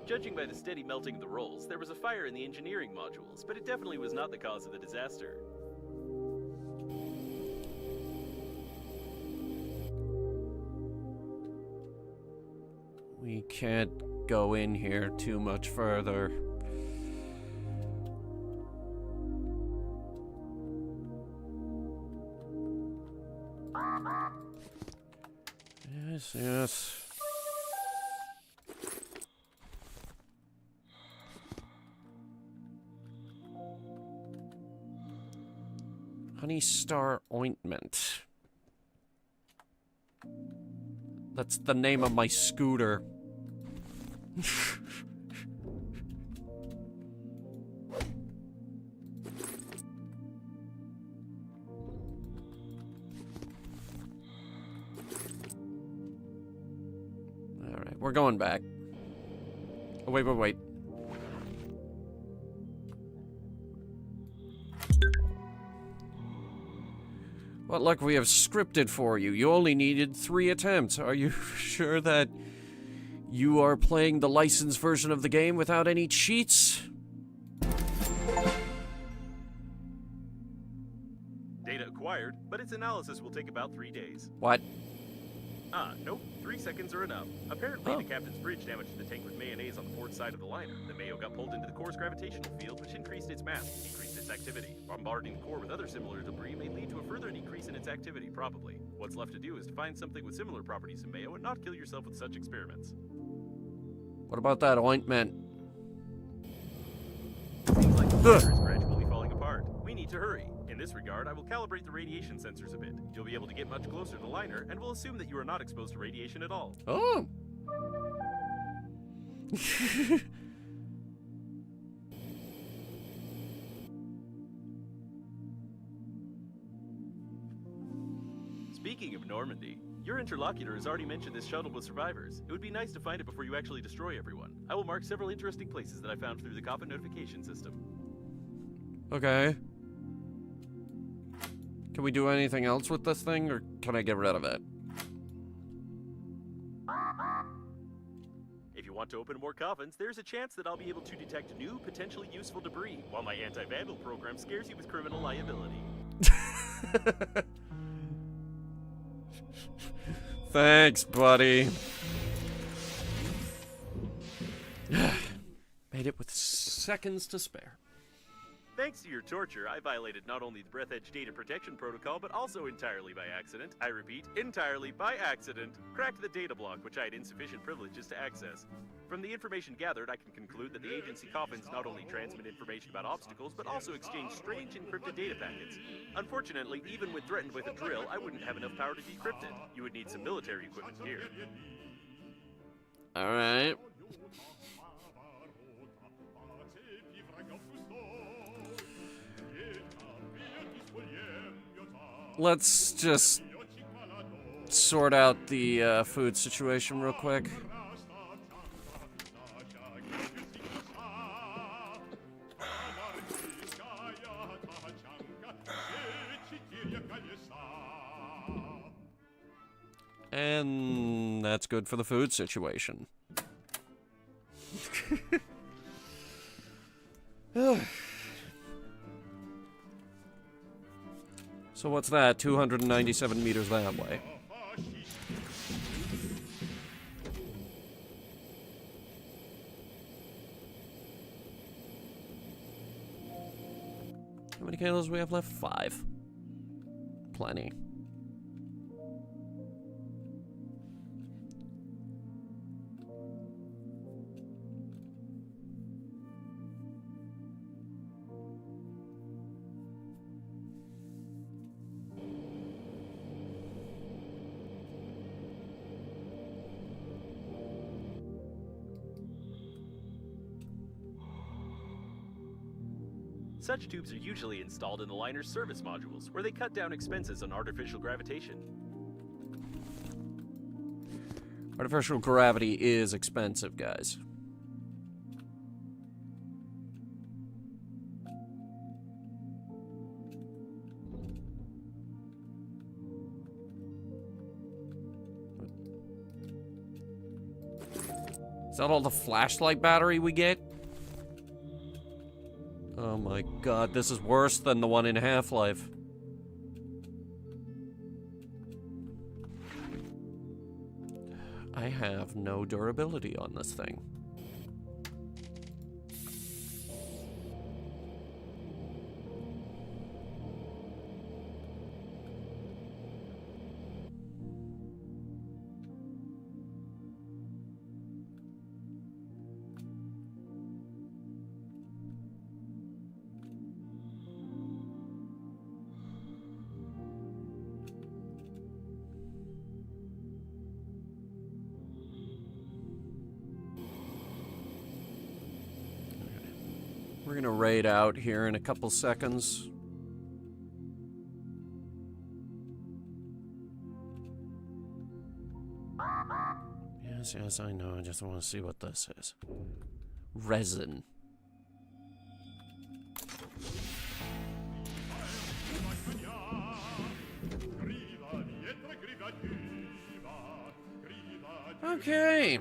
Judging by the steady melting of the rolls, there was a fire in the engineering modules, but it definitely was not the cause of the disaster. We can't go in here too much further. Yes, yes. Honey Star Ointment. That's the name of my scooter. Alright, we're going back. Oh, wait. What luck we have scripted for you. You only needed 3 attempts. Are you sure that you are playing the licensed version of the game without any cheats? Data acquired, but its analysis will take about 3 days. What? Nope. 3 seconds are enough. Apparently, the captain's bridge damaged the tank with mayonnaise on the port side of the liner. The mayo got pulled into the core's gravitational field, which increased its mass and decreased its activity. Bombarding the core with other similar debris may lead to a further decrease in its activity, probably. What's left to do is to find something with similar properties to mayo and not kill yourself with such experiments. What about that ointment? Seems like the liner is gradually falling apart. We need to hurry. In this regard, I will calibrate the radiation sensors a bit. You'll be able to get much closer to the liner, and we'll assume that you are not exposed to radiation at all. Oh. Speaking of Normandy, your interlocutor has already mentioned this shuttle with survivors. It would be nice to find it before you actually destroy everyone. I will mark several interesting places that I found through the coffin notification system. Okay. Can we do anything else with this thing, or can I get rid of it? If you want to open more coffins, there's a chance that I'll be able to detect new, potentially useful debris, while my anti-vandal program scares you with criminal liability. Thanks, buddy. Made it with seconds to spare. Thanks to your torture, I violated not only the Breathedge data protection protocol, but also entirely by accident. I repeat, entirely by accident. Cracked the data block, which I had insufficient privileges to access. From the information gathered, I can conclude that the agency coffins not only transmit information about obstacles, but also exchange strange encrypted data packets. Unfortunately, even when threatened with a drill, I wouldn't have enough power to decrypt it. You would need some military equipment here. Alright. Let's just sort out the food situation real quick. And that's good for the food situation. So what's that? 297 meters that way. How many candles do we have left? 5. Plenty. Such tubes are usually installed in the liner's service modules, where they cut down expenses on artificial gravitation. Artificial gravity is expensive, guys. Is that all the flashlight battery we get? Oh my god, this is worse than the one in Half-Life. I have no durability on this thing. We're gonna raid out here in a couple seconds. Yes, I know. I just want to see what this is. Resin. Okay.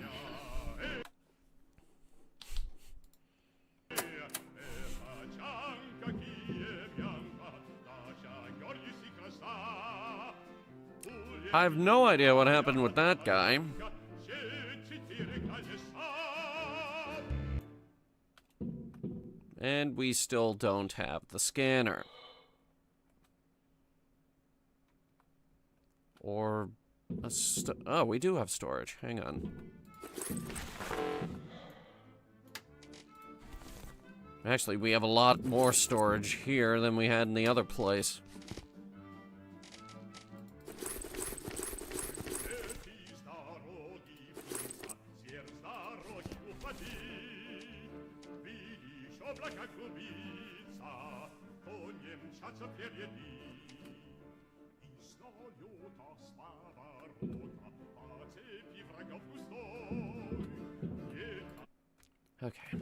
I have no idea what happened with that guy. And we still don't have the scanner. Or a oh, we do have storage. Hang on. Actually, we have a lot more storage here than we had in the other place. Okay.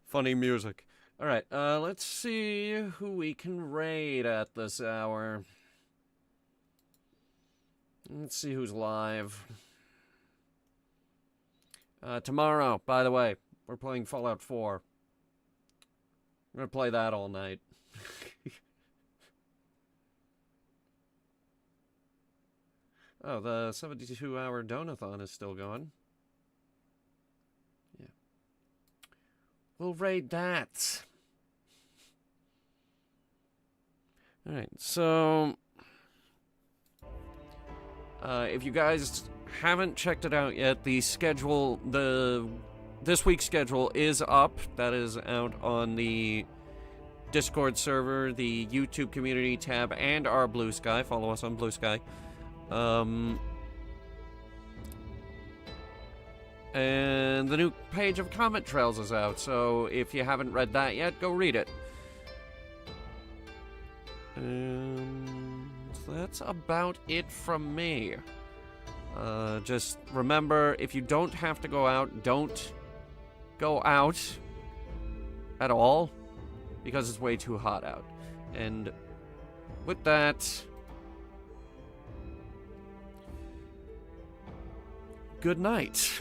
Funny music. Alright, let's see who we can raid at this hour. Let's see who's live. Tomorrow, by the way, we're playing Fallout 4. I'm gonna play that all night. Oh, the 72-hour donathon is still going. Yeah. We'll raid that. Alright, so... if you guys haven't checked it out yet, the schedule, this week's schedule is up. That is out on the Discord server, the YouTube community tab, and our Blue Sky. Follow us on Blue Sky. And the new page of Comet Trails is out, so if you haven't read that yet, go read it. So that's about it from me. Just remember, if you don't have to go out, don't go out at all, because it's way too hot out. And with that, good night.